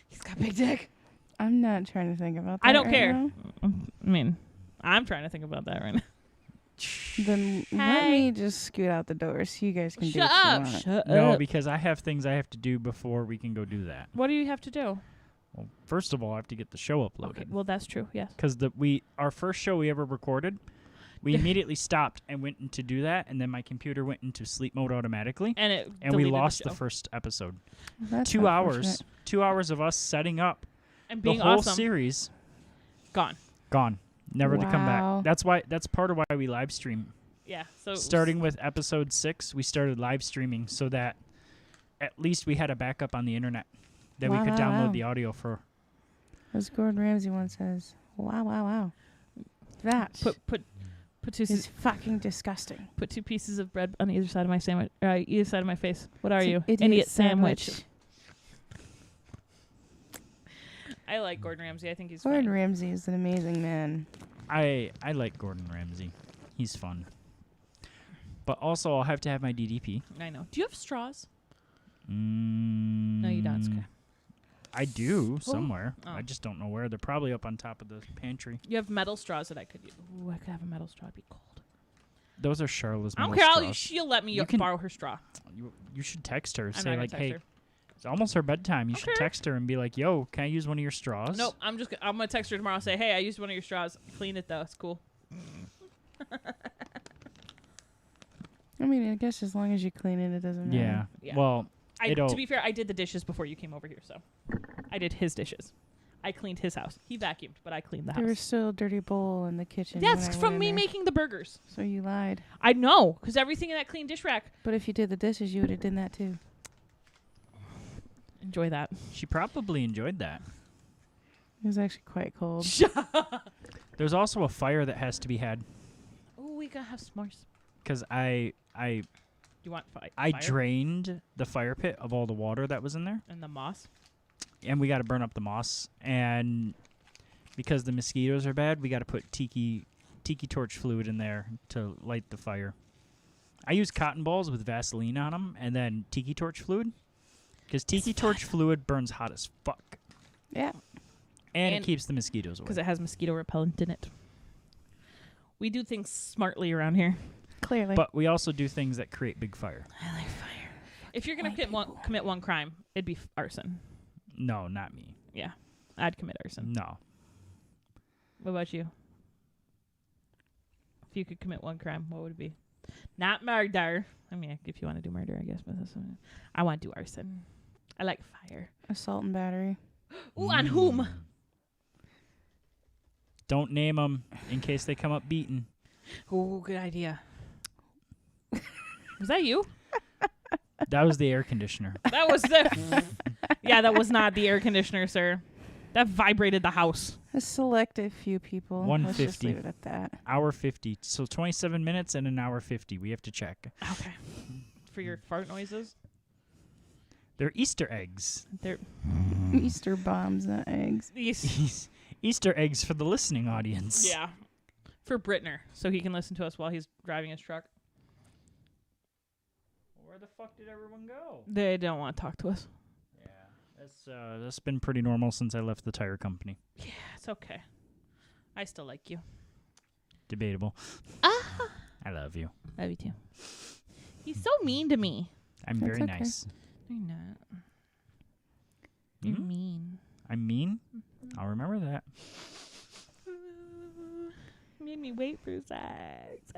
He's got big dick. I'm not trying to think about that. I don't right care. now. I mean, I'm trying to think about that right now. Then let me just scoot out the door so you guys can do Shut what up. you want. Shut no, up. because I have things I have to do before we can go do that. What do you have to do? Well, first of all, I have to get the show uploaded. Okay, well that's true. Yes. Because our first show we ever recorded, we immediately stopped and went in to do that, and then my computer went into sleep mode automatically, And we deleted lost the, the first episode. That's 2 hours, unfortunate. 2 hours of us setting up and the being whole awesome. series. Gone. Gone, never to come Wow. back. That's part of why we live stream. Yeah. So Starting with episode 6, we started live streaming so that at least we had a backup on the internet that we Wow, could wow, download wow. the audio for. As Gordon Ramsay once says, "Wow, wow, wow, that put two is fucking disgusting." put 2 pieces of bread on either side of my sandwich. Either side of my face. What are It's you? an Idiot sandwich. sandwich. I like Gordon Ramsay. I think he's Gordon fun. Ramsay is an amazing man. I like Gordon Ramsay. He's fun. But also, I'll have to have my DDP. I know. Do you have straws? No, you don't. It's okay. I do somewhere. Oh. I just don't know where. They're probably up on top of the pantry. You have metal straws that I could use. Ooh, I could have a metal straw. It'd be cold. Those are Charlotte's I don't metal care. straws. She'll let me You can- borrow her straw. You should text her. I'm Say not like, gonna text hey, her. it's almost her bedtime. You should Okay. text her and be like, yo, can I use one of your straws? Nope. I'm gonna text her tomorrow and say, hey, I used one of your straws. Clean it though. It's cool. I mean, I guess as long as you clean it, it doesn't matter. Yeah. Yeah. Well, To be fair, I did the dishes before you came over here, so I did his dishes. I cleaned his house. He vacuumed, but I cleaned the There was house. still a dirty bowl in the kitchen. That's when I from went me in there. making the burgers. So you lied. I know, because everything in that clean dish rack. But if you did the dishes, you would have done that too. Enjoy that. She probably enjoyed that. It was actually quite cold. There's also a fire that has to be had Oh, we gotta have s'mores. because I You want fire? drained the fire pit of all the water that was in there, And the moss. and we got to burn up the moss. And because the mosquitoes are bad, we got to put tiki torch fluid in there to light the fire. I use cotton balls with Vaseline on them, and then tiki torch fluid, because tiki torch fluid burns hot as fuck, Yeah. and it And- keeps the mosquitoes away. Because it has mosquito repellent in it. We do things smartly around here. Clearly. But we also do things that create big fire. I like fire. If you're gonna commit one crime, it'd be arson. No, not me. Yeah, I'd commit arson. No. What about you? If you could commit one crime, what would it be? Not murder. I mean, if you want to do murder, I guess. But I want to do arson. I like fire. Assault and battery. Ooh, on whom? Don't name them in case they come up beaten. Ooh, good idea. Was that you? That was the air conditioner. That was the. Yeah, that was not the air conditioner, sir. That vibrated the house. A selective few people. Let's just 150. leave it at that. Hour 50. So 27 minutes and an hour 50. We have to check. Okay. For your fart noises, They're Easter eggs. they're Easter bombs, not eggs. these. Easter eggs for the listening audience. Yeah. For Brittner, so he can listen to us while he's driving his truck. Where the fuck did everyone go? They don't want to talk to us. Yeah. That's been pretty normal since I left the tire company. Yeah, it's okay. I still like you. Debatable. I love you. Love you too. He's so mean to me. I'm That's very okay. nice. You're not. You're Mhm. mean. I'm mean? I'll remember that. Made me wait for sex.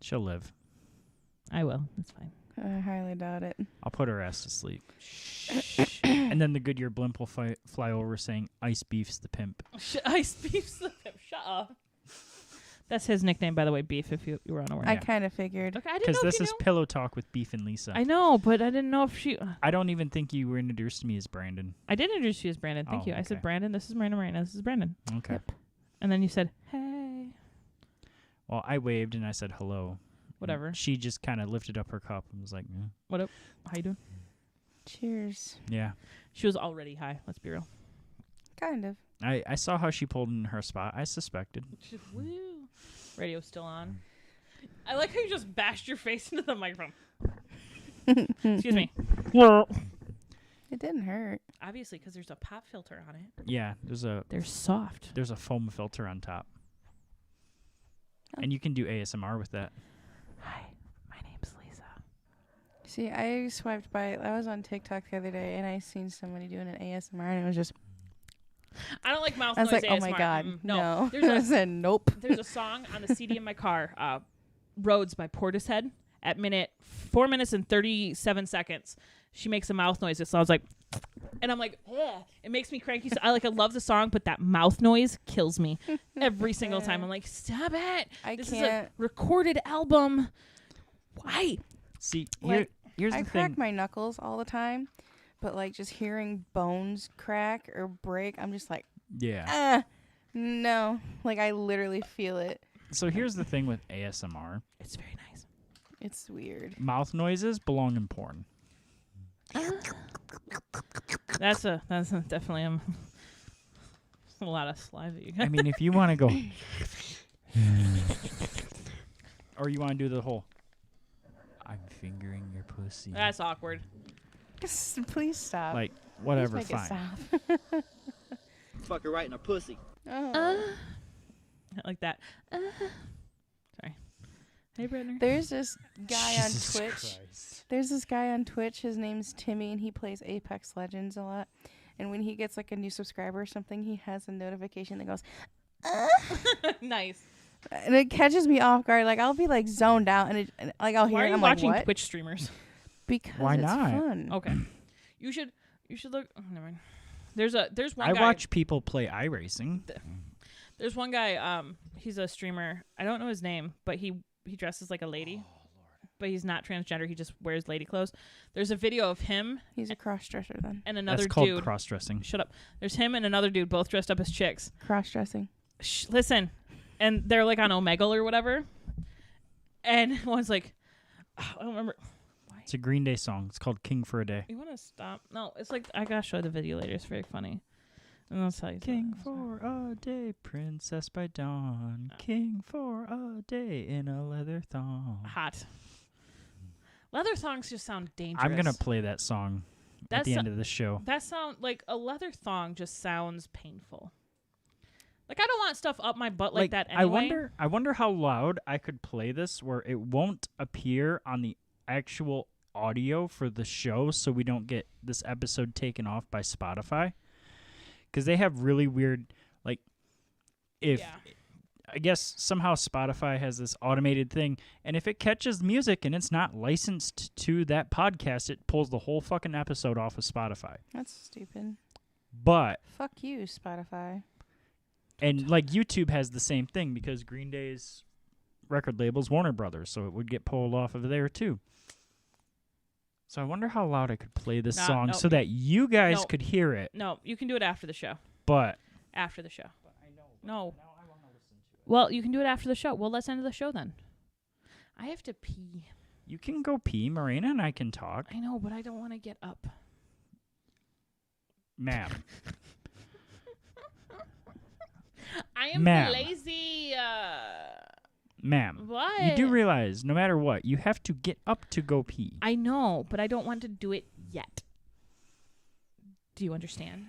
She'll live. I will. That's fine. I highly doubt it. I'll put her ass to sleep. And then the Goodyear blimp will fly over saying, Ice Beef's the pimp. Ice Beef's the pimp. Shut up. That's his nickname, by the way, Beef, if you were unaware. I kind of figured. Okay, I didn't Because know if this you is knew. Pillow Talk with Beef and Lisa. I know, but I didn't know if she... I don't even think you were introduced to me as Brandon. I did introduce you as Brandon. Thank Oh, you. I said, okay. Brandon, this is Marina. This is Brandon. Okay. Yep. And then you said, hey. Well, I waved and I said hello. Whatever. And she just kind of lifted up her cup and was like, What up? How you doing? Cheers. yeah. She was already high. Let's be real. Kind of. I saw how she pulled in her spot. I suspected. She's woo. Radio's still on. I like how you just bashed your face into the microphone. Excuse me. It didn't hurt. Obviously, because there's a pop filter on it. Yeah, there's a They're soft. foam filter on top. Oh. And you can do ASMR with that. Hi, my name's Lisa. See, I swiped by. I was on TikTok the other day, and I seen somebody doing an ASMR, and it was just. I don't like mouth I was noise like, oh my ASMR. god, No. I said nope. There's a song on the CD in my car, Roads by Portishead. At 4 minutes and 37 seconds, she makes a mouth noise. It sounds like, and I'm like, ugh. It makes me cranky. So I love the song, but that mouth noise kills me every single time. I'm like, stop it. I This can't. is a recorded album. Why? See, Like, here's I the crack thing. my knuckles all the time, but like just hearing bones crack or break, I'm just like, Yeah. no. Like I literally feel it. So here's the thing with ASMR. It's very nice. It's weird. Mouth noises belong in porn. That's definitely a lot of saliva you got. I mean, if you want to go, or you want to do the whole, I'm fingering your pussy. That's awkward. Please stop. Like, Please whatever, make it fine. stop. Fuck her right in her pussy. Oh. Like that. Sorry. Hey, Brenner. There's this guy on Jesus Twitch. Christ. There's this guy on Twitch. His name's Timmy, and he plays Apex Legends a lot. And when he gets like a new subscriber or something, he has a notification that goes, Nice. and it catches me off guard. Like I'll be like zoned out, and like I'll hear Why it. are And you I'm like, watching what? Twitch streamers? Because Why it's not? fun. Okay. You should look. Oh, never mind. There's one I guy. watch people play iRacing. There's one guy. He's a streamer. I don't know his name, but he dresses like a lady. But he's not transgender. He just wears lady clothes. There's a video of him. He's a cross-dresser then. And another That's called dude. cross-dressing. Shut up. There's him and another dude, both dressed up as chicks. Cross-dressing. Listen, and they're like on Omegle or whatever. And one's like, I don't remember. It's a Green Day song. It's called King for a Day. You want to stop? No, it's like I gotta show the video later. It's very funny. And I'll tell you. King for a day, princess by dawn. King for a day in a leather thong. Hot. Leather thongs just sound dangerous. I'm gonna play that song at the end of the show. That sound like a leather thong just sounds painful. Like I don't want stuff up my butt like that anyway. I wonder how loud I could play this where it won't appear on the actual audio for the show, so we don't get this episode taken off by Spotify. Because they have really weird, like, I guess somehow Spotify has this automated thing, and if it catches music and it's not licensed to that podcast, it pulls the whole fucking episode off of Spotify. That's stupid. But Fuck you, Spotify. and like YouTube has the same thing because Green Day's record label's Warner Brothers, so it would get pulled off of there too. So I wonder how loud I could play this song so that you guys could hear it. No, you can do it after the show. But after the show. No. Well, you can do it after the show. Well, let's end the show then. I have to pee. You can go pee, Marina, and I can talk. I know, but I don't want to get up. Ma'am. I am Ma'am. lazy. Ma'am. What? You do realize, no matter what, you have to get up to go pee. I know, but I don't want to do it yet. Do you understand?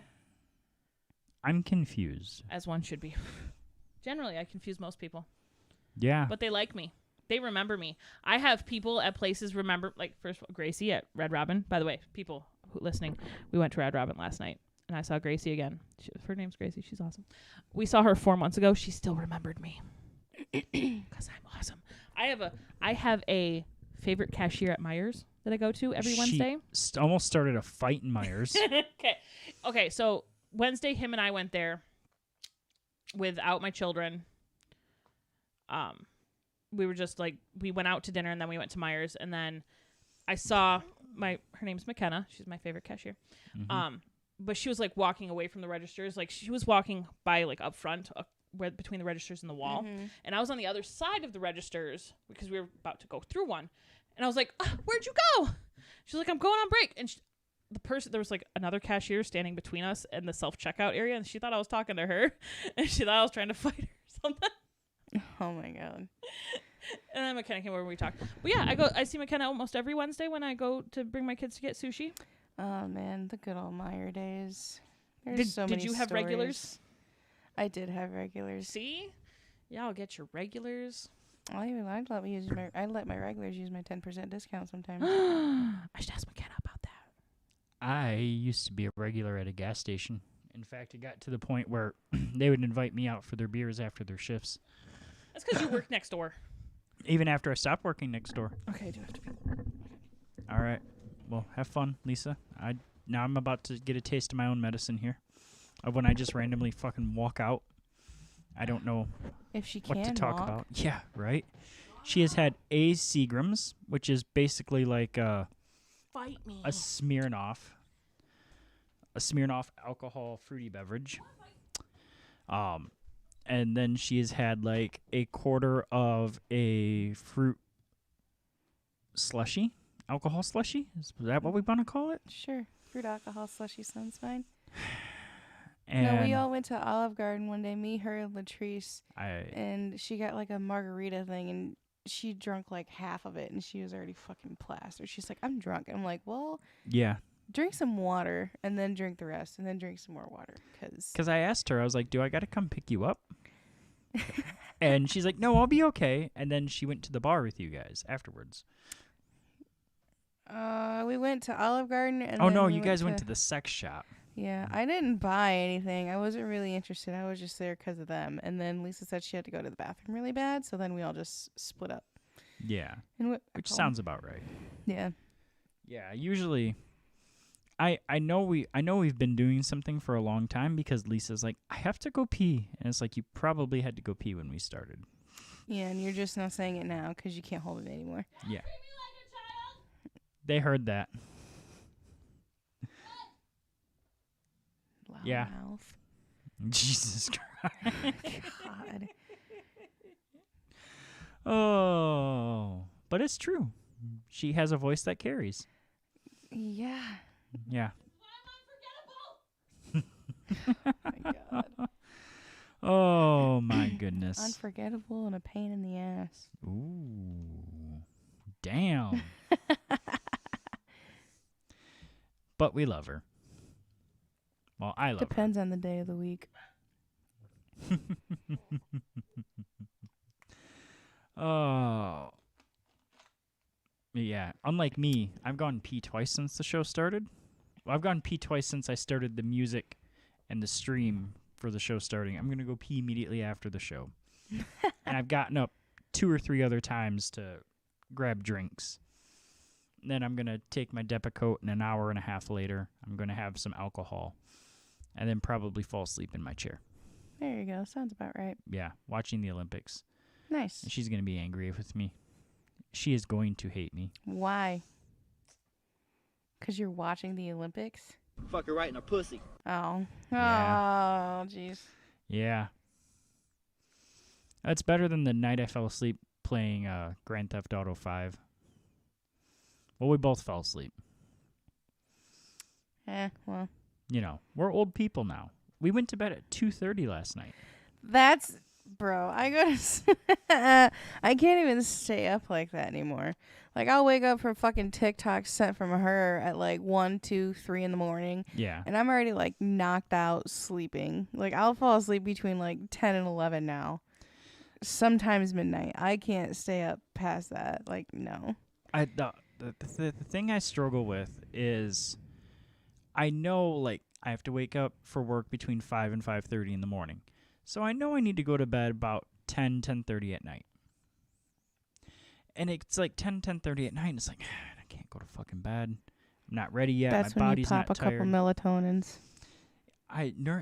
I'm confused. As one should be. Generally, I confuse most people. Yeah. But they like me. They remember me. I have people at places remember, like, first of all, Gracie at Red Robin. By the way, people who listening, we went to Red Robin last night, and I saw Gracie again. Her name's Gracie. She's awesome. We saw her 4 months ago. She still remembered me. Because I'm awesome. I have a favorite cashier at Myers that I go to every Wednesday. Almost started a fight in Myers. Okay, so Wednesday, him and I went there without my children. We were just like, we went out to dinner and then we went to Myers, and then I saw her name's McKenna. She's my favorite cashier. Mm-hmm. But she was like walking away from the registers. Like she was walking by like up front between the registers and the wall. Mm-hmm. And I was on the other side of the registers because we were about to go through one. And I was like, where'd you go? She's like, I'm going on break. And there was like another cashier standing between us and the self-checkout area. And she thought I was talking to her. And she thought I was trying to fight her or something. Oh my God. And then McKenna came over and we talked. But yeah, I see McKenna almost every Wednesday when I go to bring my kids to get sushi. Oh man, the good old Meyer days. There's so many Did you have stories. regulars? I did have regulars. See? Yeah, I'll get your regulars. I'd let my regulars use my 10% discount sometimes. I should ask McKenna about that. I used to be a regular at a gas station. In fact, it got to the point where they would invite me out for their beers after their shifts. That's because you work next door. Even after I stopped working next door. Okay, I do have to be. All right. Well, have fun, Lisa. Now I'm about to get a taste of my own medicine here. Of when I just randomly fucking walk out. I don't know If she what can to talk walk. about. Yeah, right? She has had a Seagrams, which is basically like Fight me. a Smirnoff alcohol fruity beverage. And then she has had like a quarter of a fruit slushy, alcohol slushy. Is that what we want to call it? Sure. Fruit alcohol slushy sounds fine. And No, we all went to Olive Garden one day, me, her, and Latrice, I and she got like a margarita thing, and she drank like half of it, and she was already fucking plastered. She's like, I'm drunk. And I'm like, well, yeah. drink some water, and then drink the rest, and then drink some more water, Because I asked her, I was like, do I got to come pick you up? And she's like, no, I'll be okay. And then she went to the bar with you guys afterwards. We went to Olive Garden, and Oh, then no, we you guys went to the sex shop. Yeah, I didn't buy anything. I wasn't really interested. I was just there because of them. And then Lisa said she had to go to the bathroom really bad, so then we all just split up. Yeah, And went back which home. sounds about right. Yeah. Yeah, usually I know we've been doing something for a long time because Lisa's like, I have to go pee. And it's like, you probably had to go pee when we started. Yeah, and you're just not saying it now because you can't hold it anymore. Yeah. They heard that. Loud Yeah. mouth. Jesus Christ. God. Oh. But it's true. She has a voice that carries. Yeah. Yeah. My God. Oh my goodness. Unforgettable and a pain in the ass. Ooh. Damn. But we love her. Well, I love Depends on the day of the week. her. Oh. Yeah. Unlike me, I've gone pee twice since the show started. Well, I've gone pee twice since I started the music and the stream for the show starting. I'm going to go pee immediately after the show. And I've gotten up 2 or 3 other times to grab drinks. Then I'm going to take my Depakote, and an hour and a half later, I'm going to have some alcohol. And then probably fall asleep in my chair. There you go. Sounds about right. Yeah, watching the Olympics. Nice. And she's going to be angry with me. She is going to hate me. Why? Because you're watching the Olympics? Fuck her right in her pussy. Oh. Yeah. Oh, jeez. Yeah. That's better than the night I fell asleep playing Grand Theft Auto 5. Well, we both fell asleep. Well. You know, we're old people now. We went to bed at 2:30 last night. That's... Bro, I gotta... I can't even stay up like that anymore. Like, I'll wake up from fucking TikTok sent from her at like 1, 2, 3 in the morning. Yeah. And I'm already like knocked out sleeping. Like, I'll fall asleep between like 10 and 11 now. Sometimes midnight. I can't stay up past that. Like, no. The thing I struggle with is I know, like, I have to wake up for work between 5 and 5:30 in the morning. So I know I need to go to bed about 10:30 at night. And it's like 10:30 at night, and it's like, I can't go to fucking bed. I'm not ready yet. That's My when body's you pop not a couple tired. melatonins.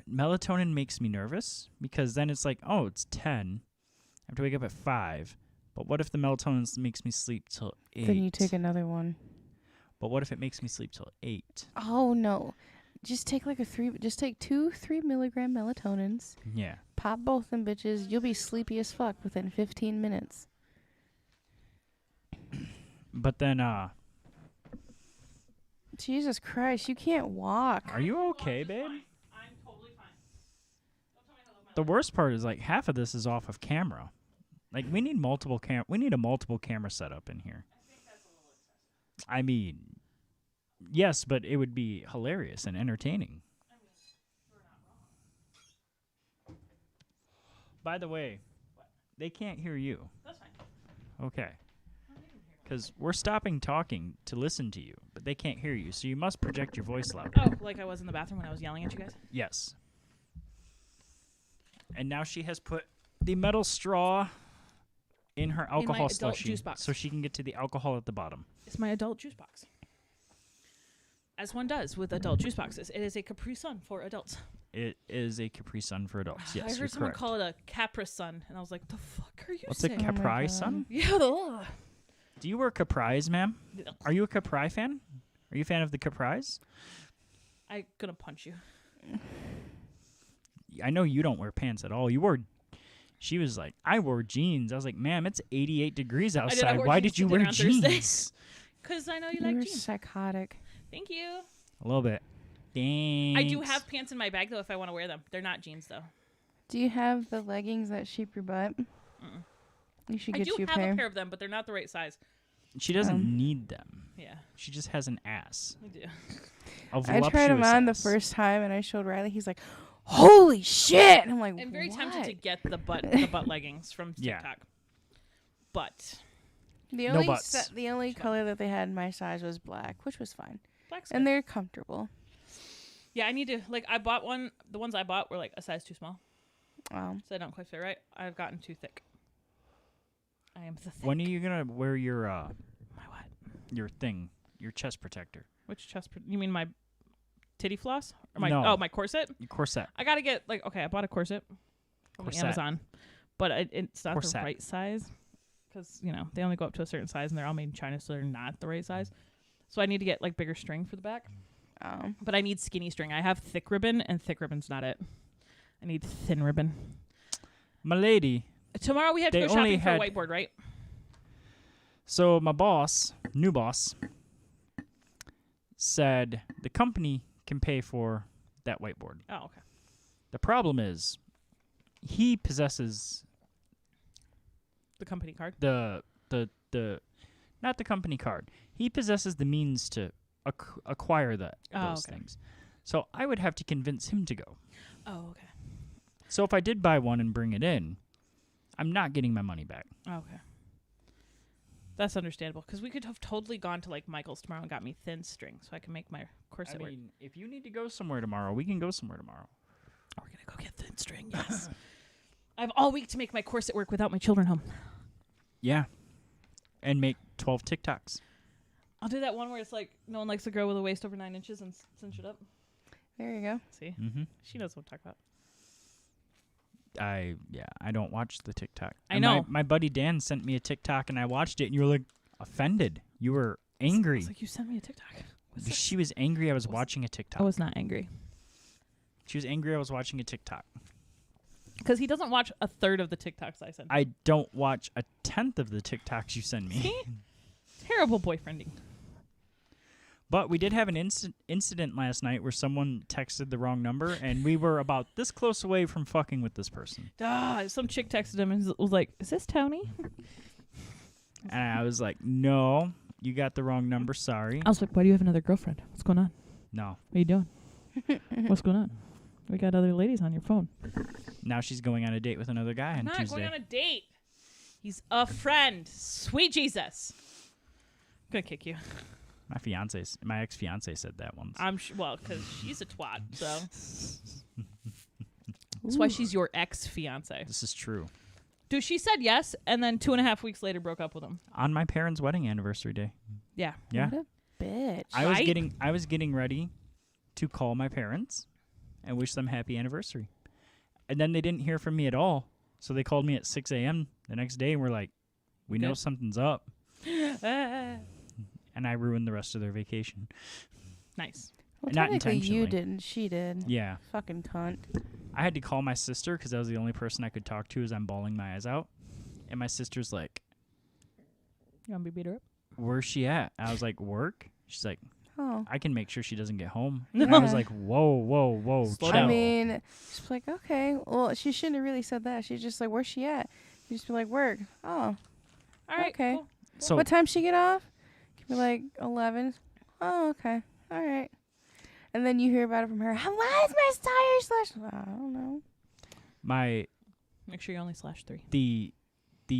Melatonin makes me nervous because then it's like, oh, it's 10. I have to wake up at 5. But what if the melatonin makes me sleep till 8? Then you take another one. But what if it makes me sleep till 8? Oh, no. Just take like just take 2 3-milligram melatonins. Yeah. Pop both them bitches. You'll be sleepy as fuck within 15 minutes. But then, Jesus Christ, you can't walk. are you okay, babe? I'm totally fine. Don't tell me I love my The worst part is like half of this is off of camera. Like we need we need a multiple camera setup in here. I think that's a little excessive. I mean, yes, but it would be hilarious and entertaining. I mean, you're not wrong. By the way, they can't hear you. That's fine. Okay. Because we're stopping talking to listen to you, but they can't hear you, so you must project your voice louder. Oh, like I was in the bathroom when I was yelling at you guys? Yes. And now she has put the metal straw in her alcohol adult slushie juice box. so she can get to the alcohol at the bottom. It's my adult juice box. As one does with adult juice boxes. It is a Capri Sun for adults. It is a Capri Sun for adults. Yes, I you're heard someone correct. call it a Capri Sun, and I was like, the fuck are you What's a saying? Capri God. Sun? Yeah, ugh. Do you wear Capris, ma'am? Are you a Capri fan? Are you a fan of the Capris? I'm gonna punch you. I know you don't wear pants at all. She was like, I wore jeans. I was like, ma'am, it's 88 degrees I outside. wore Why jeans did you to wear dinner on Thursday. jeans? Because I know you You're like jeans. psychotic. Thank you. A little bit. Thanks. I do have pants in my bag, though, if I want to wear them. They're not jeans, though. Do you have the leggings that shape your butt? Mm-mm. You should I get do you have a pair. a pair of them, but they're not the right size. She doesn't need them. Yeah, She just has an ass. I do. A I tried them voluptuous on the ass. first time, and I showed Riley. He's like, "Holy shit!" And I'm like, I'm very what? tempted to get the butt leggings from Yeah. TikTok. But The No only butts. the only color that they had in my size was black, which was fine, black's and good. they're comfortable. Yeah, I need to, like, I bought one. The ones I bought were, like, a size too small. Wow. So they don't quite fit right. I've gotten too thick. I am the thick. When are you gonna wear your My what? your thing? your chest protector. Which you mean my titty floss? Or my No. my corset? Your corset. I gotta get I bought a corset from Corset. Amazon, but it's not Corset. the right size because they only go up to a certain size and they're all made in China, so they're not the right size. So I need to get bigger string for the back. But I need skinny string. I have thick ribbon, and thick ribbon's not it. I need thin ribbon. My lady. Tomorrow we have to They go only shopping for a had- whiteboard, right? So my new boss, said the company can pay for that whiteboard. Oh, okay. The problem is he possesses The company card. the not the company card. He possesses the means to acquire those okay. things. So I would have to convince him to go. Oh, okay. So if I did buy one and bring it in, I'm not getting my money back. Okay. That's understandable because we could have totally gone to Michael's tomorrow and got me thin string so I can make my corset work. If you need to go somewhere tomorrow, we can go somewhere tomorrow. We're gonna go get thin string. Yes. I have all week to make my corset work without my children home. Yeah. And make 12 TikToks. I'll do that one where it's no one likes a girl with a waist over 9 inches and cinch it up. There you go. See? Mm-hmm. She knows what I'm talking about. I don't watch the TikTok. I And know. My buddy Dan sent me a TikTok and I watched it and you were offended. You were angry. It's you sent me a TikTok. She was angry I was watching a TikTok. I was not angry. She was angry I was watching a TikTok. Because he doesn't watch a third of the TikToks I send. I don't watch a 10th of the TikToks you send me. See? Terrible boyfriending. But we did have an incident last night where someone texted the wrong number, and we were about this close away from fucking with this person. Some chick texted him and was like, "Is this Tony?" And I was like, no, you got the wrong number. Sorry. I was like, "Why do you have another girlfriend? What's going on? No. What are you doing? What's going on? We got other ladies on your phone." Now she's going on a date with another guy on I'm not Tuesday. going on a date. He's a friend. Sweet Jesus. I'm going to kick you. My ex-fiance said that once. I'm well, because she's a twat, so. That's why she's your ex-fiance. This is true. Dude, she said yes, and then 2.5 weeks later broke up with him. On my parents' wedding anniversary day. Yeah. Yeah. What a bitch. I was getting ready to call my parents and wish them happy anniversary. And then they didn't hear from me at all. So they called me at 6 a.m. the next day and were like, we know Good. something's up. And I ruined the rest of their vacation. Nice. Well, Not technically you intentionally. didn't. She did. Yeah. Fucking cunt. I had to call my sister because that was the only person I could talk to as I'm bawling my eyes out. And my sister's like, You want me to beat her up? where's she at? I was like, work? She's like, Oh. I can make sure she doesn't get home. And I was Yeah. like, whoa, Slow chill. down. I mean, she's like, okay. Well, she shouldn't have really said that. She's just like, where's she at? You just be like, work. Oh. All right. Okay. Cool. So What time she get off? Could be like 11. Oh, okay. All right. And then you hear about it from her. Why is my tire slashed? I don't know. Make sure you only slash 3. the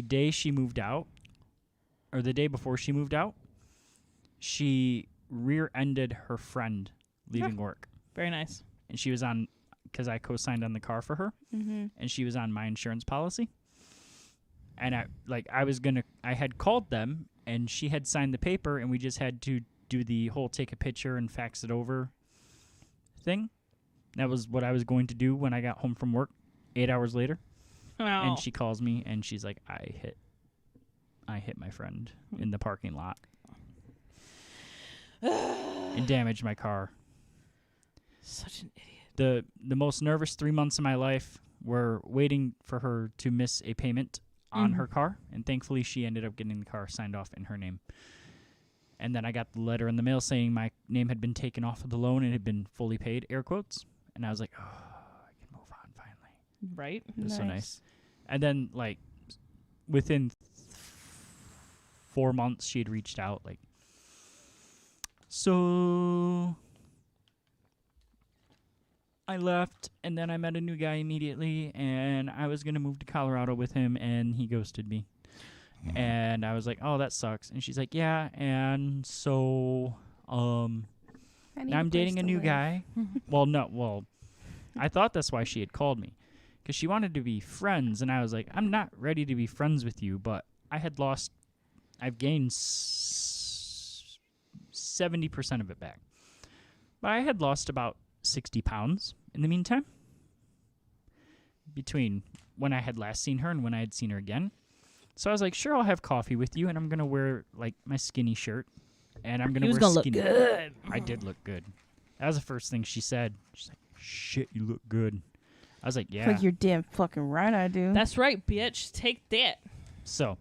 day she moved out, or the day before she moved out, she rear-ended her friend leaving work. Very nice. And she was on, because I co-signed on the car for her, Mm-hmm. and she was on my insurance policy. And I had called them, and she had signed the paper, and we just had to do the whole take a picture and fax it over thing. That was what I was going to do when I got home from work 8 hours later. Oh. And she calls me, and she's like, I hit my friend in the parking lot and damaged my car. Such an idiot. The most nervous 3 months of my life were waiting for her to miss a payment on her car, and thankfully she ended up getting the car signed off in her name. And then I got the letter in the mail saying my name had been taken off of the loan and had been fully paid, air quotes. And I was like, oh, I can move on finally. Right? It was so nice. And then, like, within 4 months, she had reached out, like, so I left, and then I met a new guy immediately, and I was going to move to Colorado with him, and he ghosted me. And I was like, oh, that sucks. And she's like, yeah, and so now I'm dating a new guy. Well, I thought that's why she had called me, because she wanted to be friends, and I was like, I'm not ready to be friends with you, but I've gained 6 70% of it back. But I had lost about 60 pounds in the meantime, between when I had last seen her and when I had seen her again. So I was like, sure, I'll have coffee with you, and I'm going to wear, like, my skinny shirt, and I'm going to wear gonna skinny. look good. I did look good. That was the first thing she said. She's like, shit, you look good. I was like, yeah. Like you're damn fucking right, I do. That's right, bitch. Take that. So,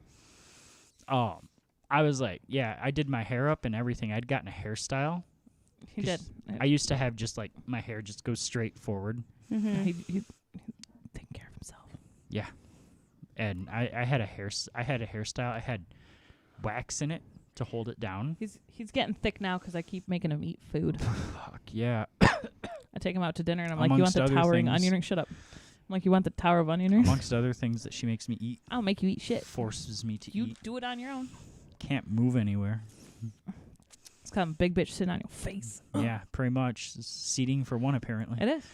I was like, yeah, I did my hair up and everything. I'd gotten a hairstyle. He did. I used to have just, like, my hair just go straight forward. Mm-hmm. He taking care of himself. Yeah. And I had a hairstyle. I had wax in it to hold it down. He's getting thick now because I keep making him eat food. Fuck yeah. I take him out to dinner and I'm like, you want Amongst the other towering things. onion ring? Shut up. I'm like, you want the tower of onion rings? Amongst other things that she makes me eat. I'll make you eat shit. Forces me to You eat. do it on your own. Can't move anywhere. It's kind of a big bitch sitting on your face. Yeah, pretty much. It's seating for one, apparently. It is.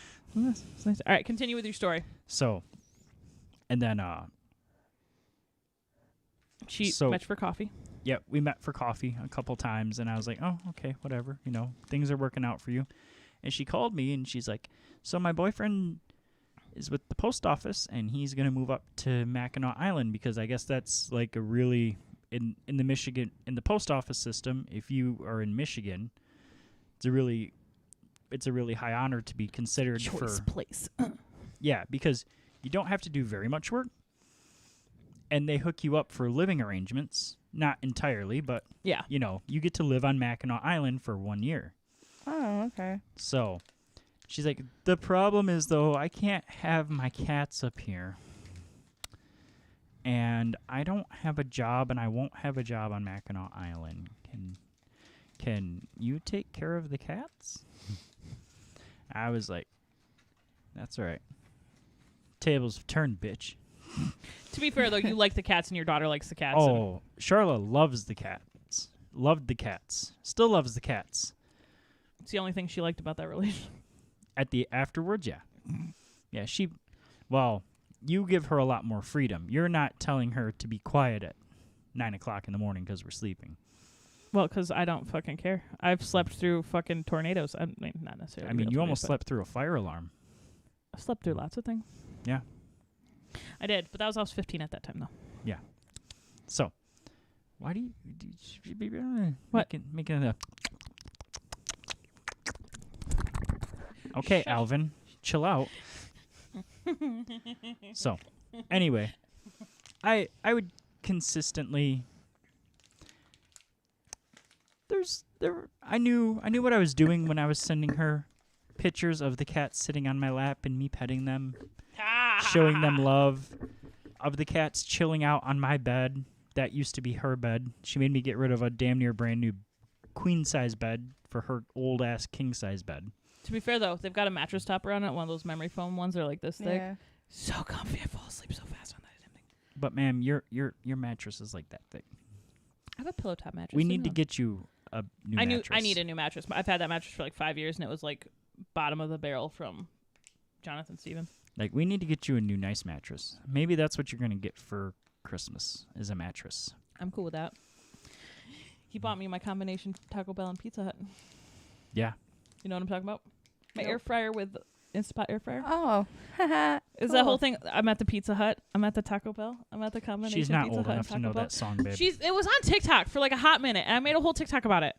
It's nice. All right, continue with your story. So, and then, She So- met for coffee. yeah, we met for coffee a couple times, and I was like, oh, okay, whatever. You know, things are working out for you. And she called me, and she's like, so my boyfriend is with the post office, and he's going to move up to Mackinac Island because I guess that's like a really, in the Michigan, in the post office system, if you are in Michigan, it's a really high honor to be considered Choice for, place. yeah, because you don't have to do very much work, and they hook you up for living arrangements, not entirely, but Yeah. you know, you get to live on Mackinac Island for 1 year. Oh, okay. So she's like, the problem is, though, I can't have my cats up here. And I don't have a job, and I won't have a job on Mackinac Island. Can you take care of the cats? I was like, that's all right. Tables have turned, bitch. To be fair, though, you like the cats and your daughter likes the cats. and Oh, Charla loves the cats. Loved the cats. Still loves the cats. it's the only thing she liked about that relationship. At the afterwards, yeah. Yeah, well, you give her a lot more freedom. You're not telling her to be quiet at 9 o'clock in the morning because we're sleeping. Well, because I don't fucking care. I've slept through fucking tornadoes. I mean, not necessarily. I mean, real you tornadoes, almost but slept through a fire alarm. I've slept through lots of things. Yeah. I did, but I was 15 at that time, though. So, why do you be What? making a... Okay, Shush. Alvin, chill out. So, anyway, I would consistently... I knew what I was doing when I was sending her pictures of the cats sitting on my lap and me petting them, showing them love, of the cats chilling out on my bed. That used to be her bed. She made me get rid of a damn near brand new queen-size bed for her old-ass king-size bed. To be fair, though, they've got a mattress topper on it. One of those memory foam ones. They're like this thick. Yeah. So comfy. I fall asleep so fast on that damn thing. But, ma'am, your mattress is like that thick. I have a pillow top mattress. We Leave need me to alone. get you a new mattress. I need a new mattress. I've had that mattress for like 5 years, and it was like bottom of the barrel from Jonathan Stevens. Like, we need to get you a new nice mattress. Maybe that's what you're going to get for Christmas, is a mattress. I'm cool with that. He bought me my combination Taco Bell and Pizza Hut. Yeah. You know what I'm talking about? My Nope. air fryer with Instapot air fryer. Oh. Haha. Is that whole thing? I'm at the Pizza Hut. I'm at the Taco Bell. I'm at the combination She's not Pizza old Hut enough and to Taco know Bell. that song, babe. It was on TikTok for like a hot minute, and I made a whole TikTok about it.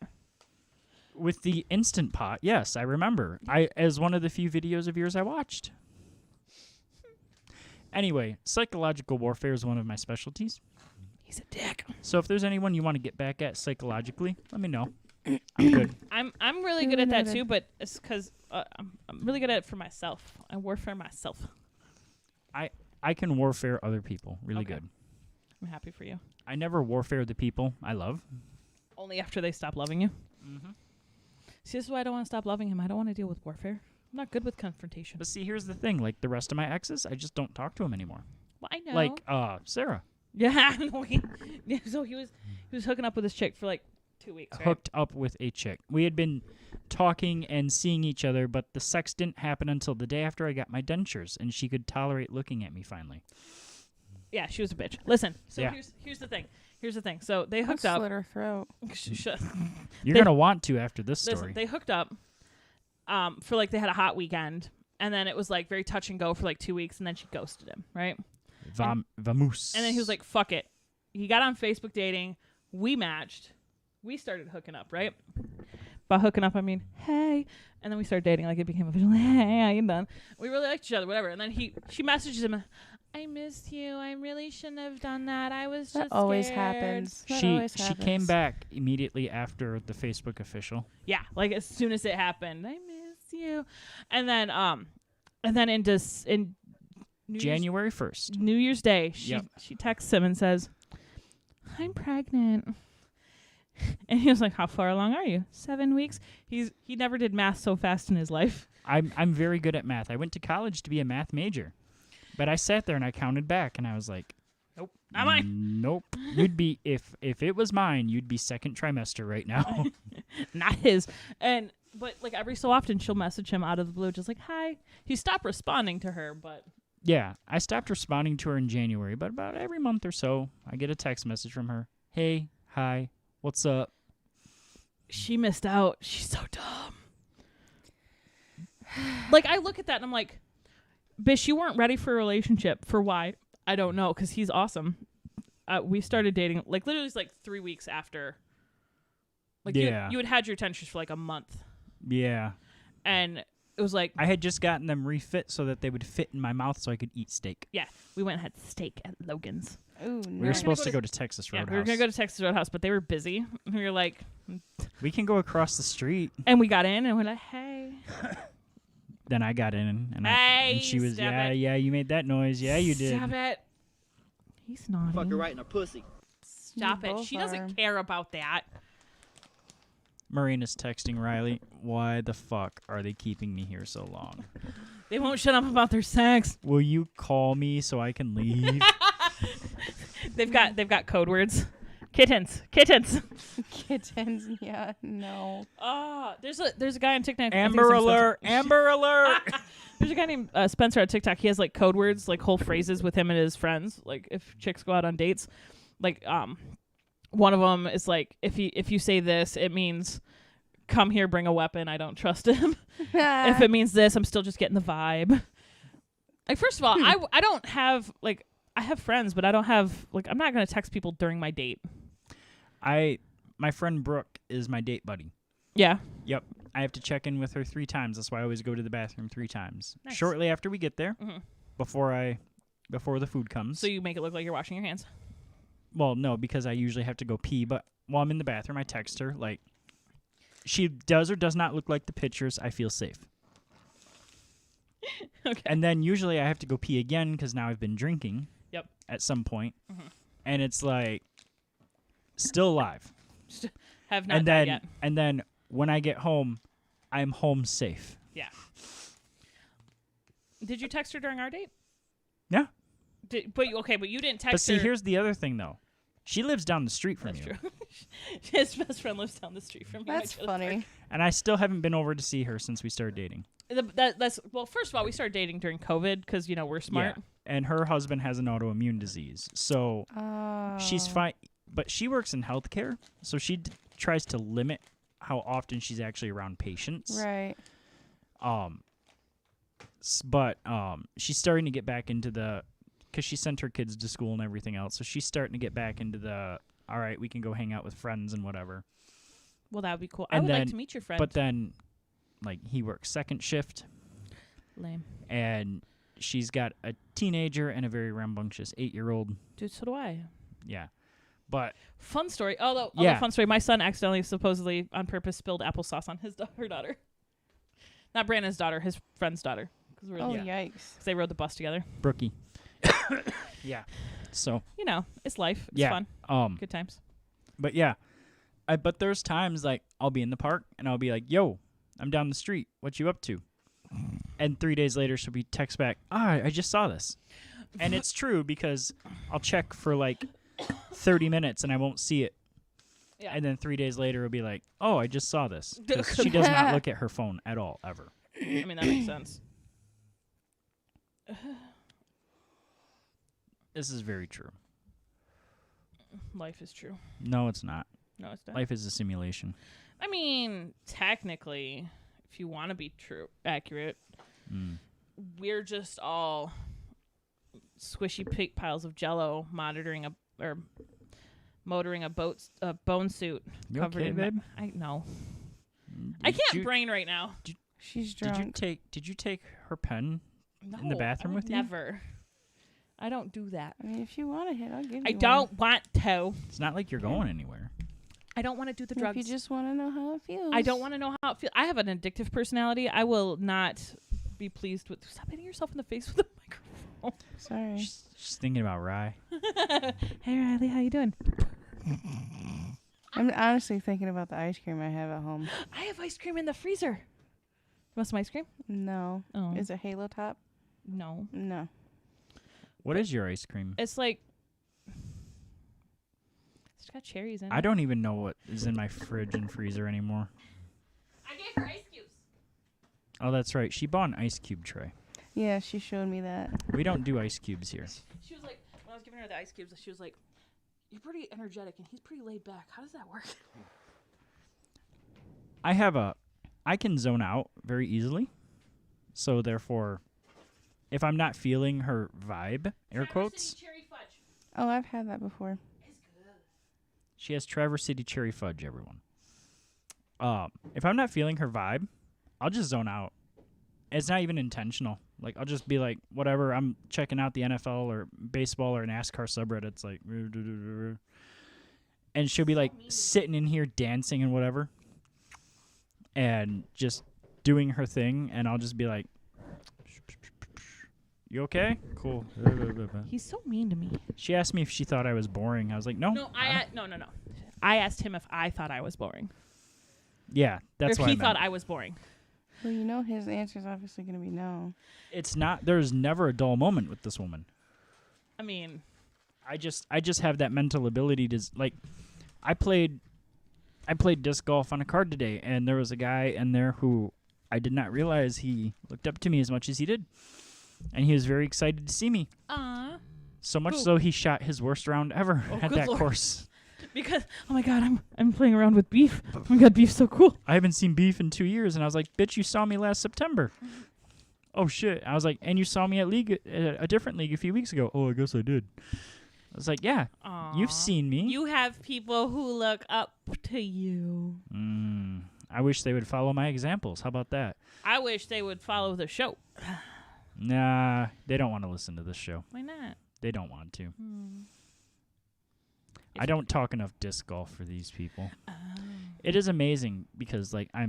With the Instant Pot, yes, I remember. As one of the few videos of yours I watched. Anyway, psychological warfare is one of my specialties. He's a dick. So if there's anyone you want to get back at psychologically, let me know. I'm good. I'm really good at that too, but it's because I'm really good at it for myself. I warfare myself. I can warfare other people really Okay. good. I'm happy for you. I never warfare the people I love. Only after they stop loving you. Mm-hmm. See, this is why I don't want to stop loving him. I don't want to deal with warfare. I'm not good with confrontation. But see, here's the thing. Like the rest of my exes, I just don't talk to them anymore. Well, I know. Like Sarah. yeah, no, yeah. So he was hooking up with this chick for like 2 weeks. Right? Hooked up with a chick. We had been talking and seeing each other, but the sex didn't happen until the day after I got my dentures, and she could tolerate looking at me finally. Yeah, she was a bitch. Listen, so Yeah. here's the thing. Here's the thing. So they I'll hooked up. slit her throat. Shut. You're They- gonna want to after this story. Listen, they hooked up for like they had a hot weekend, and then it was like very touch and go for like 2 weeks, and then she ghosted him, right? Vamos. And then he was like, "Fuck it." He got on Facebook dating. We matched. We started hooking up, right? By hooking up, I mean, hey. And then we started dating. Like it became official. Hey, how you doing? We really liked each other, whatever. And then she messages him, "I missed you. I really shouldn't have done that. I was That just always scared." happens. That She always came happens. back immediately after the Facebook official. Yeah, like as soon as it happened, "I miss you." And then in New Year's- January 1st. New Year's Day, she Yep. she texts him and says, "I'm pregnant." And he was like, "How far along are you?" 7 weeks. He never did math so fast in his life. I'm very good at math. I went to college to be a math major. But I sat there and I counted back and I was like, Nope, not mine. Nope. You'd be if it was mine, you'd be second trimester right now. Not his. But like every so often she'll message him out of the blue, just like, "Hi." He stopped responding to her, but Yeah, I stopped responding to her in January, but about every month or so, I get a text message from her. Hey, hi, what's up? she missed out. She's so dumb. Like I look at that and I'm like, "Bitch, you weren't ready for a relationship. For why? I don't know, because he's awesome." We started dating like literally it's like 3 weeks after. Like Yeah. you had your attentions for like a month, Yeah. and it was like, I had just gotten them refit so that they would fit in my mouth so I could eat steak. yeah, we went and had steak at Logan's. Ooh, We no. were gonna supposed go to to- go to Texas Yeah, Roadhouse. we were gonna go to Texas Roadhouse, but they were busy. And we were like, We can go across the street. and we got in and we're like, "Hey." Then I got in and Hey, she was, stop yeah, it. yeah, you made that noise. Yeah, you did. Stop it. He's naughty. Fuck her right in her pussy. Stop You it. both She are. doesn't care about that. Marina's texting Riley, why the fuck are they keeping me here so long? They won't shut up about their sex. Will you call me so I can leave? They've got code words. Kittens. Kittens. Kittens. Yeah, no. Oh, there's a guy on TikTok. I think Amber his name's alert! Spencer. Amber alert! There's a guy named Spencer on TikTok. He has like code words, like whole phrases with him and his friends. Like if chicks go out on dates, like one of them is like if you say this, it means come here, bring a weapon. I don't trust him. If it means this, I'm still just getting the vibe. Like first of all, I don't have like I have friends, but I don't have like I'm not gonna text people during my date. My friend Brooke is my date buddy. Yeah. Yep. I have to check in with her 3 times. That's why I always go to the bathroom 3 times. Nice. Shortly after we get there, Mhm. before the food comes. So you make it look like you're washing your hands. Well, no, because I usually have to go pee, but while I'm in the bathroom, I text her like she does or does not look like the pictures. I feel safe. Okay. And then usually I have to go pee again because now I've been drinking. Yep. At some point. Mhm. And it's like still alive. Have not and done then yet. and then when I get home, I'm home safe. Yeah. Did you text her during our date? Yeah. But you didn't text But see, her. here's the other thing though. She lives down the street from That's you. true. His best friend lives down the street from me. That's funny. And I still haven't been over to see her since we started dating. That's well. First of all, we started dating during COVID because we're smart. Yeah. And her husband has an autoimmune disease. So Oh. she's fine, but she works in healthcare, so she tries to limit how often she's actually around patients. Right. But she's starting to get back into because she sent her kids to school and everything else, so she's starting to get back into all right, we can go hang out with friends and whatever. Well, that would be cool. I And would like then- to meet your friend. But then, like, he works second shift, Lame. and she's got a teenager and a very rambunctious 8-year-old. Dude, so do I. Yeah. But Fun story. Although Yeah. fun story. My son accidentally, supposedly on purpose, spilled applesauce on her daughter. Not Brandon's daughter, his friend's daughter. Because Oh, Yeah. yikes. they rode the bus together. Brookie. Yeah. So, It's life. It's yeah. fun. Good times. But yeah. But there's times, like, I'll be in the park, and I'll be like, yo, I'm down the street. What you up to? And 3 days later, she'll be text back, I just saw this. And it's true, because I'll check for, like, 30 minutes, and I won't see it. Yeah. And then 3 days later, it'll be like, oh, I just saw this. 'Cause she does not look at her phone at all, ever. I mean, that makes sense. This is very true. Life is true. No, it's not. No, it's not. Life is a simulation. I mean, technically, if you want to be accurate, we're just all squishy pig piles of Jello motoring a bone suit You covered okay, in babe? I know. Did I can't you- brain right now. She's drunk. Did you take her pen No, in the bathroom I would with you? never. I don't do that. I mean, if you want a hit, I'll give you I one. don't want to. It's not like you're going anywhere. I don't want to do the If drugs. you just want to know how it feels. I don't want to know how it feels. I have an addictive personality. I will not be pleased with. Stop hitting yourself in the face with a microphone. Sorry. She's thinking about rye. Hey Riley, how you doing? I'm honestly thinking about the ice cream I have at home. I have ice cream in the freezer. You want some ice cream? No. Oh. Is it Halo Top? No. No. What is your ice cream? It's like it's got cherries in it. I don't even know what is in my fridge and freezer anymore. I gave her ice cubes. Oh, that's right. She bought an ice cube tray. Yeah, she showed me that. We don't do ice cubes here. She was like, when I was giving her the ice cubes, she was like, "You're pretty energetic, and he's pretty laid back. How does that work?" I can zone out very easily. So therefore, if I'm not feeling her vibe, air quotes, Cherry fudge. Oh, I've had that before. It's good. she has Traverse City Cherry Fudge, everyone. If I'm not feeling her vibe, I'll just zone out. It's not even intentional. Like, I'll just be like, whatever, I'm checking out the NFL or baseball or NASCAR subreddits, like, and she'll be like sitting in here dancing and whatever, and just doing her thing, and I'll just be like, you okay? Cool. He's so mean to me. She asked me if she thought I was boring. I was like, no. No, no. I asked him if I thought I was boring. Yeah, that's or what if I he thought meant. I was boring. Well, you know his answer's obviously going to be no. It's not. There's never a dull moment with this woman. I mean, I just have that mental ability to like. I played disc golf on a card today, and there was a guy in there who I did not realize he looked up to me as much as he did, and he was very excited to see me. So much Who? so he shot his worst round ever Oh, at good that Lord. course. because oh my god, I'm playing around with beef. Oh my god, beef's so cool. I haven't seen Beef in 2 years, and I was like, "Bitch, you saw me last September." Oh shit! I was like, "And you saw me at a different league a few weeks ago." Oh, I guess I did. I was like, "Yeah, you've seen me." You have people who look up to you. I wish they would follow my examples. How about that? I wish they would follow the show. Nah, they don't want to listen to this show. Why not? They don't want to. I don't talk enough disc golf for these people. It is amazing because, like, I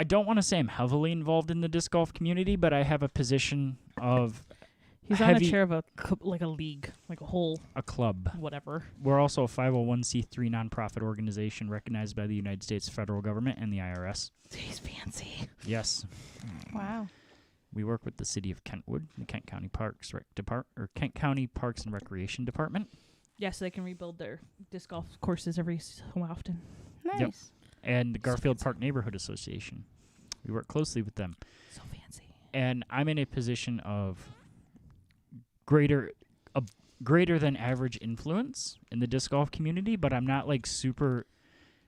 don't want to say I'm heavily involved in the disc golf community, but I have a position of He's on a heavy- chair of a league, like a whole a club. whatever. We're also a 501c3 nonprofit organization recognized by the United States federal government and the IRS. He's fancy. Yes. Wow. We work with the city of Kentwood, the Kent County Parks Kent County Parks and Recreation Department, Yeah, so they can rebuild their disc golf courses every so often. Nice. Yep. and the Garfield Park Neighborhood Association. We work closely with them. So fancy. And I'm in a position of greater than average influence in the disc golf community, but I'm not like super,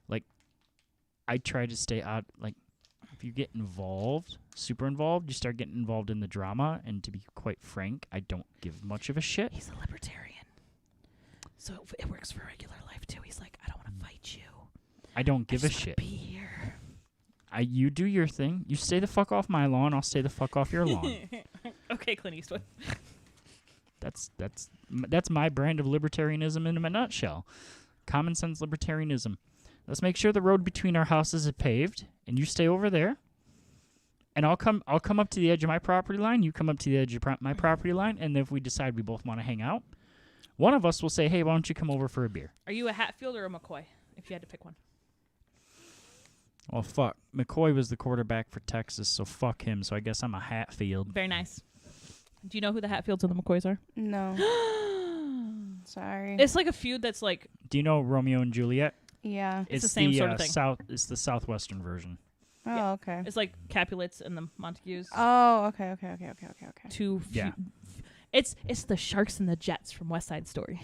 like, I try to stay out, like, if you get involved, super involved, you start getting involved in the drama, and to be quite frank, I don't give much of a shit. He's a libertarian. So it works for regular life too. He's like, I don't want to fight you. I don't give I a just wanna shit. Be here. You do your thing. You stay the fuck off my lawn, I'll stay the fuck off your lawn. Okay, Clint Eastwood. That's my brand of libertarianism in a nutshell. Common sense libertarianism. Let's make sure the road between our houses is paved, and you stay over there. And I'll come up to the edge of my property line. You come up to the edge of my property line, and if we decide we both want to hang out, one of us will say, "Hey, why don't you come over for a beer?" Are you a Hatfield or a McCoy? If you had to pick one. Well, fuck. McCoy was the quarterback for Texas, so fuck him. So I guess I'm a Hatfield. Very nice. Do you know who the Hatfields and the McCoys are? No. Sorry. It's like a feud that's like Do you know Romeo and Juliet? Yeah. It's the same sort of thing. It's the southwestern version. Oh, Yeah. okay. it's like Capulets and the Montagues. Oh, okay. Two Yeah. It's the Sharks and the Jets from West Side Story.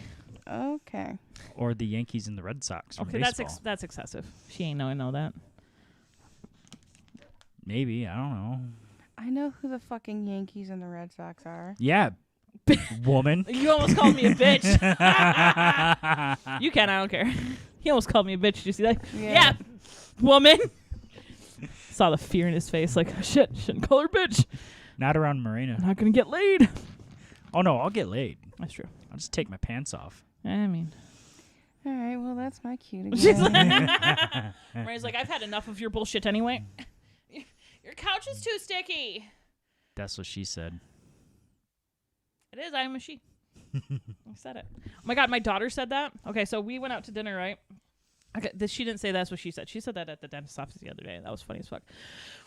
Okay. Or the Yankees and the Red Sox from Okay, baseball. that's excessive. She ain't know that. Maybe. I don't know. I know who the fucking Yankees and the Red Sox are. Yeah. Woman. You almost called me a bitch. You can, I don't care. He almost called me a bitch. Did you see that? Yeah. Woman. Saw the fear in his face. Like, shit, shouldn't call her bitch. Not around Marina. Not gonna get laid. Oh, no, I'll get laid. That's true. I'll just take my pants off. I mean. All right, well, that's my cue to She's go. like, Marina's like, I've had enough of your bullshit anyway. Your couch is too sticky. That's what she said. It is. I am a she. I said it. Oh my God, my daughter said that. Okay, so we went out to dinner, right? Okay, she didn't say that's what she said. She said that at the dentist's office the other day. That was funny as fuck.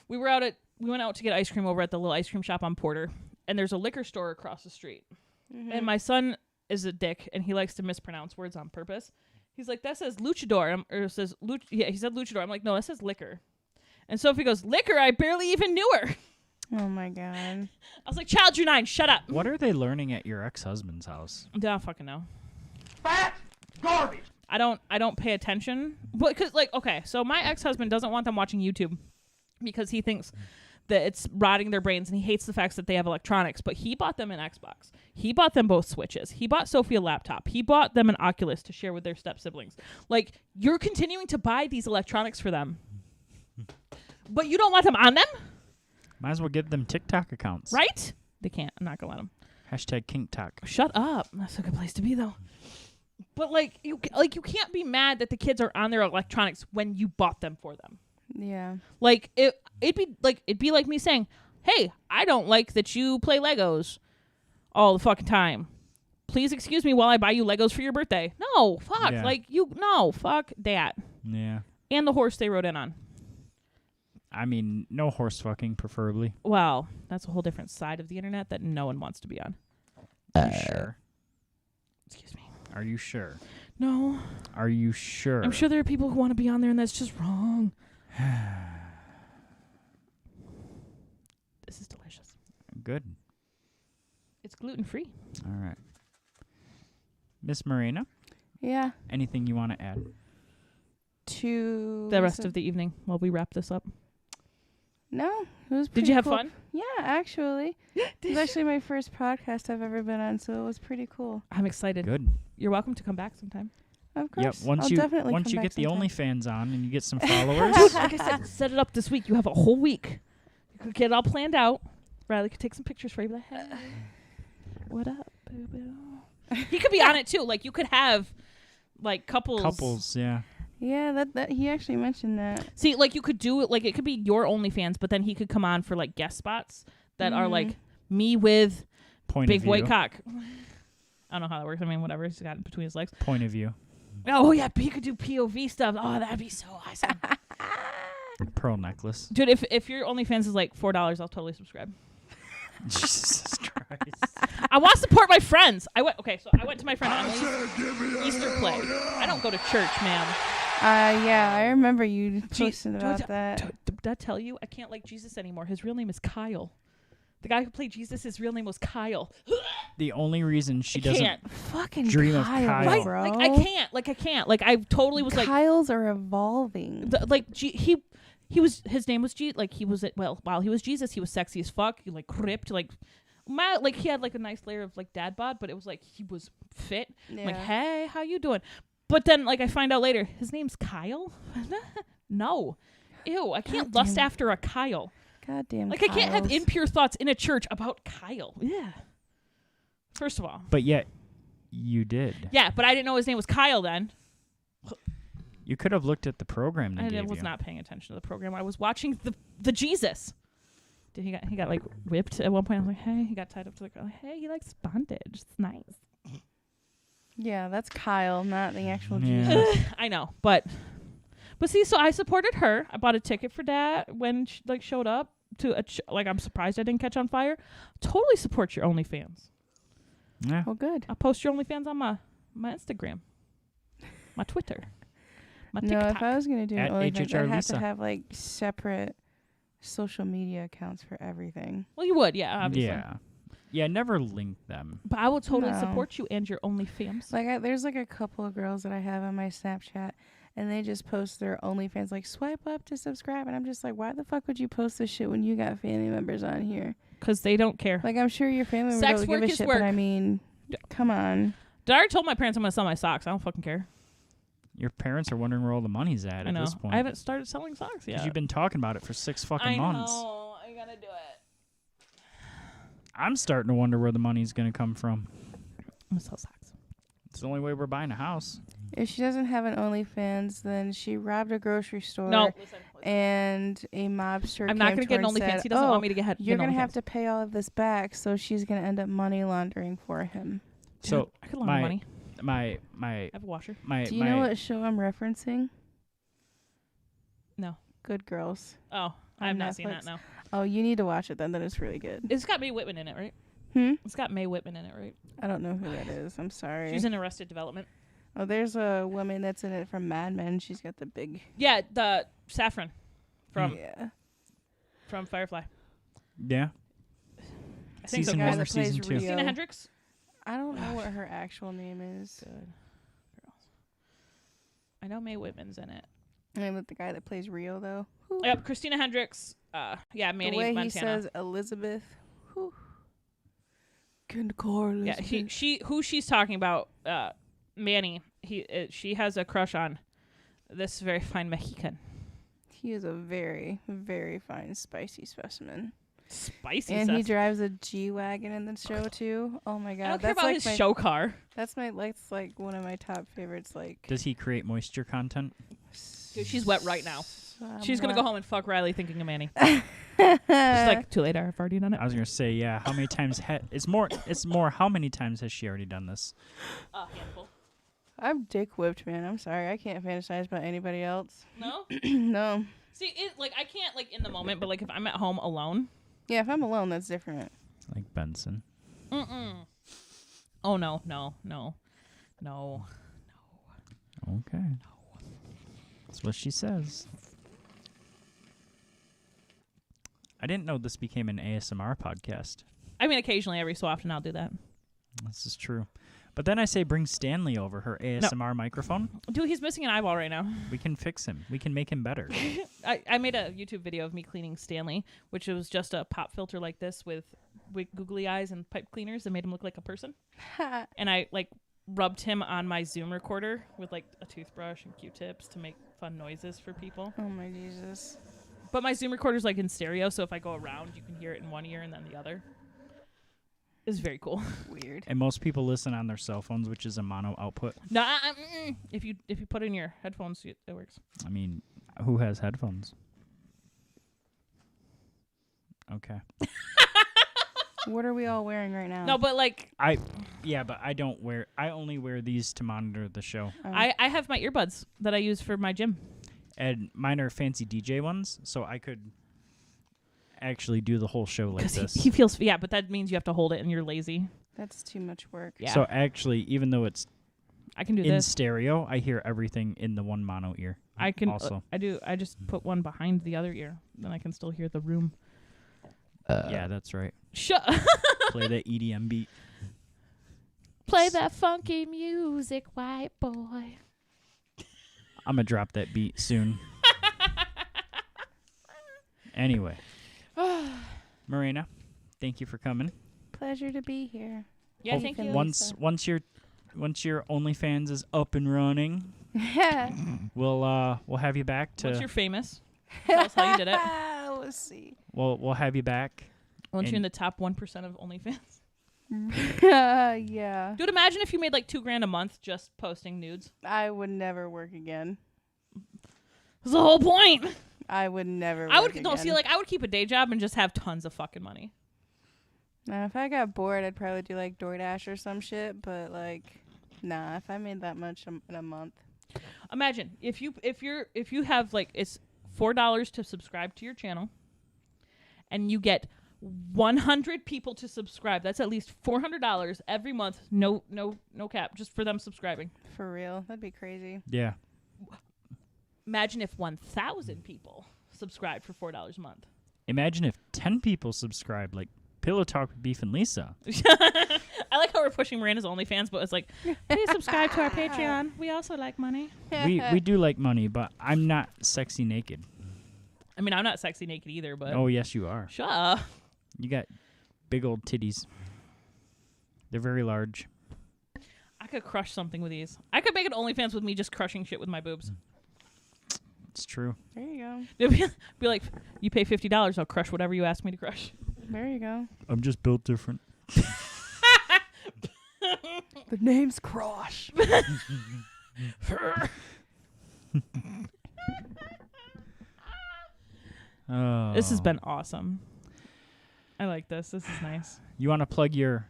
We went out to get ice cream over at the little ice cream shop on Porter, and there's a liquor store across the street. Mm-hmm. And my son is a dick, and he likes to mispronounce words on purpose. He's like, that says luchador, or it says he said luchador. I'm like, no, that says liquor. And Sophie goes, liquor? I barely even knew her. Oh my God. I was like, child, you're 9. Shut up. What are they learning at your ex-husband's house? I don't fucking know. Fat garbage. I don't pay attention. But cause okay, so my ex-husband doesn't want them watching YouTube because he thinks that it's rotting their brains, and he hates the fact that they have electronics. But he bought them an Xbox. He bought them both Switches. He bought Sophie a laptop. He bought them an Oculus to share with their step siblings. Like, you're continuing to buy these electronics for them, but you don't want them on them, Might as well give them TikTok accounts. right? They can't. I'm not gonna let them. Hashtag KinkTok. Shut up. That's a good place to be, though. But you can't be mad that the kids are on their electronics when you bought them for them. Yeah. Like it'd be like me saying, "Hey, I don't like that you play Legos all the fucking time. Please excuse me while I buy you Legos for your birthday." No, fuck. Yeah. Fuck that. Yeah. And the horse they rode in on. I mean, no horse fucking, preferably. Well, that's a whole different side of the internet that no one wants to be on. Are you sure? Excuse me. Are you sure? No. Are you sure? I'm sure there are people who want to be on there, and that's just wrong. This is delicious. Good. It's gluten-free. All right. Miss Marina, Yeah. anything you want to add? To The rest of the evening while we wrap this up. No, it was. Did you have cool. fun? Yeah, actually, it was actually my first podcast I've ever been on, so it was pretty cool. I'm excited. Good. You're welcome to come back sometime. Of Yep. course. Once I'll you definitely once come you back get the sometime. OnlyFans on and you get some followers. Like I said, set it up this week. You have a whole week. You could get it all planned out. Riley could take some pictures for you. Be like, hey, what up, boo-boo? He could be on it too. Like, you could have like couples. Yeah. Yeah, that he actually mentioned that. See, like, you could do it. Like, it could be your OnlyFans, but then he could come on for like guest spots that are like me with Point big of view. white cock. I don't know how that works. I mean, whatever. He's got it between his legs. Point of view. Oh yeah, but he could do POV stuff. Oh, that'd be so awesome. Pearl necklace. Dude, if your OnlyFans is like $4, I'll totally subscribe. Jesus Christ. I want to support my friends. I went to my friend Emily's Easter play. I don't go to church, ma'am. Yeah, I remember you posting Did about that. I tell you? I can't like Jesus anymore. His real name is Kyle. The guy who played Jesus, his real name was Kyle. The only reason she I doesn't can't. Fucking dream of Kyle, Kyle. Right? bro. Like I can't. Like I totally was like Kyles are evolving. His name was like he was while he was Jesus, he was sexy as fuck. He like ripped like he had like a nice layer of like dad bod, but it was like he was fit. Yeah. I'm like, hey, how you doing? But then like I find out later his name's Kyle. No, ew, I can't lust after a Kyle. Goddamn. Like I can't have Kyles. impure thoughts in a church about Kyle. Yeah. First of all. But yet, you did. Yeah, but I didn't know his name was Kyle then. You could have looked at the program they I gave was you. not paying attention to the program. I was watching the Jesus. Did he got like whipped at one point? I was like, hey, he got tied up to the girl. Like, hey, he likes bondage. It's nice. Yeah, that's Kyle, not the actual Yeah. Jesus. I know, but see, so I supported her. I bought a ticket for Dad when she like showed up to I'm surprised I didn't catch on fire. Totally support your OnlyFans. Yeah. Well, good. I'll post your OnlyFans on my Instagram, my Twitter, my No, TikTok. if I was gonna do At OnlyFans, I'd HHR have Lisa. to have like separate social media accounts for everything. Well, you would, yeah, obviously. Yeah. Yeah, never link them. But I will totally No. support you and your OnlyFans. Like, there's like a couple of girls that I have on my Snapchat, and they just post their OnlyFans, like, swipe up to subscribe. And I'm just like, why the fuck would you post this shit when you got family members on here? Because they don't care. Like, I'm sure your family members Sex don't work give a is shit, work. but I mean, come on. I already told my parents I'm going to sell my socks. I don't fucking care. Your parents are wondering where all the money's at I know. this point. I haven't started selling socks yet. Because you've been talking about it for 6 fucking months. I know. I got to do it. I'm starting to wonder where the money's going to come from. I'm going to sell socks. It's the only way we're buying a house. If she doesn't have an OnlyFans, then she robbed a grocery store. No, listen. And a mobster. I'm not going to get an OnlyFans. He doesn't want me to get You're going to have to pay all of this back, so she's going to end up money laundering for him. So I could launder money. my I have a washer. Do you know what show I'm referencing? No. Good Girls. Oh, I have On not seen Netflix. that, no. Oh, you need to watch it then. Then it's really good. It's got Mae Whitman in it, right? It's got Mae Whitman in it, right? I don't know who that is. I'm sorry. She's in Arrested Development. Oh, there's a woman that's in it from Mad Men. She's got the big. Yeah, the Saffron from Firefly. Yeah. I think so. Season guy 1 or that plays season 2? Rio. Christina Hendricks. I don't know what her actual name is. Good girls. I know Mae Whitman's in it. And with the guy that plays Rio though. Whew. Yep, Christina Hendricks. Yeah, Manny the way Montana. he says Elizabeth. Whew. Can call Yeah, Elizabeth. who she's talking about, Manny. She has a crush on this very fine Mexican. He is a very, very fine, spicy specimen. Spicy And stuff. he drives a G-Wagon in the show too. Oh my god, I don't care that's about like his my, show car. That's like one of my top favorites. Like, Does he create moisture content? Dude, she's wet right now. She's gonna go home and fuck Riley thinking of Manny. She's like, too late. I've already done it. I was gonna say, yeah. How many times? It's more. How many times has she already done this? A handful. I'm dick whipped, man. I'm sorry, I can't fantasize about anybody else. No. No. See, I can't in the moment, but if I'm at home alone. Yeah, if I'm alone, that's different. Like Benson. Oh no. Okay. That's what she says. I didn't know this became an ASMR podcast. I mean, occasionally, every so often, I'll do that. This is true. But then I say bring Stanley over, her ASMR microphone. Dude, he's missing an eyeball right now. We can fix him. We can make him better. I made a YouTube video of me cleaning Stanley, which was just a pop filter like this with googly eyes and pipe cleaners that made him look like a person. And I rubbed him on my Zoom recorder with a toothbrush and Q-tips to make fun noises for people. Oh my Jesus. But my Zoom recorder's in stereo, so if I go around, you can hear it in one ear and then the other. It's very cool. Weird. And most people listen on their cell phones, which is a mono output. No, if you put in your headphones, it works. I mean, who has headphones? Okay. What are we all wearing right now? No, but but I only wear these to monitor the show. I have my earbuds that I use for my gym. And mine are fancy DJ ones, so I could actually do the whole show like this. He feels, but that means you have to hold it and you're lazy. That's too much work. Yeah. So actually, even though it's I can do in this. stereo, I hear everything in the one mono ear. I can also. I just put one behind the other ear, then I can still hear the room. Yeah, that's right. Shut. Play that EDM beat. Play that funky music, white boy. I'm gonna drop that beat soon. Anyway, Marina, thank you for coming. Pleasure to be here. Yeah, Hope thank you. Once your OnlyFans is up and running, we'll have you back to. Once you're famous, tell us how you did it. Let's see. We'll have you back. Once you're in the top 1% of OnlyFans. Yeah. Dude, imagine if you made $2,000 a month just posting nudes. I would never work again. That's the whole point. I would never work I would again. I would keep a day job and just have tons of fucking money. Now, if I got bored, I'd probably do DoorDash or some shit, but nah, if I made that much in a month. Imagine if you have it's $4 to subscribe to your channel and you get 100 people to subscribe. That's at least $400 every month. No cap, just for them subscribing. For real. That'd be crazy. Yeah. Imagine if 1,000 people subscribed for $4 a month. Imagine if 10 people subscribe, like Pillow Talk with Beef and Lisa. I like how we're pushing Marina's OnlyFans, but it's like, please subscribe to our Patreon. We also like money. we do like money, but I'm not sexy naked. I mean, I'm not sexy naked either, but Oh, yes, you are. shut up. You got big old titties. They're very large. I could crush something with these. I could make an OnlyFans with me just crushing shit with my boobs. It's true. There you go. It'd be like, you pay $50, I'll crush whatever you ask me to crush. There you go. I'm just built different. The name's Crush. Oh. This has been awesome. I like this. This is nice. You want to plug your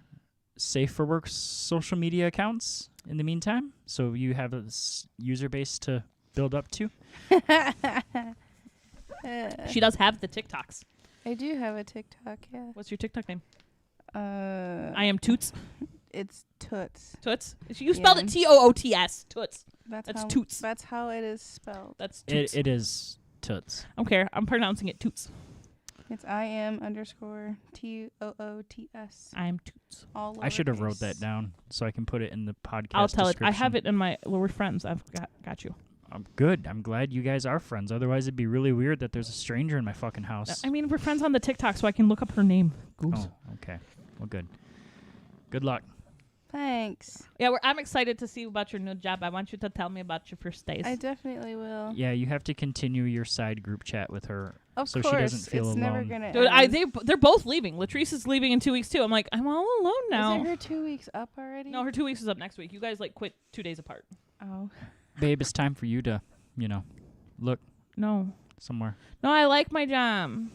Safe for Work social media accounts in the meantime, so you have a user base to build up to? She does have the TikToks. I do have a TikTok, yeah. What's your TikTok name? I am Toots. It's Toots. Toots? You spelled Yeah. it Toots. Toots. That's That's how, Toots. That's how it is spelled. That's Toots. It is Toots. I don't care. I'm pronouncing it Toots. It's IM_TOOTS. I am Toots. All I should have wrote lowercase. that down so I can put it in the podcast I'll tell it. I have description. it in my lower friends. I've got you. I'm good. I'm glad you guys are friends. Otherwise, it'd be really weird that there's a stranger in my fucking house. I mean, we're friends on the TikTok, so I can look up her name. Goose. Oh, okay. Well, good. Good luck. Thanks. Yeah, I'm excited to see about your new job. I want you to tell me about your first days. I definitely will. Yeah, you have to continue your side group chat with her Of so course. she doesn't feel it's alone. never gonna Dude, end. they're both leaving. Latrice is leaving in 2 weeks too. I'm like, I'm all alone now. Isn't her 2 weeks up already? No, her 2 weeks is up next week. You guys like quit 2 days apart. Oh. Babe, it's time for you to, look No, somewhere. I like my job.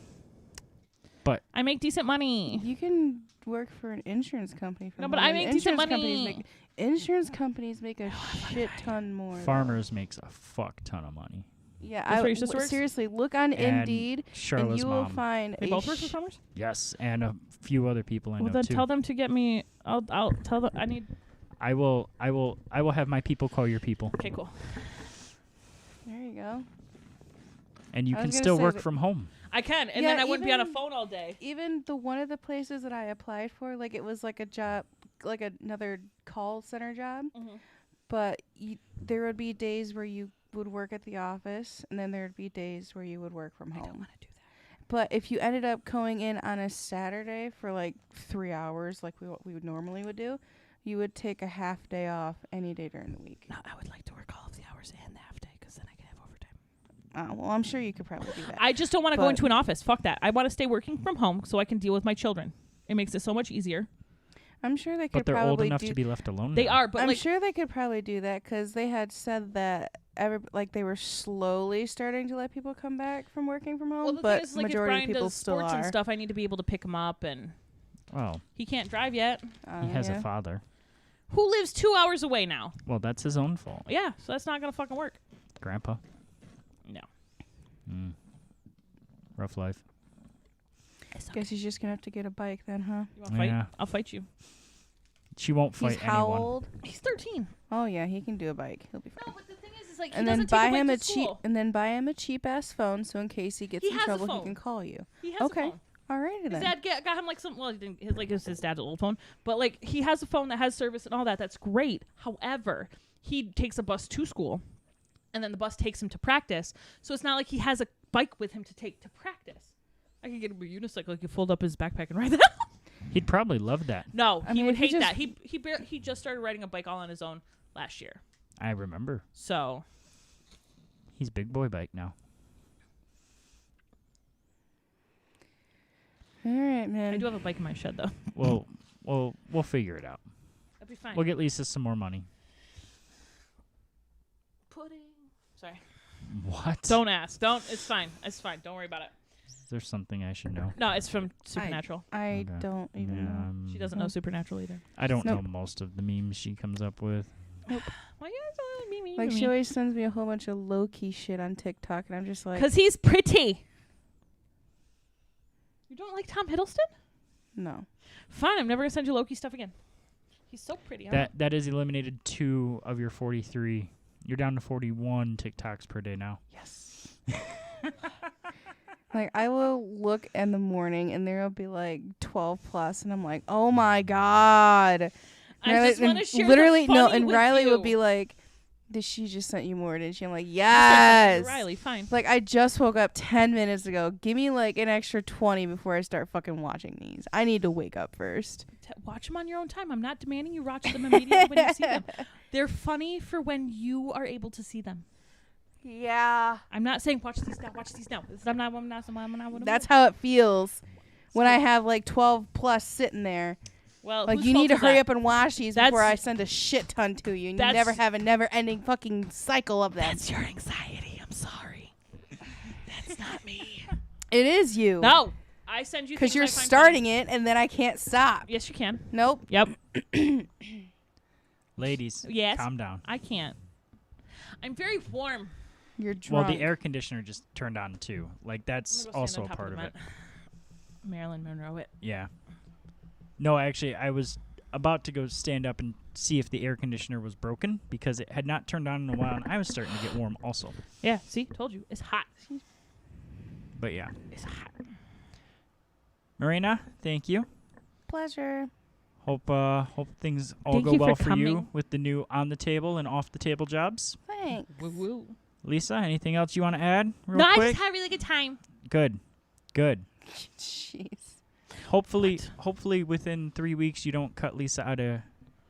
But I make decent money. You can work for an insurance company. No, but I make decent money. Insurance companies make a shit ton more. though. Farmers makes a fuck ton of money. Yeah, That's where your sister works? seriously, look on And Indeed, Charlotte's and you will mom. find They a both work for farmers. Yes, and a few other people I Well, know then too. tell them to get me. I'll tell them. I need. I will have my people call your people, Okay, cool. There you go. and you I can was gonna still say work that- from home. I can, and Yeah, then I wouldn't be on a even- phone all day. Even the one of the places that I applied for, like it was like a job, like another call center job, Mhm. but there would be days where you would work at the office, and then there would be days where you would work from home. I don't want to do that. But if you ended up going in on a Saturday for like 3 hours, like we would normally would do, you would take a half day off any day during the week. No, I would like to work all of the hours and the half day because then I can have overtime. Well, I'm sure you could probably do that. I just don't want to go But- into an office. Fuck that. I want to stay working from home so I can deal with my children. It makes it so much easier. I'm sure they But could they're old probably enough do. to be left alone. They now. are, but I'm like, sure they could probably do that because they had said that they were slowly starting to let people come back from working from home, well, the but thing is, like, if majority Brian of people does still sports are. and stuff, I need to be able to pick him up, and Well, he can't drive yet. he has yeah. a father. Who lives 2 hours away now? Well, that's his own fault. Yeah, so that's not gonna fucking work. Grandpa. No. Rough life. Guess he's just gonna have to get a bike then, huh? You want to fight? Yeah. I'll fight you. She won't fight He's how anyone. old? He's 13. Oh yeah, he can do a bike. He'll be No, fine. but the thing is like, he And then doesn't buy take a him bike a to cheap, school. and then buy him a cheap ass phone, so in case he gets He in has a trouble, he phone. can call you. He has Okay. a phone. Alrighty His then. dad got him like some. Well, he didn't. It was his dad's old phone, but like he has a phone that has service and all that. That's great. However, he takes a bus to school, and then the bus takes him to practice. So it's not like he has a bike with him to take to practice. I could get him a unicycle. He could fold up his backpack and ride that. He'd probably love that. No, I he mean, would if he hate just- that. He just started riding a bike all on his own last year. I remember. So He's big boy bike now. All right, man. I do have a bike in my shed though. We'll figure it out. That'd be fine. We'll get Lisa some more money. Pudding. Sorry. What? Don't ask. Don't. It's fine. It's fine. Don't worry about it. Is there something I should know? No, it's from Supernatural. I Okay. don't even know. She doesn't know Supernatural either. I don't Nope. know most of the memes she comes up with. Why you guys don't like me? Like she always sends me a whole bunch of low key shit on TikTok, and I'm just like, Because he's pretty. You don't like Tom Hiddleston? no. Fine, I'm never gonna send you Loki stuff again. He's so pretty. That has eliminated 2 of your 43. You're down to 41 TikToks per day now. Yes. Like, I will look in the morning and there will be like 12 plus, and I'm like, oh my God. I just want to share literally, the no, funny and with Riley you. will be like, did she just sent you more, didn't she? I'm like, Just yes. Riley, fine. Like, I just woke up 10 minutes ago. Give me like an extra 20 before I start fucking watching these. I need to wake up first. Watch them on your own time. I'm not demanding you watch them immediately when you see them. They're funny for when you are able to see them. Yeah. I'm not saying watch these now. Watch these now. I'm not. That's how it feels when I have like 12 plus sitting there. Well, Like, whose you need fault to is hurry that? up and watch these That's- before I send a shit ton to you. And you That's- never have a never-ending fucking cycle of that. That's your anxiety. I'm sorry. That's not me. It is you. No, I send you Because you're starting it, and then I can't stop. Yes, you can. Nope. Yep. Ladies, Yes. calm down. I can't. I'm very warm. You're drunk. Well, the air conditioner just turned on too. Like, that's I'm gonna go also stand a on top part of of the it. mat. Marilyn Monroe it. Yeah. No, actually, I was about to go stand up and see if the air conditioner was broken because it had not turned on in a while, and I was starting to get warm also. Yeah. See, told you. It's hot. But yeah. It's hot. Marina, thank you. Pleasure. Hope things all Thank go you well for for you coming. with the new on the table and off the table jobs. Thanks. Woo woo. Lisa, anything else you want to add real No, I quick? just had a really good time. Good. Jeez. Hopefully within 3 weeks you don't cut Lisa out of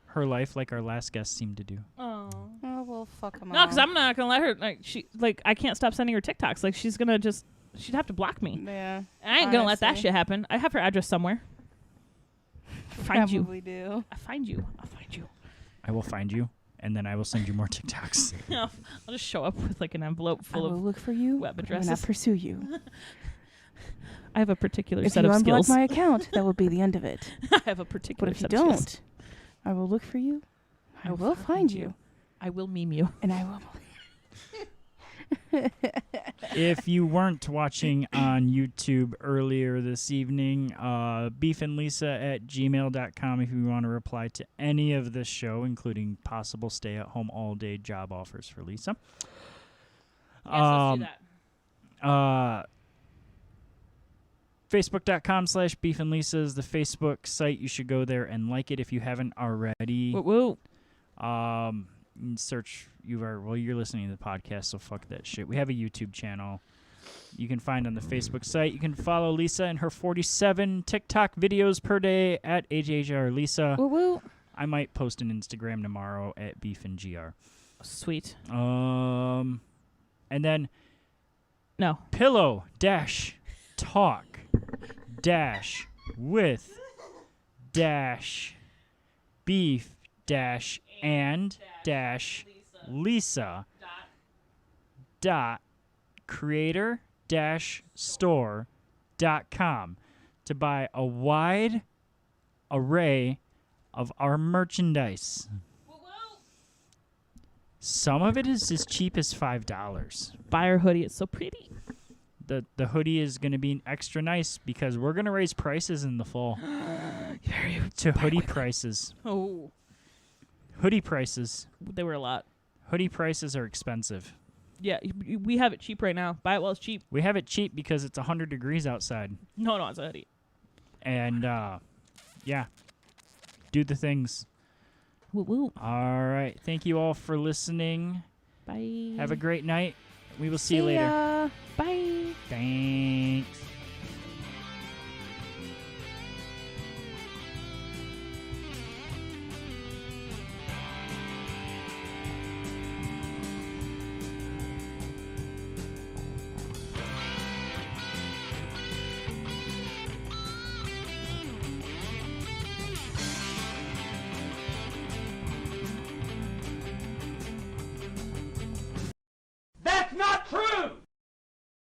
her life like our last guest seemed to do. Oh. Oh, well, fuck them No, because I'm not gonna let her. Like I can't stop sending her TikToks. Like she's gonna just. She'd have to block me. Yeah. I ain't gonna let that honestly. shit happen. I have her address somewhere. Find you. Probably do. I find you. I'll find you. I will find you, and then I will send you more TikToks. I'll just show up with like an envelope full I will of. look for you. web but I will addresses. not pursue you. I have a particular If set you of unblock skills. my account, that will be the end of it. I have a But particular if you set of skills. don't, I will look for you. I will will find you. I will meme you. And I will. If you weren't watching on YouTube earlier this evening, beefandlisa@gmail.com if you want to reply to any of this show, including possible stay-at-home all-day job offers for Lisa. Yes, let's do that. Facebook.com/beefandlisa is the Facebook site. You should go there and like it if you haven't already. Woo woo. Search you're listening to the podcast, so fuck that shit. We have a YouTube channel you can find on the Facebook site. You can follow Lisa and her 47 TikTok videos per day at HHRLisa. Woo woo. I might post an Instagram tomorrow at beefandgr. Sweet. And then No. pillow talk with beef and Lisa creator store.com to buy a wide array of our merchandise. Some of it is as cheap as $5. Buy her hoodie. It's so pretty. The hoodie is going to be extra nice because we're going to raise prices in the fall to hoodie prices. Oh. Hoodie prices. They were a lot. Hoodie prices are expensive. Yeah, we have it cheap right now. Buy it while it's cheap. We have it cheap because it's 100 degrees outside. No, it's a hoodie. And, yeah. Do the things. Woo woo. All right. Thank you all for listening. Bye. Have a great night. We will see you later. Ya. Bye. Thanks. That's not true!